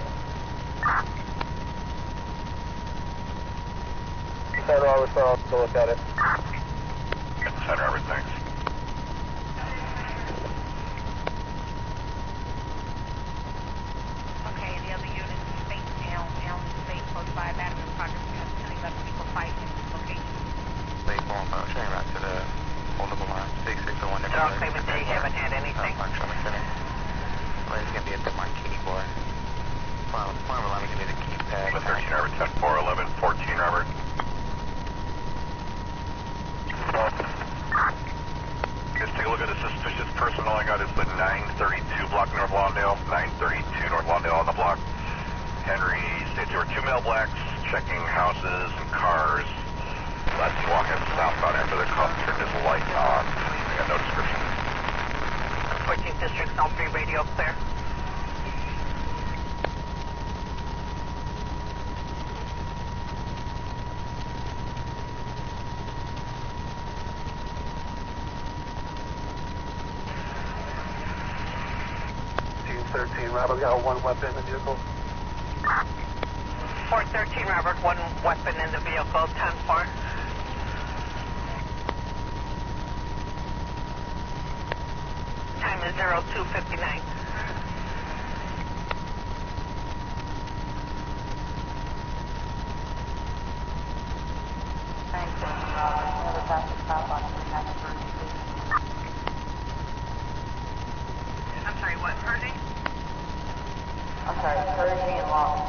Center Robert, so I'll go look at it. Center Robert, thanks. Okay, the other unit is Space down, Space close by, battery in progress. We have 11 people fighting in this location. They form train route to the holdable line. 6601. They're all claiming they haven't had anything. Well, it's going to be a bit marquee, boy. Farm alarm, give me the keypad. 13 Robert, 10-4, 11, 14 Robert. Just take a look at the suspicious person. All I got is the 932 block North Lawndale. 932 North Lawndale on the block. Henry states there were 2 male blacks checking houses and cars. Last seen walking southbound after the cop turned his light on. I got no description. 14th District, Zone 3 radio clear. Robert, got one weapon in the vehicle. 413, Robert, one weapon in the vehicle, 10-4. Time is 02:59. Thank you. Another traffic stop on 932. I'm sorry, what, Percy? I'm sorry, Thursday and Long.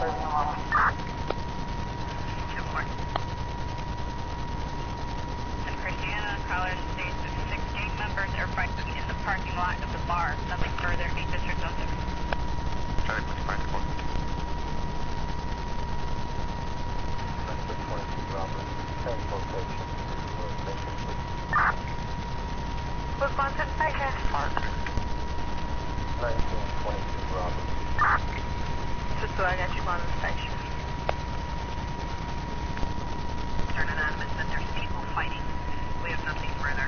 And Christiana, caller states that 6 gang members are fighting in the parking lot of the bar. Nothing further, 8 District Zone 6. Charlie, please find the board. That's the 22 Robert. 10 location. Who's going to the station? Park. 1922 Robert. Just so I got you on the station. Turn Anonymous that there's people fighting. We have nothing further.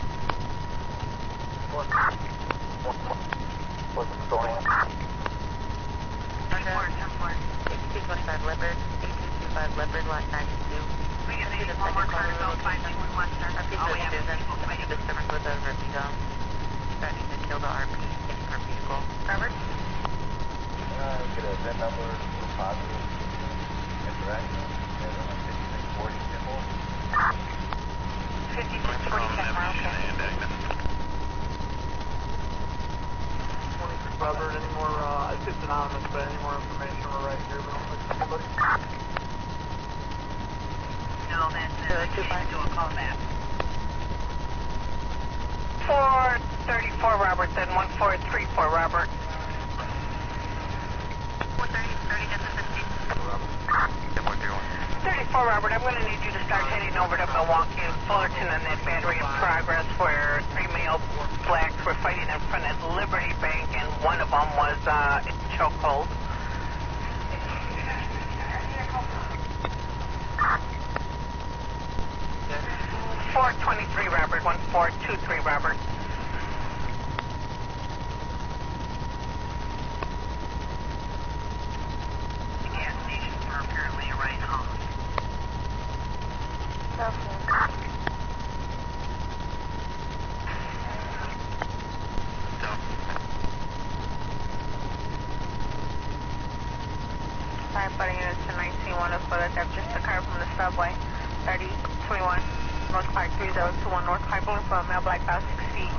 What's the story? 8225 Leopard, 8225 Leopard, lot 92. We can see one more car to go find 211, sir. All we have is a disturbance with a Vertigo. Starting to kill the RP in our vehicle. Robert? Get a VIN number, positive interaction, and 5640 Kimball. 5640 camera, okay. 26 Robert, any more, it's anonymous, but any more information, we're right here, we don't look at anybody. 1425. Do a call back. 434 Robert, then 1434 Robert. 34 Robert, I'm going to need you to start heading over to Milwaukee and Fullerton on that battery in progress where 3 male blacks were fighting in front of Liberty Bank and one of them was in chokehold. .423 Robert, 1423 Robert. The gas stations were apparently right home. Okay. Sorry, putting it to 19-1 for the theft just occurred from the subway. 3021 North Clark 3021 North Clark, blue for a male, black, about 6 feet.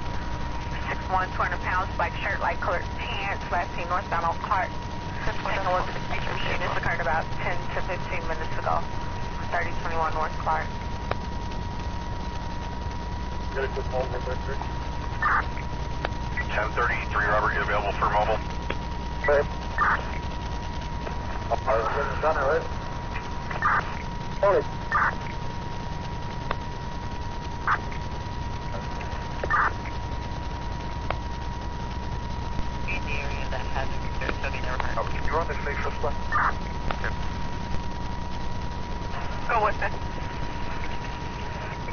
6'1", 200 pounds, black shirt, light colored pants, last seen northbound on Clark. Take a look at the feature machine. This occurred about 10 to 15 minutes ago. 3021 North Clark. Get a quick mobile there, 1033 Robert, you available for mobile? okay. Getting done, right? Okay. In the area that has their study never heard. Can you run this thing first one? Go with it.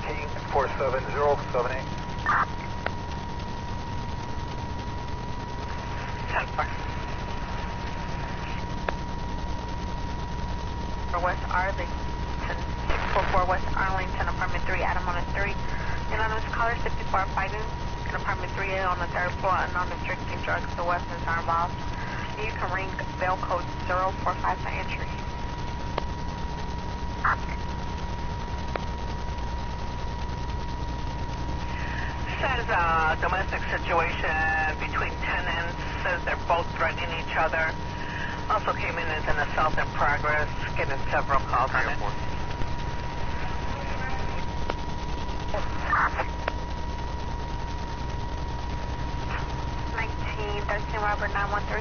King 47078. 10-4. For West Arlington, 644 West Arlington, apartment 3, Adam on the 3. Anonymous caller, 54 fighting in apartment 3A on the 3rd floor, anonymous drinking drugs, the weapons are involved. You can ring bell code 045 for entry. Says domestic situation between tenants, says they're both threatening each other. Also came in as an assault in progress, getting several calls on it. 1913 Robert 913.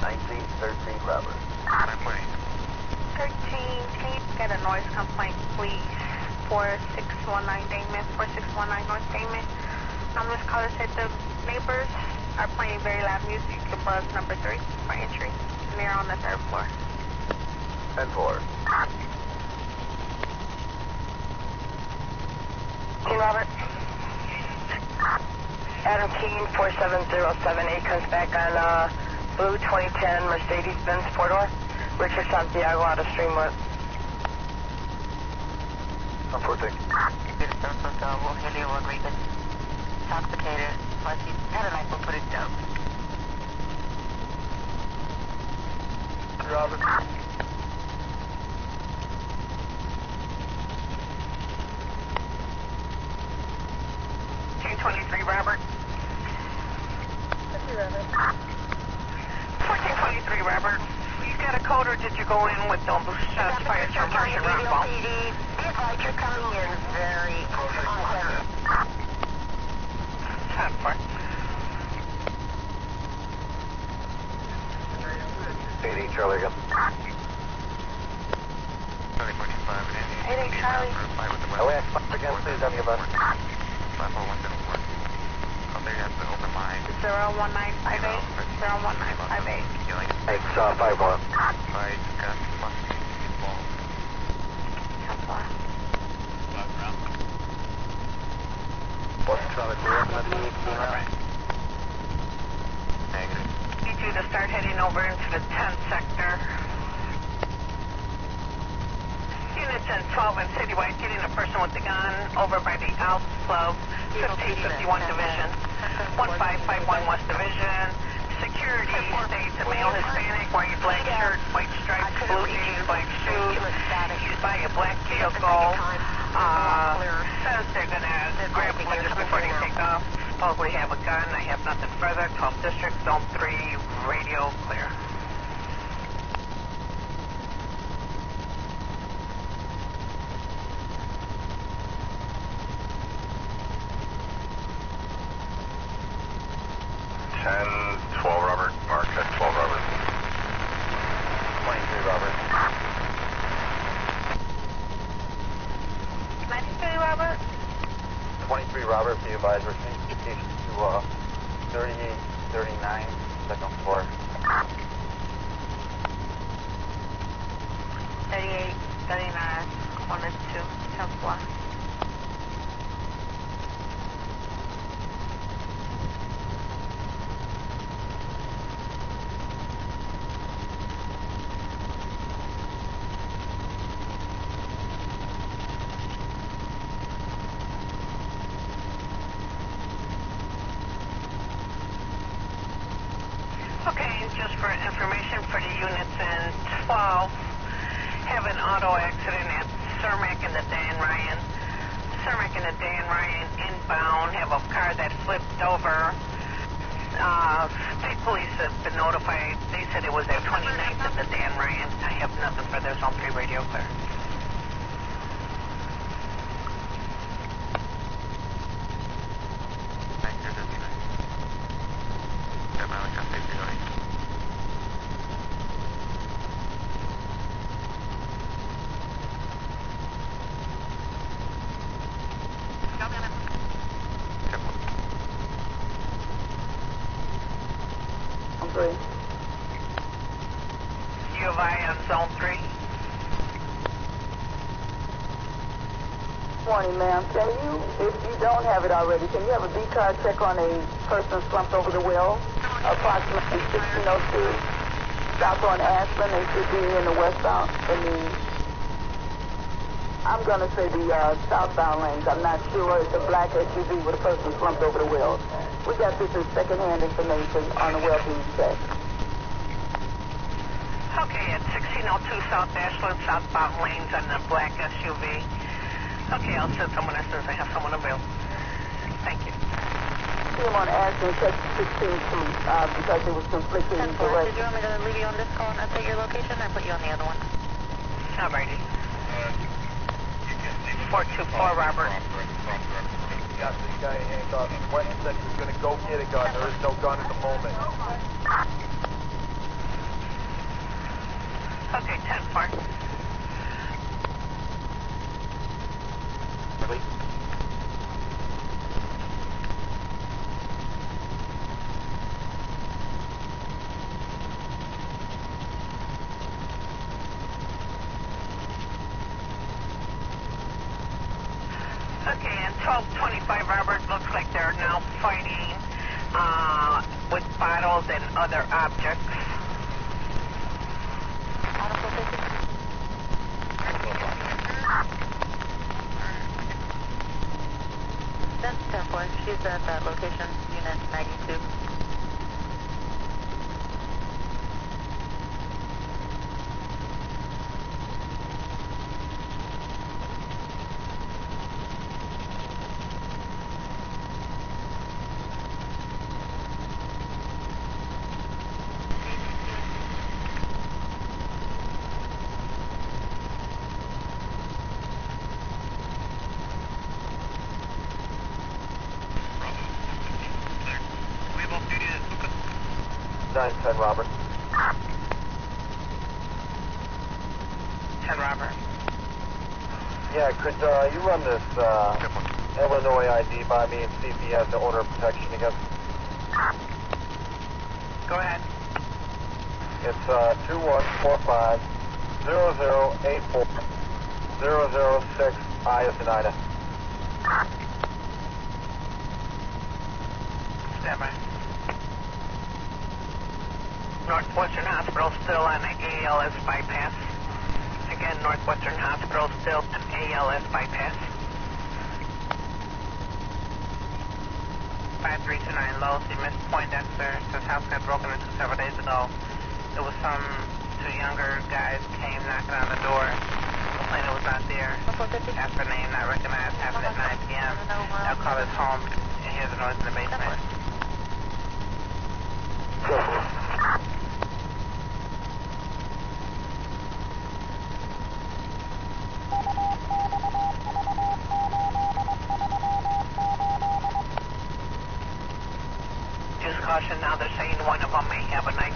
1913 Robert. 13, can you get a noise complaint, please? 4619 Damon, 4619 North Damon. This caller said the neighbors are playing very loud music. You can buzz number 3 for entry. And they're on the 3rd floor. 10-4. King Robert. Adam Keene, 47078, comes back on blue 2010 Mercedes-Benz 4-door. Richard Santiago out of Streamwood. I'm 14. Helio Rodriguez. Intoxicated. Plus he had a knife, we'll put it down. Robert. .223 Robert. 1423 Robert. You got a code or did you go in with no shots fired from Martian round ball? Be advised you're coming in very uncertain. 10-4. 88 Charlie again. 88 Charlie. OX again, please, on your bus. 01958. 01958. Thanks, 5-1. 10-4. Boston Charlie, clear up on the 18 now. Need you to start heading over into the 10th sector. Units in 12 and Citywide getting a person with a gun over by the Alps Club, 1551 Division, 1551 West Division. Security states a male Hispanic, white black shirt, white stripes, blue jeans, black shoes. He's by a black vehicle. Says they're going to grab him just before they take off. Supposedly have a gun. I have nothing further. 12th District, Zone 3, radio clear. advisor. Change location to 3839, second floor. 3839, 1 and 2, 10th floor. Okay, just for information for the units in 12, have an auto accident at Cermak and the Dan Ryan. Cermak and the Dan Ryan inbound have a car that flipped over. State police have been notified. They said it was at 29th and the Dan Ryan. I have nothing for their zone 3 radio clear. U of I on zone 3. Morning, ma'am. Can you, if you don't have it already, can you have a B-car check on a person slumped over the wheel? Approximately 1602, south on Aspen. They should be in the westbound, I'm going to say the southbound lanes. I'm not sure. It's a black SUV with a person slumped over the wheel. We got this as second-hand information on the well-being check. Okay, at 1602 South Ashland, southbound lanes on the black SUV. Okay, I'll send someone as soon as I have someone available. Thank you. See him on Ashland, check 16-2, because it was conflicting Did you want me to leave you on this call and update your location or put you on the other one? Alrighty. 424 Robert. Got this guy handcuffed. West said he was going to go get a gun. There is no gun at the moment. Okay, 10-4. Really? Okay, and 1225 Robert, looks like they're now fighting with bottles and other objects. That's 10-4. She's at that location, unit 92. We have off-duty at Lucas. 910 Robert. 10 Robert. Yeah, could you run this Illinois ID by me and see if he has the order of protection against? Go ahead. It's 2145 0084 006 I as in Ida. Stand by. Northwestern Hospital still on the ALS bypass. Again, Northwestern Hospital still on ALS bypass. 5329 low, see Miss Poindexter. This house got broken into several days ago. There was two younger guys came knocking on the door. Complainant was not there. Asked for name, not recognized. Happened at 9 p.m. I'll call his home and hear the noise in the basement. Just caution now, they're saying one of them may have a knife.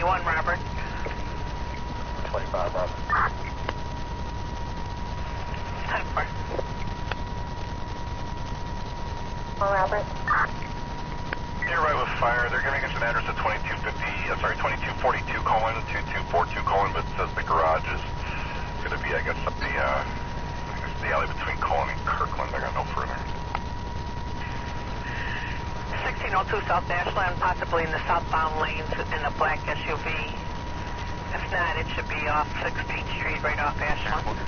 71, Robert. 25, Robert. 10-4. Well, Robert. You're right with fire. They're giving us an address of 2242 colon 2242 colon, but it says the garage is going to be, I guess, up the alley between Colon and Kirkland. I got no further. 1602 South Ashland, possibly in the southbound lanes in a black SUV. If not, it should be off 16th Street, right off Ashland.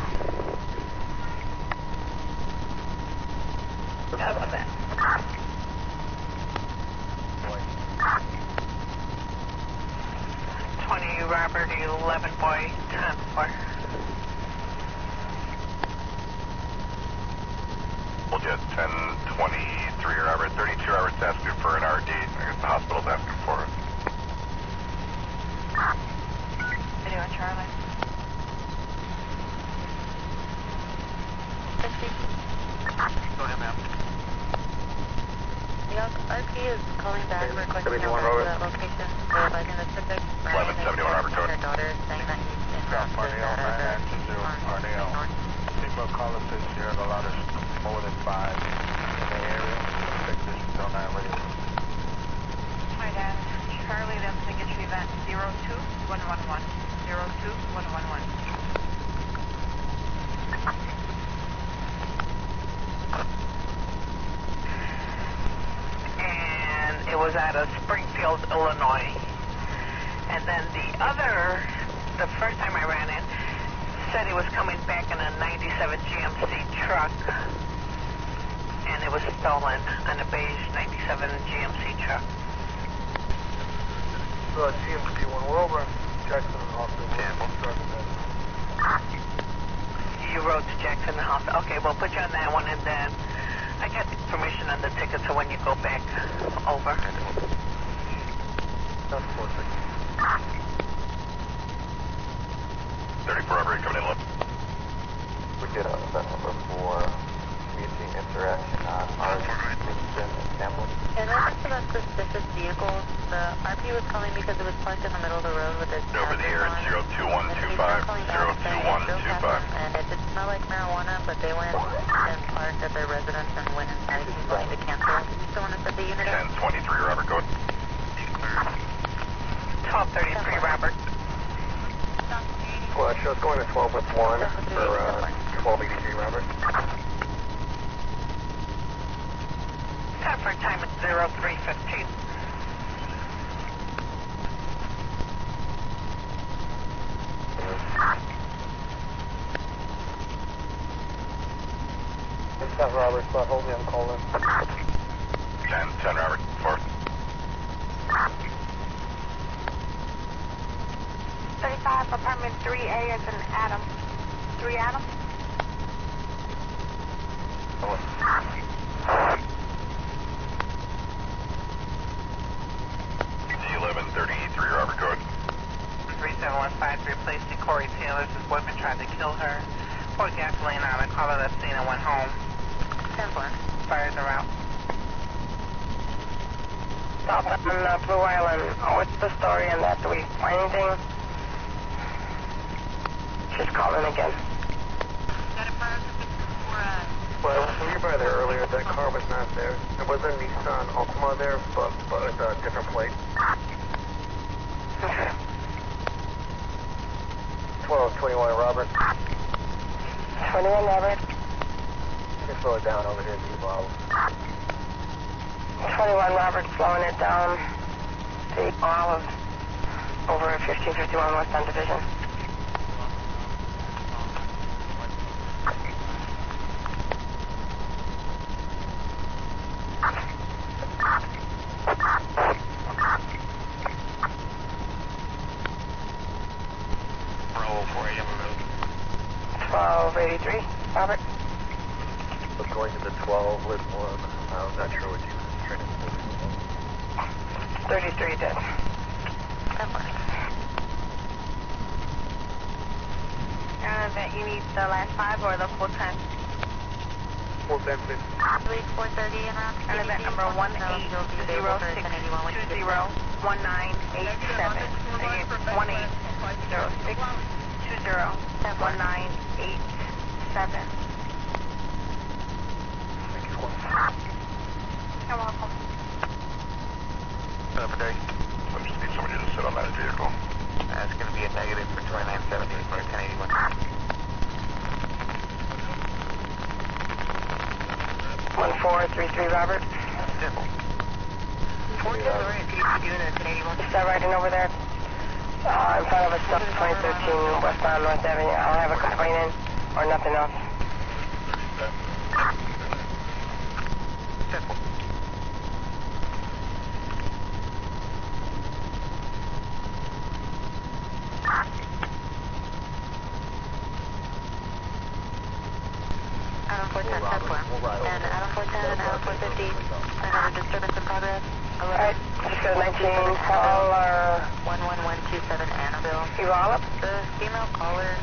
How about that? 20 Robert, 11 boy, 10-4. We'll get 1023 Robert, 32 Robert's asking for an RD. I guess the hospital's asking for it. Video on Charlie. Go ahead, ma'am. The RP is calling back requesting a ride to that location. They're advising the subject, Brian, 1171 Robert code. their daughter, saying that he's in route to RTA. People call us this year, a lot of more than 5 in the area. Technicians on that radio. Hi, Dan. Charlie, them signature event 02111. 02111. And it was out of Springfield, Illinois. And then the first time I ran in, said he was coming back in a 97 GMC truck, and it was stolen on a beige 97 GMC truck. GMC 1, we're over in Jackson Hospital. You rode to Jackson Hospital. Okay, we'll put you on that one, and then I got information on the ticket, so when you go back over. That's 46. 34 Robert, coming in low. We get a set number for community interaction on Arlington and Campbell. In reference to that suspicious vehicle, the RP was calling because it was parked in the middle of the road with its Over the air, 02125, 02125. And it did smell like marijuana, but they went and parked at their residence and went inside. He's going to cancel. You still want to set the unit up? 1023 Robert, go ahead. 1233 Robert. Well, it's going to 12 with 1 for 1283, Robert. Time for time at 0315. It's not Robert, so hold me, I'm calling. 10 Robert, 4. 35, apartment 3A is an Adam. 3 Adam? The 1133 Robert code. 3715 replacing Corey Taylor. His boyfriend tried to kill her. Poured gasoline on her, called her that scene and went home. 10-4. Fires are out. Stop on Blue Island. What's the story on that? Do we find anything? She's calling again. Well, when you were by there earlier, that car was not there. There was a Nissan Altima there, but it's a different plate. Okay. 1221 Robert. 21 Robert. You can slow it down over here, D-Bob. 21 Robert, slowing it down. The Olive over at 1551 West End Division. Bravo 4 AM road. 1283 Robert. Was going to the 12 with 1. I'm not sure what you were trying to do. 33 dead. That you need the last 5 or the full time? Full time, please. 430 en route. And event number 180620. 1987. Again, 1806201987. You're welcome. Per day. I just need somebody to sit on that vehicle. That's going to be a negative for 2970 for 1081. 1433 Robert. Simple. 423 Is that riding over there? In front of us, 2013 westbound North Avenue. I'll have a complaint in or nothing else. Simple. Adam 410, 10-4. And Adam 410 and Adam 450, another disturbance in progress. Alright, just got 19 caller. 11127 Annabelle. You all up? The female caller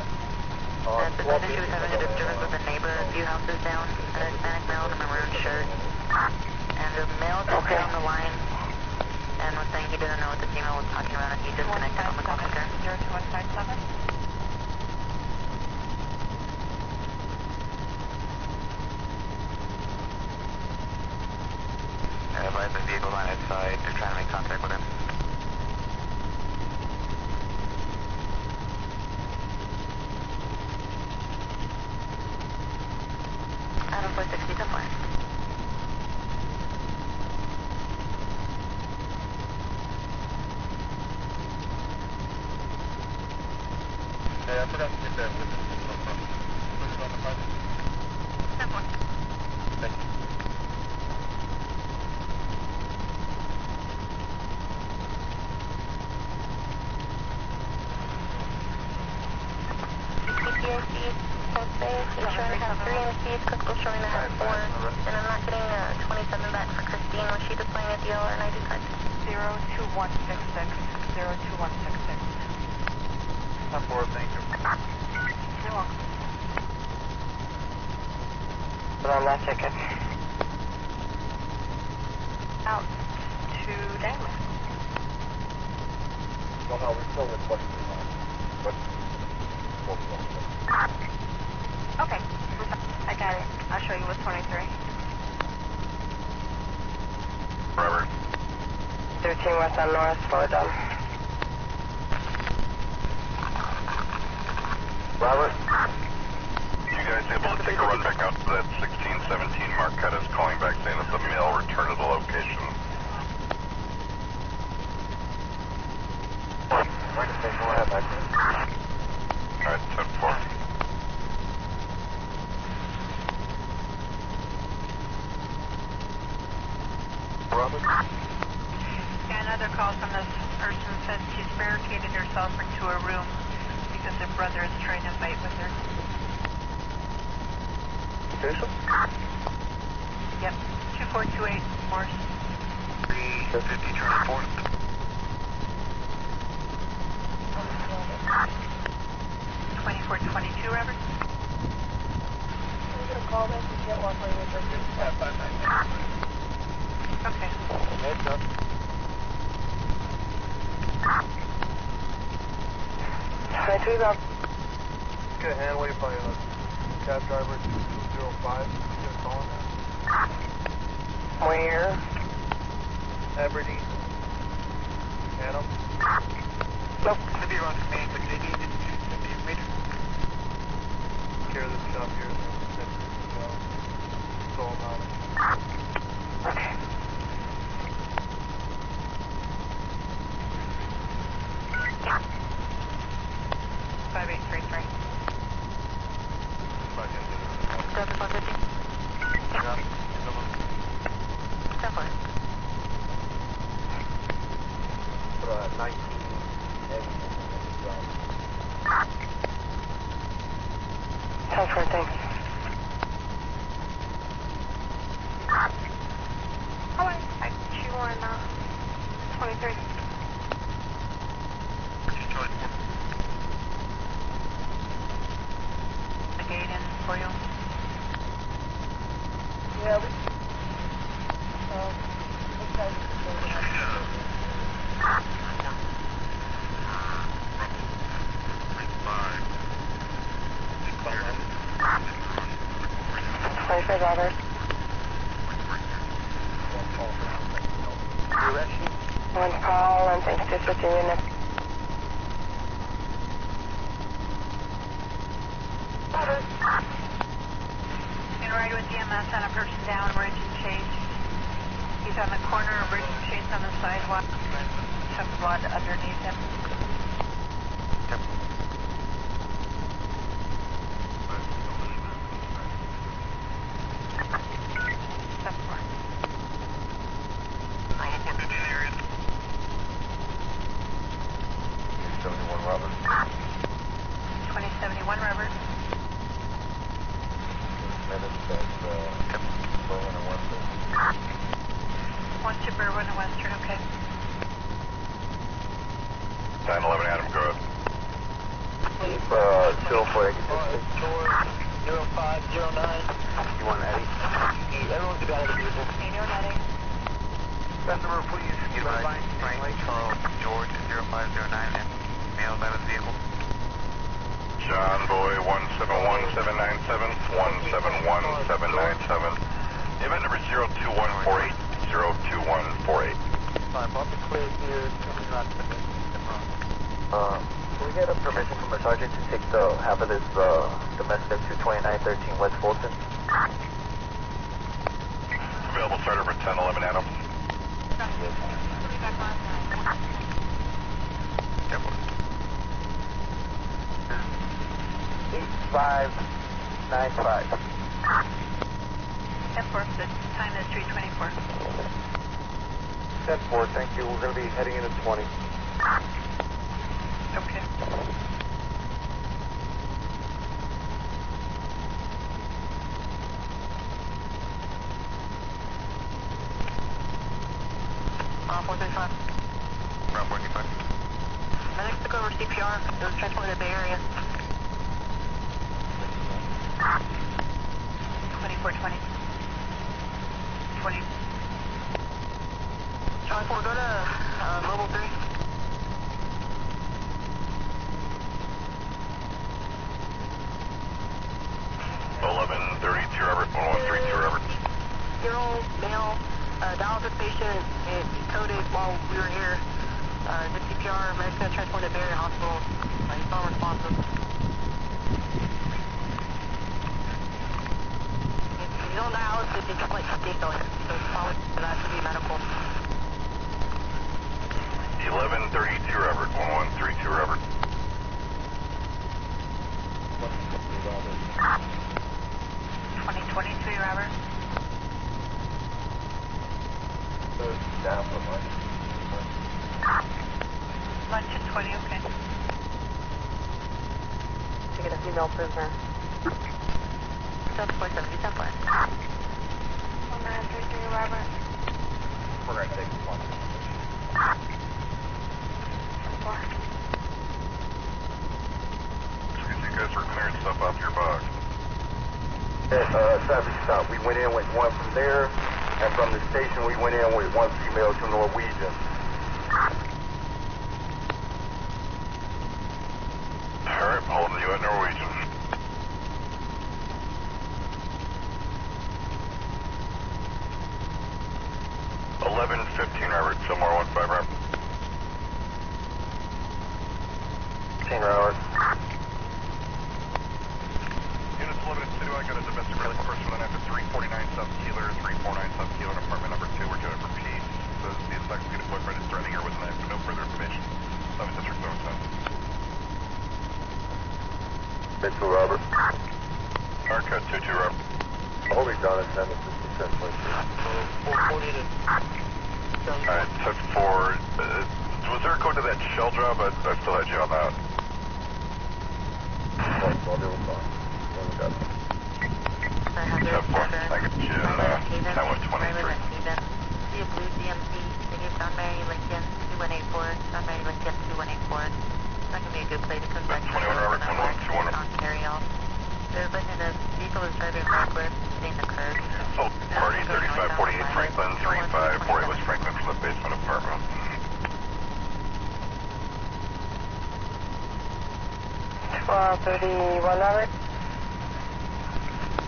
said that she was having a disturbance with a neighbor a few houses down, an Hispanic male in a maroon shirt. And the male just got on the line and was saying he didn't know what the female was talking about and he disconnected on the call center. 02157. Advise the vehicle line outside. They're trying to make contact with him. Adam 460 to 4. Yeah, I forgot to get that with us. No problem. Put it on the project. Thank you. PTSD, both days. He's showing to have 3 NCs, Crystal showing to have 4. And I'm not getting 27 back for Christine. Was she displaying at the LR90 card? 02166. 02166. 10-4, thank you. You're welcome. Put on that ticket. Out to Dangler. Well, no, we're still requesting what Okay. I got it. I'll show you what's 23. Robert. 13 west on North, slow it down. Robert? You guys able to take a run back out to that 1617 Marquetta's calling back saying that the male returned to the location? Go ahead, back there. Alright, 10-4. Robert? Yeah, another call from this person said she's barricaded herself into a room because her brother is trying to fight with her. Jason? Yep, 2428 Morse. 350 turn 4. 2422, Robert. Can we get a call back to get one for you? Okay. Heads up. Twenty-three, Rob. Get a hand wave by cab driver 2205. Just calling that. Where? Aberdeen. Adam? Nope. Could be around me, but they need to meter. Care of this shop here. Going on. Okay. Five 5833. Delta 450. Yeah. 10-4. 19 and 10-4, thanks. Hello. I got you on 23. The gate in for you. Yeah, we... okay. Red Robert. One call and thanks to switching unit. In ride with EMS on a person down, bridge and chase. He's on the corner of bridge and chase on the sidewalk. Some blood underneath him.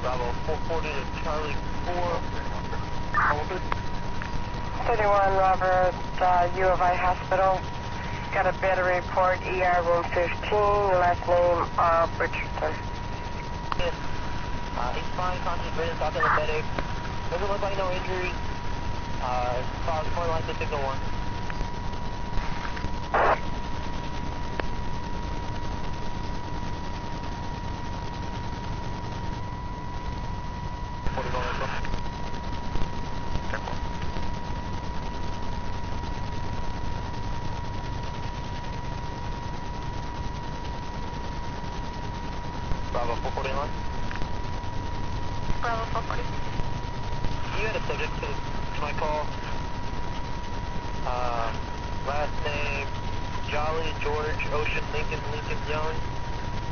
Bravo 440 to Charlie 4. 31 Robert, U of I Hospital. Got a battery report, ER room 15, last name Richardson. Yes. He's fine, conscious, breathing, talking to the medic. Doesn't look like no injuries. Cause more likely signal 1. Bravo 440 line. Bravo 440. You had a subject to my call. Last name Jolly, George, Ocean, Lincoln, Young.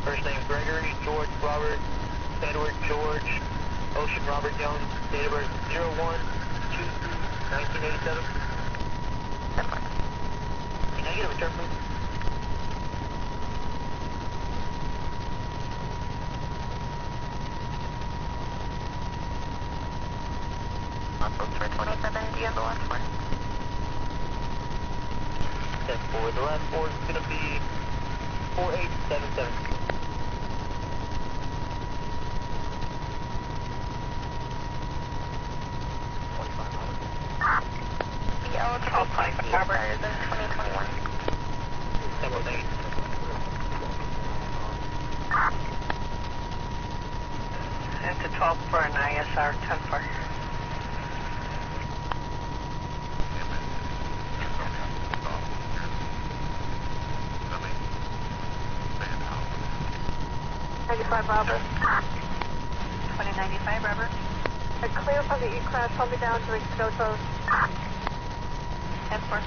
First name Gregory, George, Robert, Edward, George, Ocean, Robert, Young. Date of birth 01/2/1987. Can I get a return, please? Levels for 27, do you have the last four? 10-4. The last 4 is going to be 4877. Be eligible to see expires in 2021. 10-8. Into 12 for an ISR 10-4. Robert. 2095, Robert. A clear from the E-Class, hold me down to go close. 10-4.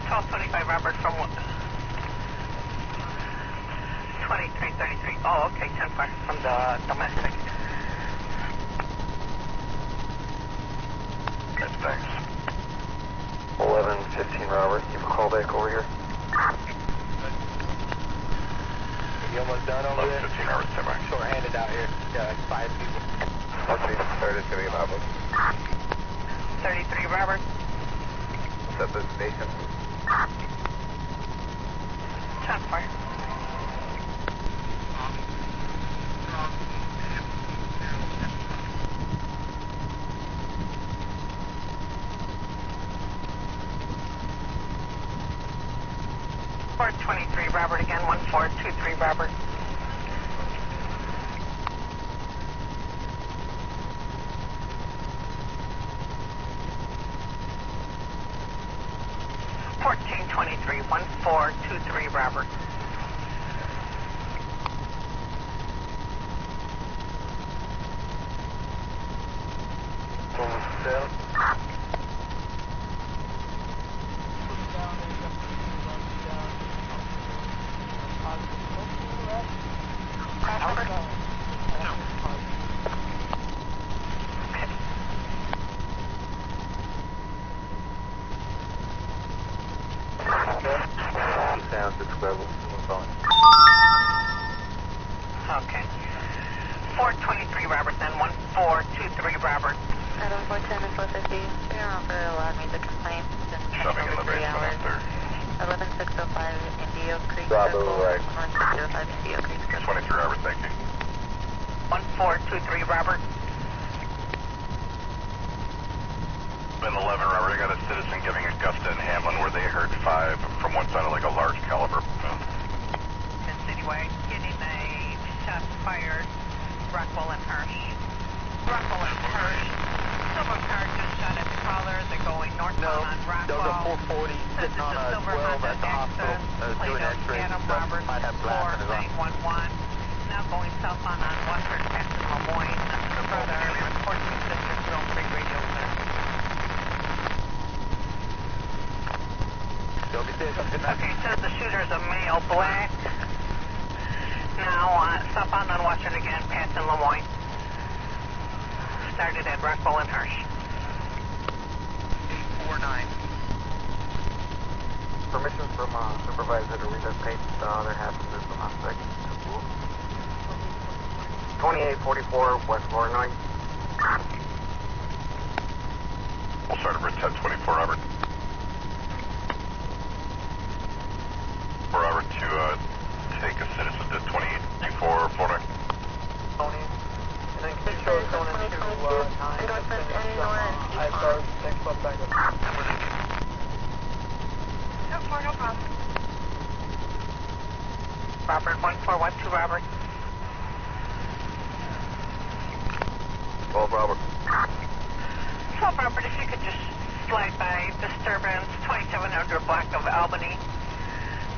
1225, Robert, from 2333. Oh, okay, 10-4 from the domestic. That's thanks. 1115 Robert, you have a call back over here? You almost done over there? 15 Robert, stand by. Short-handed out here. Yeah, like 5 people. Let's see, third is going to be about 33, Robert. set the station. 10-4. Port 23, Robert again, 1423, Robert. .23, 1423, Robert. Down. Down to Scrabble. Okay. 423, Robert, then 1423, Robert. Adam 410 and 450. Your offer allowed me to complain since Shoving over 3 hours. 11605 Indio Creek Bravo, Circle. right. 11605 Indio Creek Circle. 23 Robert, thank you. 1423, Robert. Been 11 Robert, I got a citizen giving Augusta and Hamlin where they heard 5 from what sounded like a large caliber. Citywide, getting a shot fired. Rockwell and Hirsch. Rockwell and Hirsch. Silver car just shot at the caller. They're going northbound on There was Rockwell. a 440 sitting on a 12 at the hospital doing x-rays and stuff. Might have glass in his eye. 911. Now going southbound on Western Texas, Lemoyne. Further, report to District Zone 3 radio, sir. Okay, says the shooter's a male, black. Now, southbound on Western again, passing Lemoyne. Started at Rockwell and Hirsch. 849. Permission from supervisor to read that page, the other half of this on second. 2844 West Illinois. We'll start over at 1024, Robert. For Robert to take a citizen to 2824 Florida. Tony. And then Control is going into 9. I start next one back up. No problem. Robert, 1412 Robert. 12 Robert. 12 Robert, if you could just slide by disturbance 2700 block of Albany,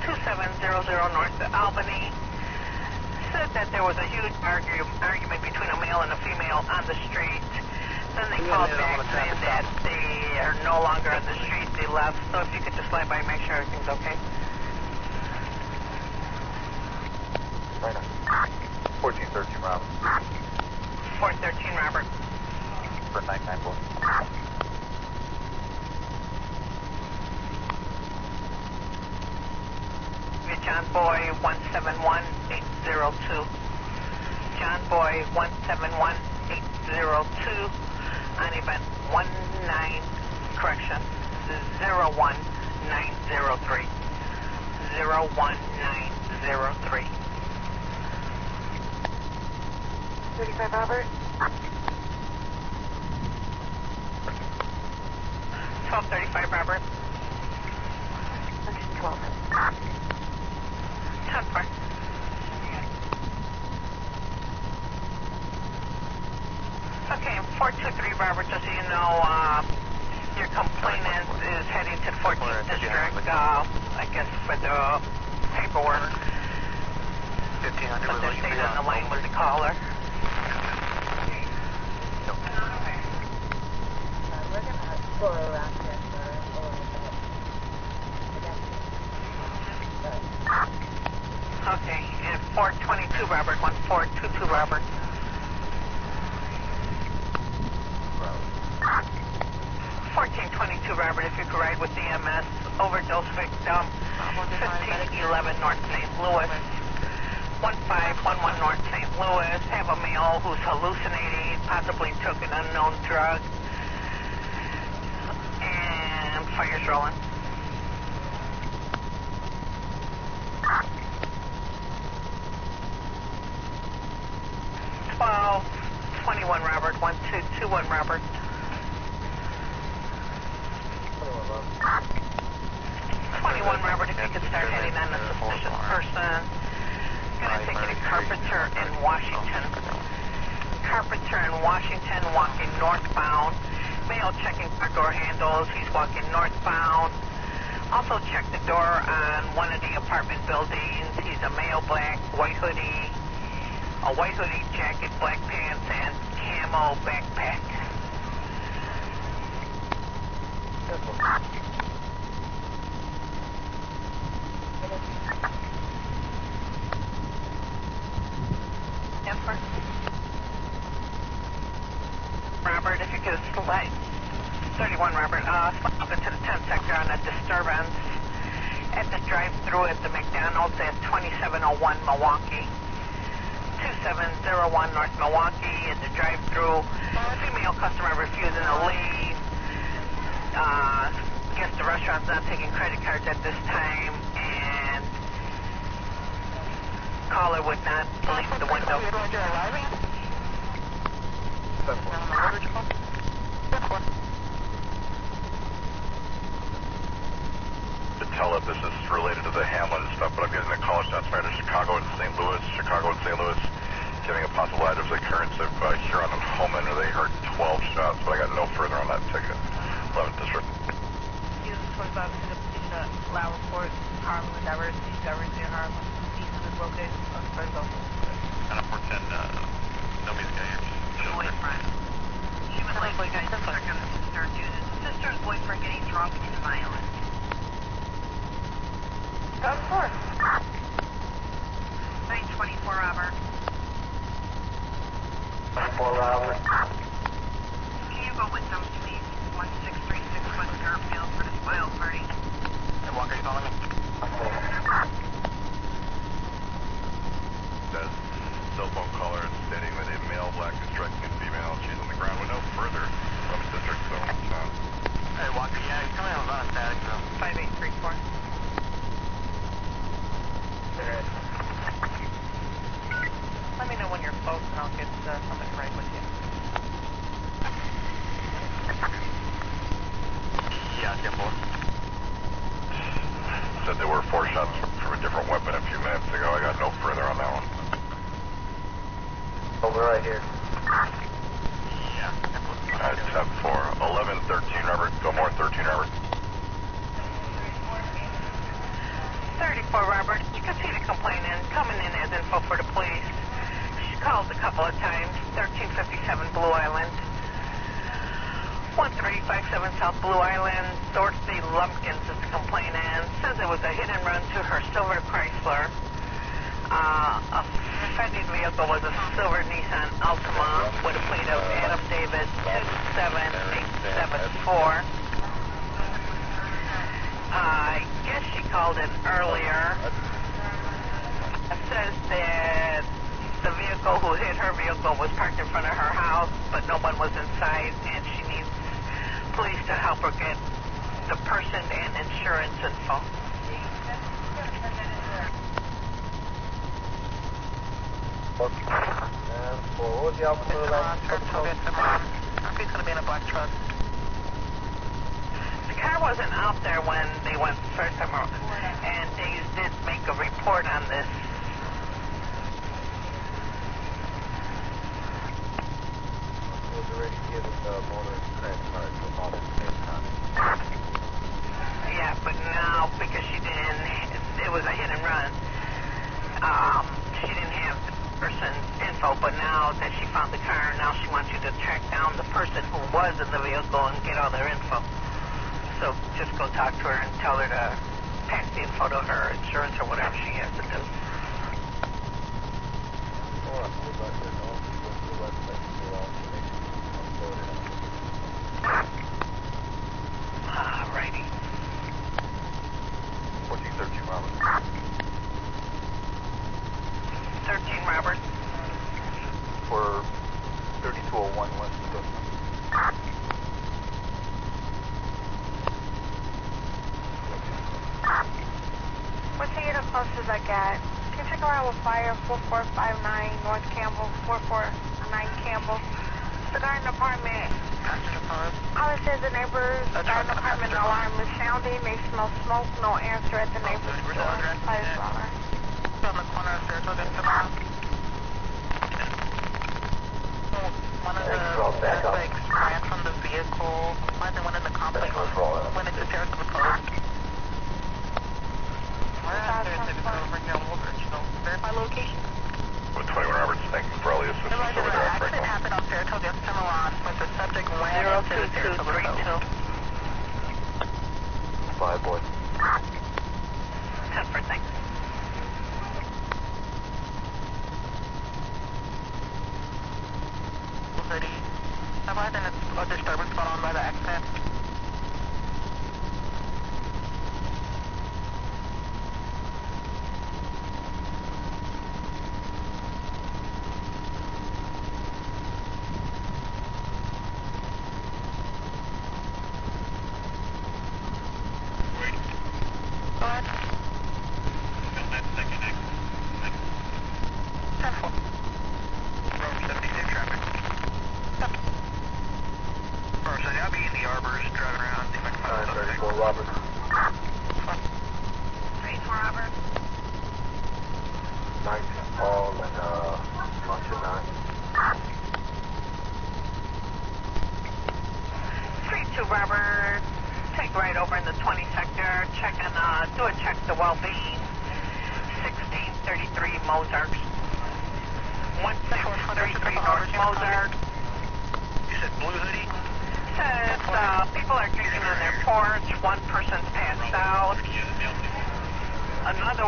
2700 north of Albany. Said that there was a huge argument between a male and a female on the street. Then they called back saying that they are no longer on the street. They left. So if you could just slide by and make sure everything's okay. Right on. 1413 Robert. 413 Robert. For 994. John Boy 171802. John Boy 171802 on event 01903. 01903. 35 Robert. 1235 Robert. 12. 10-4. Okay, 423 Robert, just so you know, your complainant is heading to the 14th District, I guess for the paperwork. 1500. But they stayed on the line with the caller. We're going to go around here for a little bit. Okay, and 422 Robert, 1422 Robert. 1422 Robert, if you could ride with the EMS, overdose victim, 1511 North St. Louis, 1511 North St. Louis, have a male who's hallucinating, possibly took an unknown drug, and fire's rolling. 1221 Robert, 1221 Robert. 21 Robert, if you could start heading on a suspicious person. Gonna take you to Carpenter in Washington. Carpenter in Washington, walking northbound. Male checking car door handles, he's walking northbound. Also check the door on one of the apartment buildings. He's a male, black, white hoodie, a white hoodie jacket, black pants, and camo backpack. Robert, if you could slide 31 Robert, slide up into the 10th sector on a disturbance at the drive-thru at the McDonald's at 2701 Milwaukee. 2701 North Milwaukee at the drive-thru. Female customer refusing to leave. Guess the restaurant's not taking credit cards at this time, and caller would not leave the window. To tell if this is related to the Hamlin stuff, but I'm getting a call shots fired to Chicago and St. Louis. Chicago and St. Louis giving a possible adverse occurrence of Huron and Holman, where they heard 12 shots, but I got no further on that ticket. 11th District. Use 25 to the loud report, Harlem and diversity near Harlem. East of this location, first off. And a 410, nobody's got your Boyfriend. She would like you guys to check on the sister due to the sister's boyfriend getting drunk and violent. Go for it. 924 Robert. 4 Robert. Can you go with them, please? 1636 West Garfield for this wild party. And Walker, you calling me? That cell phone caller stating 5834. Let me know when you're close and I'll get somebody right with you. Yeah, 10-4. Said there were 4 shots from a different weapon a few minutes ago. I got no further on that one. Over right here. Yeah. 10-4. 11-13, Robert. Fillmore, 13, Robert. 34, Robert. You can see the complainant coming in as info for the police. She called a couple of times. 1357 Blue Island. 1357 South Blue Island. Dorothy Lumpkins is the complainant. Says it was a hit and run to her silver Chrysler. A offending vehicle was a silver Nissan Altima with a plate of Adam Davis 27874. I guess she called in earlier. It says that the vehicle who hit her vehicle was parked in front of her house, but no one was inside, and she needs police to help her get the person and insurance info. And what was the outcome of that? He's going to be in a black truck. The car wasn't out there when they went first time around, and they did make a report on this. Was already given the motor crash card from all the same time. Yeah, but now, because she didn't, it was a hit and run, she didn't have the person's info, but now that she found the car, now she wants you to track down the person who was in the vehicle and get all their info. So just go talk to her and tell her to pass the info to her insurance or whatever she has to do. Alrighty. 1413, Robert. 13, Robert. For 3201 West Coast. What's the unit closest I get? Can you check around with fire 4459 North Campbell, 449 Campbell? The garden apartment. All it says the neighbor's garden apartment alarm is sounding. They smell smoke, no answer at the neighbor's door. Fire alarm. On the corner of Saratoga and Tamara. One of the suspects ran from the vehicle. Why they went in the complex? Went into Saratoga Cove. Verify location. 21, Robert. Thank you for all the assistance over there. The accident happened on Saratoga and Cimarron, but the subject ran into the Saratoga Cove. 5 boys. 10 for thanks. Have I been a disturbance going on by the accident? Go ahead. 10-4. Road 76 traffic. First, I'll be in the arbors driving around, see if I can find the suspect. 34 Robert. 34 Robert. 19 Paul and lunch at 9. 32 Robert. Take right over in the 20 sector. Check and do a check the well-being. 1633 Mozart. 1633 North Mozart. You said blue hoodie? Says people are drinking on their porch. One person's passed out. Another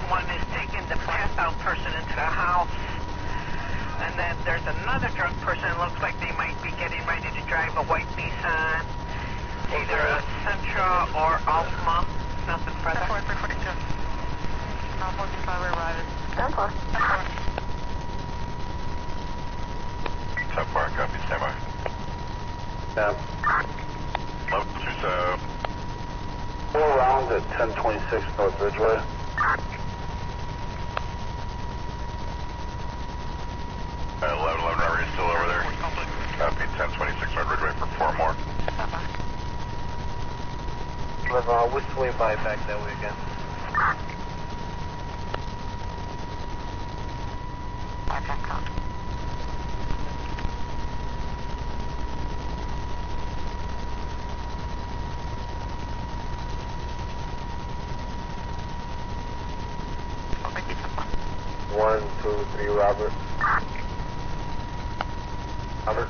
one is taking the passed out person into the house. And then there's another drunk person. It looks like they might be getting ready to drive a white Nissan. Either a Sentra or Altima. Nothing further. 342. Almost driver arrived. 10-4. 10-4, copy, stand by. 11-2, 4 rounds at 1026 North Ridgeway. Are you still over there? Copy, 1026 North Ridgeway for 4 more. We'll swing by back that way again. One, two, three, Robert. Robert.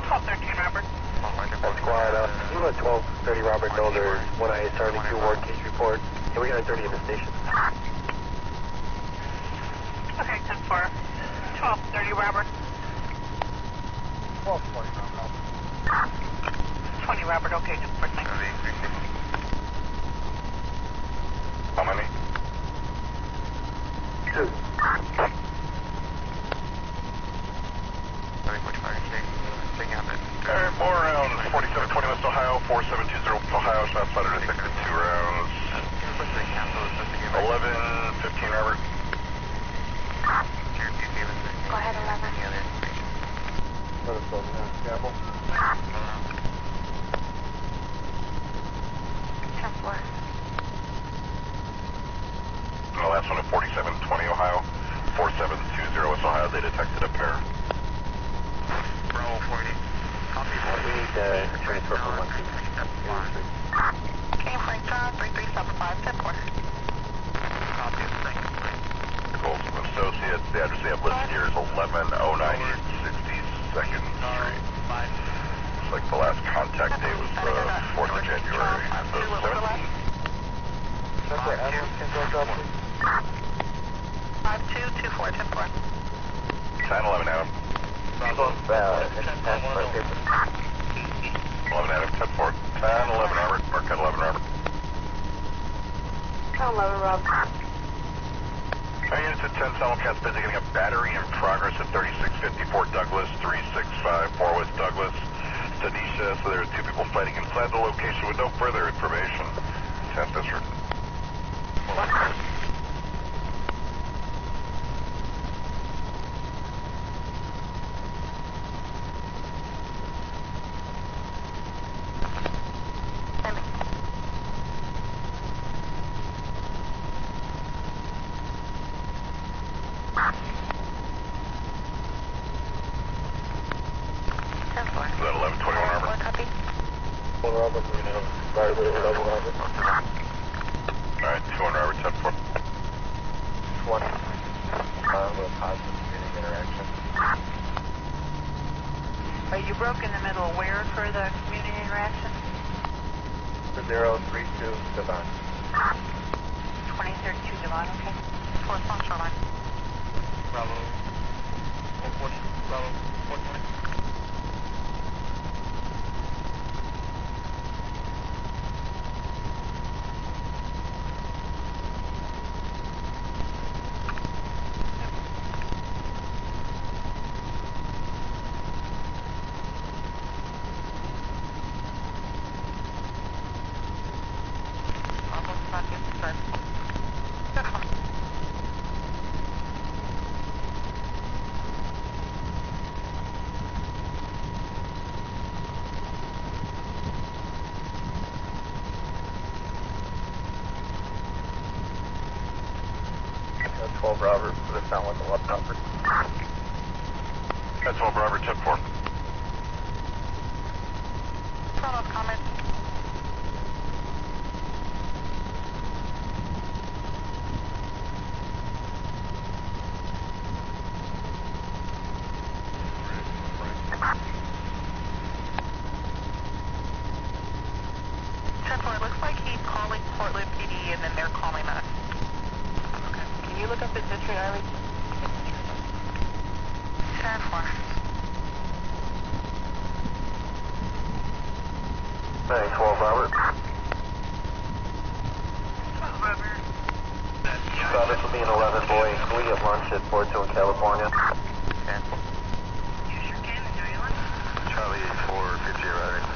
1213, Robert. That's quiet. You at 1230 Robert Dolder, 1IA starting to work case report. And we got a 30 in the station. Okay, 10-4. 1230, Robert. 1220 Robert. 20, Robert. Okay, 10-4, thanks. How many? 2. Alright, more around 4720 West Ohio, 4720 Ohio, shots fired at 62 rounds. 1115 Robert. Go ahead, 11. Campbell. 10-4. And the last one at 4720 Ohio, 4720 West Ohio, they detected a pair. Bravo 40. Copy. We need to transfer from 1 to 3. King Frank John, 3375, 10-4. Copy. Thank you. Nichols and Associates, the address they have listed here is 1109 62nd Street. Looks like the last contact date was the 4th of January of 17. That's what Adams can go drop, please. 5224, 10-4. 10-11 Adam. Bravo. And 10 for paper. 11 Adam, 10-4. 10-11 Robert, mark 10-11 Robert. 11, Rob. Units at 10 simulcast busy getting a battery in progress at 3654 Douglas, 3654 West Douglas. Tanisha, so there are 2 people fighting inside the location with no further information. 10 District. Is that 1121 Robert? Copy. 1 Robert, we know. Right away, 11 Robert. Alright, 2 on Robert, 10-4. 20. With a positive community interaction. You broke in the middle. Where for the community interaction? 032 Devon. 2032 Devon, okay. 4 functional line. Bravo 440. Bravo 420. That's 12 Robert, but it sounds like a lot of Robert. That's 12 Robert, 10-4. Pronoun comment. It looks like he's calling Portland PD and then they're calling us. Okay. Can you look up his history, Eileen? 10-4. Hey, 12 Robert. This will be an 11 boy. Can we get lunch at 42 in California? Charlie 450 routing.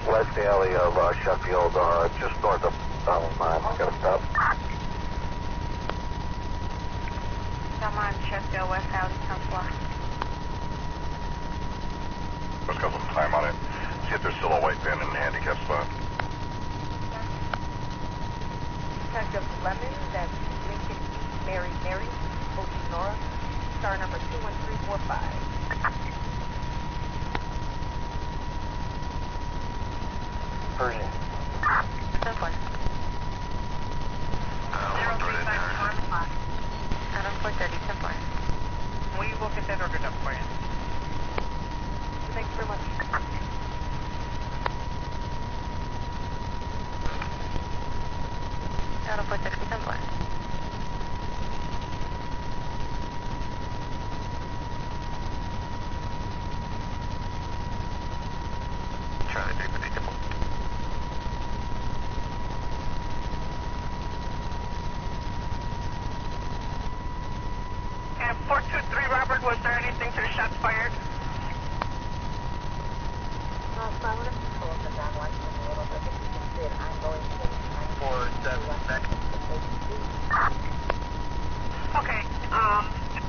West alley of Sheffield, just north of mine. Got to stop. Come on, Sheffield, West alley, 10-4. Let's got some time on it. See if there's still a white van in the handicap spot. Detective Lemon, that's Lincoln Mary Mary, OT Nora, star number 21345. Persian. This one. Adam 430, 10-4. We will get that ordered up for you. Thanks very much. Adam 460, 10-4. Okay,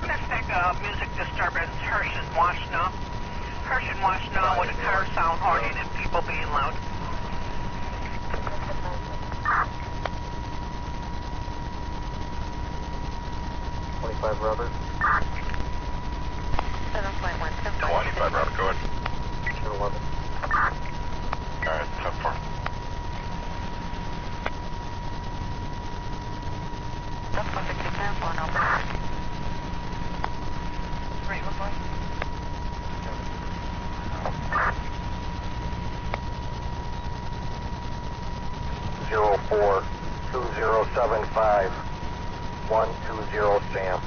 mystic music disturbance, Hirsch and Washington. Hirsch and Washington with a car sound horning and people being loud. Robert. 7.1. 25, Robert, go ahead. 11. Alright, 10-4. That's 160 no. Right, look like. 042075 120 Sam.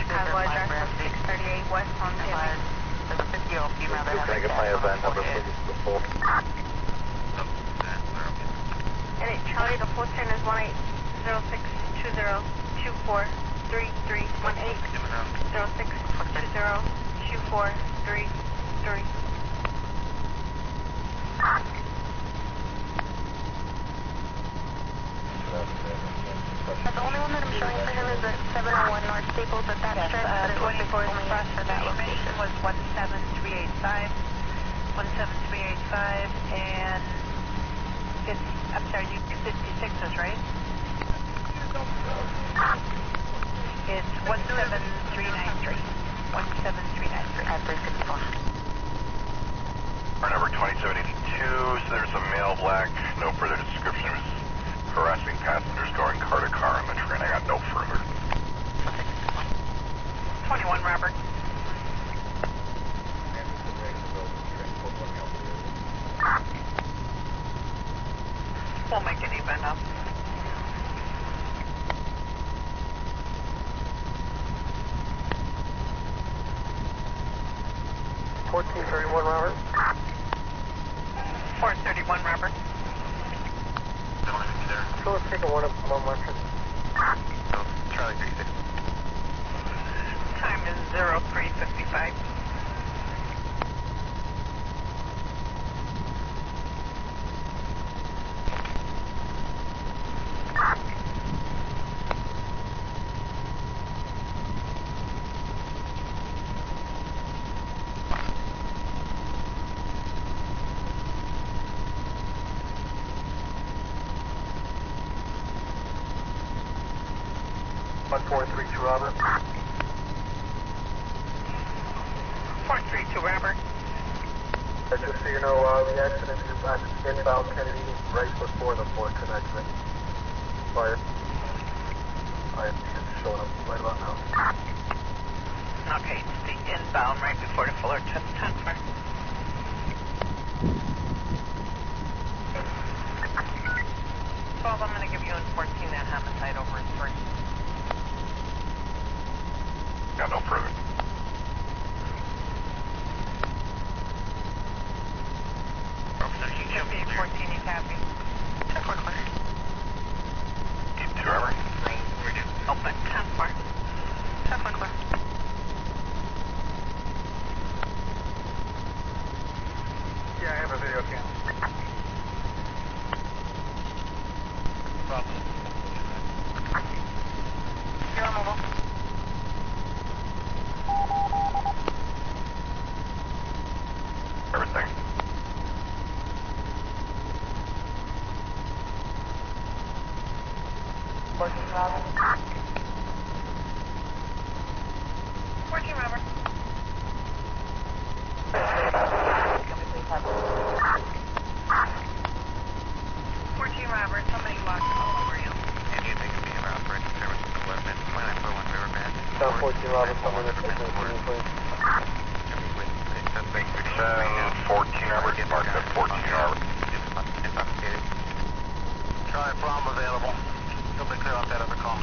Chicago address of 638 West Palm City. There's a 50-year-old female that has Can I get my event number, please? And Charlie, the full train is 1806202433. 1806202433. The only one that I'm showing for him is at 701 North Staples at that stretch, but it looks like only for that location. Was 17385, 17385, and it's, I'm sorry, you 56s, right? It's 17393, 17393. at 364. Our number 2782, so there's a male black, no further description. It was harassing passengers going car to car on the train. I got no further. 21, Robert. We'll make an event up. Robert. 431, Robert. So let's take a one Western. Charlie 36. Time is 0355. Robert. 432, Robert. Just so you know, the accident is on inbound Kennedy right before the Fullerton exit. Fire. Fire is showing up right about now. Okay, it's the inbound right before the Fullerton 10 fire. I'm going to give you in 14 that homicide over in 3. Got no further. Should be 14, you copy. Check one clear. Need 2 Robert. Open, 10 4. Check one clear. Yeah, I have a video cam. You're on mobile. Everything. Robert. 14, Robert. 14, Robert. Somebody walked all over you. Anything to be around for service to the west end, 2941 Riverbend. 14 Robert, someone that's please. 14 Robert. Mark that 14 Robert. Intoxicated. Charlie Plum available. Somebody clear out that other call.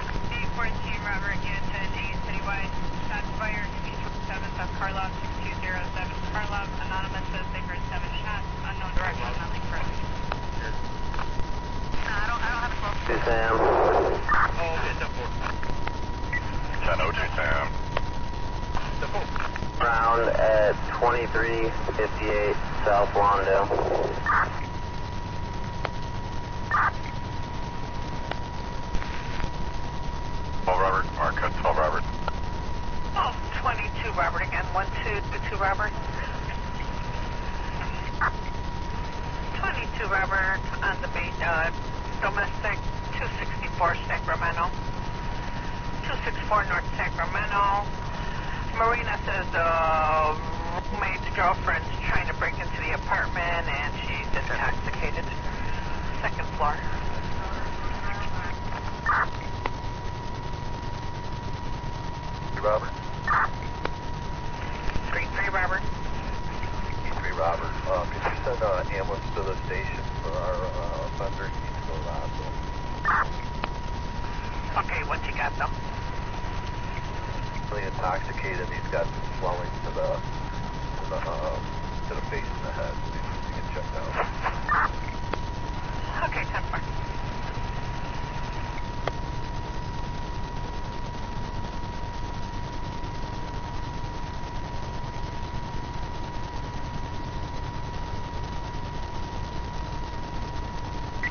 814, Robert, unit 10, A citywide. Shots fired, Beach 7 South Karlov, 6207. Karlov, anonymous says they heard 7 shots. Unknown direction, nothing further. No, I don't have a close. Hey, Sam. 2358 South Lawndale. Robert, Mark 12 Robert. Oh, 22 Robert again, 1222 Robert. 22 Robert on the beat, domestic 264 Sacramento. 264 North Sacramento. Marina says roommate's girlfriend's trying to break into the apartment and she's intoxicated. Second floor. Robert. 3-3 Robert. 3 Robert. Could you send an ambulance to the station for our offender? He needs to go to the hospital. Okay, what you got though? Really intoxicated. He's got some swelling to the face and the head. He needs to get checked out. Okay, 10-4.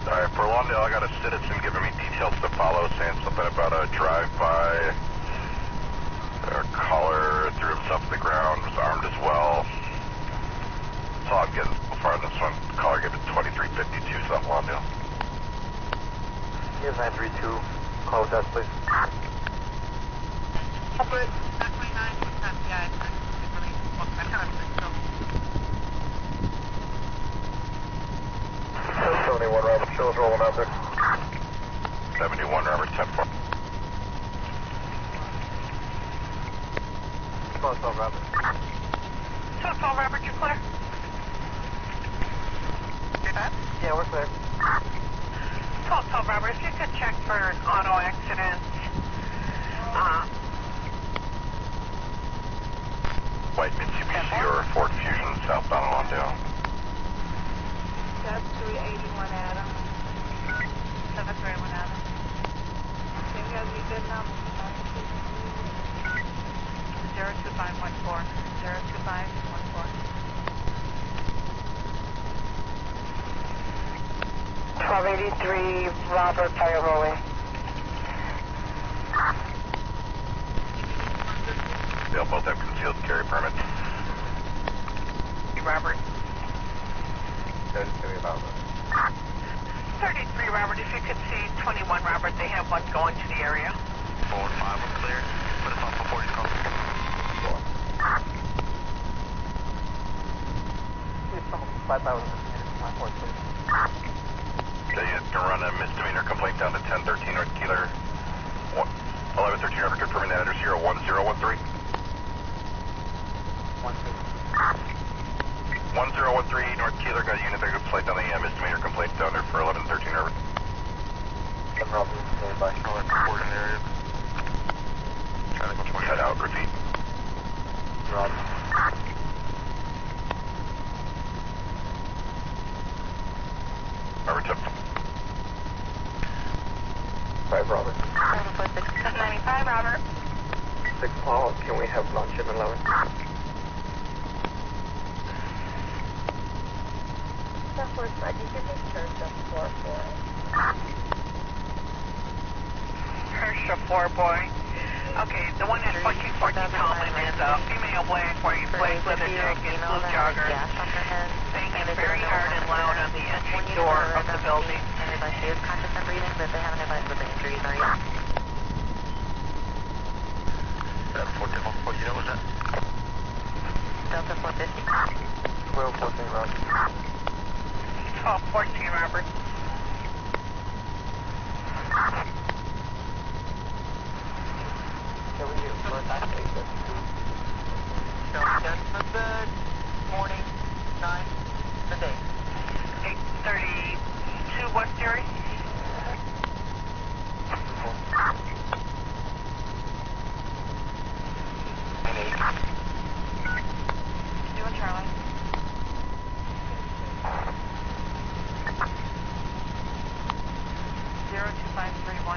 Alright, for Lawndale, I got a citizen giving me details to follow, saying something about a drive-by. A caller threw himself to the ground, was armed as well. That's all I'm getting so far on this one. Caller gave it 2352 South Lawndale. Here's 932. Call with us, please. Robert, 929, yeah, I kind of think so. 71 Robert, show us rolling out there. 71 Robert, 10-4. 12 Robert. 12 Robert, you clear? You're done? Yeah, we're clear. 12 Robert, if you could check for an auto accident. White Mitsubishi or Ford Fusion southbound Lawndale. That's 381 Adam. 731 Adam. Can you have me good number? 02514. 02514. 1283 Robert, fire rolling. They'll both have concealed carry permits. Robert. 33 Robert. 33 Robert, if you could see 21 Robert, they have one going to the area. 4 and 5 are clear. Put us on for 40 call. So you can run a misdemeanor complaint down to 1013 North Keeler. 1113 Robert, confirming that address here, 1013. 1013 North Keeler, got a unit there, complaint down the misdemeanor complaint down there for 1113 Robert. By caller reporting area. Trying to go 20 head out, repeat. Rob. Robert, 5 Robert. 95 Robert. 6 Paul, can we have lunch at 11? Southwest side, you can make sure it's 4-4. Hersha 4 boy. Okay, the one at 1414 Common is a female black white leather jacket, blue jogger, banging very hard and loud on the entry door of the building. Anybody she is conscious and breathing, but they haven't advised with the injuries are yet. 14, what unit was that? Delta 450. 1214 Robert. 1214 Robert. Can we get lunch at 8:32? So that's for the morning, 9, the day. 832 West Erie. You and Charlie. 02531.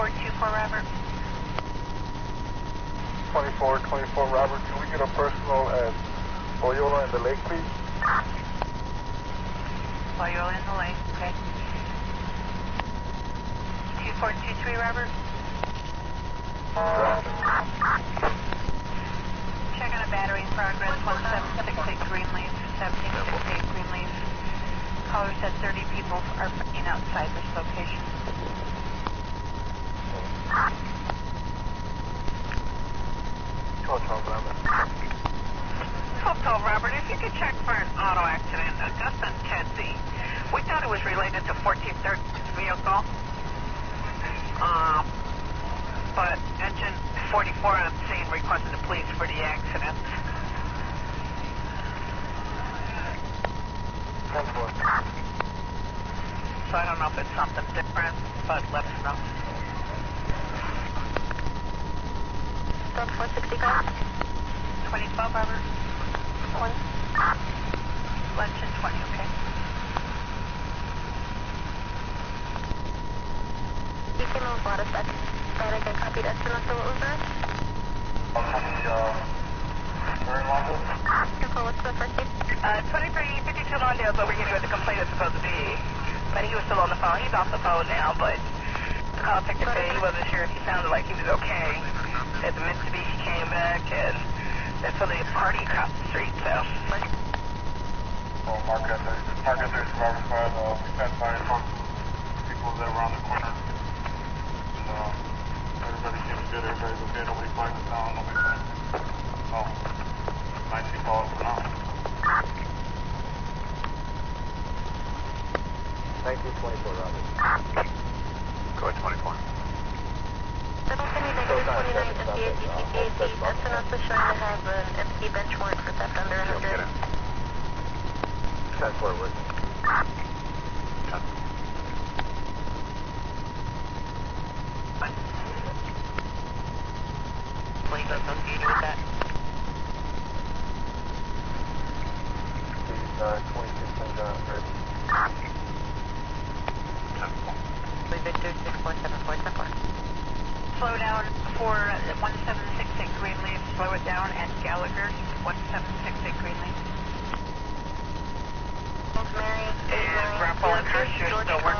2424 Robert. 2424 Robert, can we get a personal at Loyola in the lake, please? Loyola in the lake, okay. 2423 Robert. Check on a battery in progress, 1768 Greenleaf, 1768 Greenleaf. Caller said 30 people are fighting outside this location. 1212 Robert, if you could check for an auto accident, Augusta and Kedzie. We thought it was related to 1430 vehicle. But engine 44 on scene requested the police for the accident. So I don't know if it's something different, but let us know. 465. 2012 Robert. 20. Luncheon 20, okay. You came over a lot of static. I copied estimate, so what was that? What's the first name? 2352 Lawndale's over here where the complaint is supposed to be. But he was still on the phone. He's off the phone now, but the call picker said he wasn't sure if he sounded like he was okay. Said the Mitsubishi came back, and that's when the party across the street, so. Well, Mark at 30 Robert Squad, we passed by and talked to people that were on the corner. And, everybody seems good, everybody's okay, nobody flagged us down, nobody flagged us. Oh, 19 calls for now. 1924 Robert. Go ahead, 24. 720 negative 29 FTA DTPAC. SNS is showing to have an empty bench warrant for theft under 100. 10 forward. Police associated with that. Please, 22 ready. Victor 64744. Slow down for 1768 Greenleaf. Slow it down at Gallagher, 1768 Greenleaf. Mary, And Grandpa and Church, you're still working.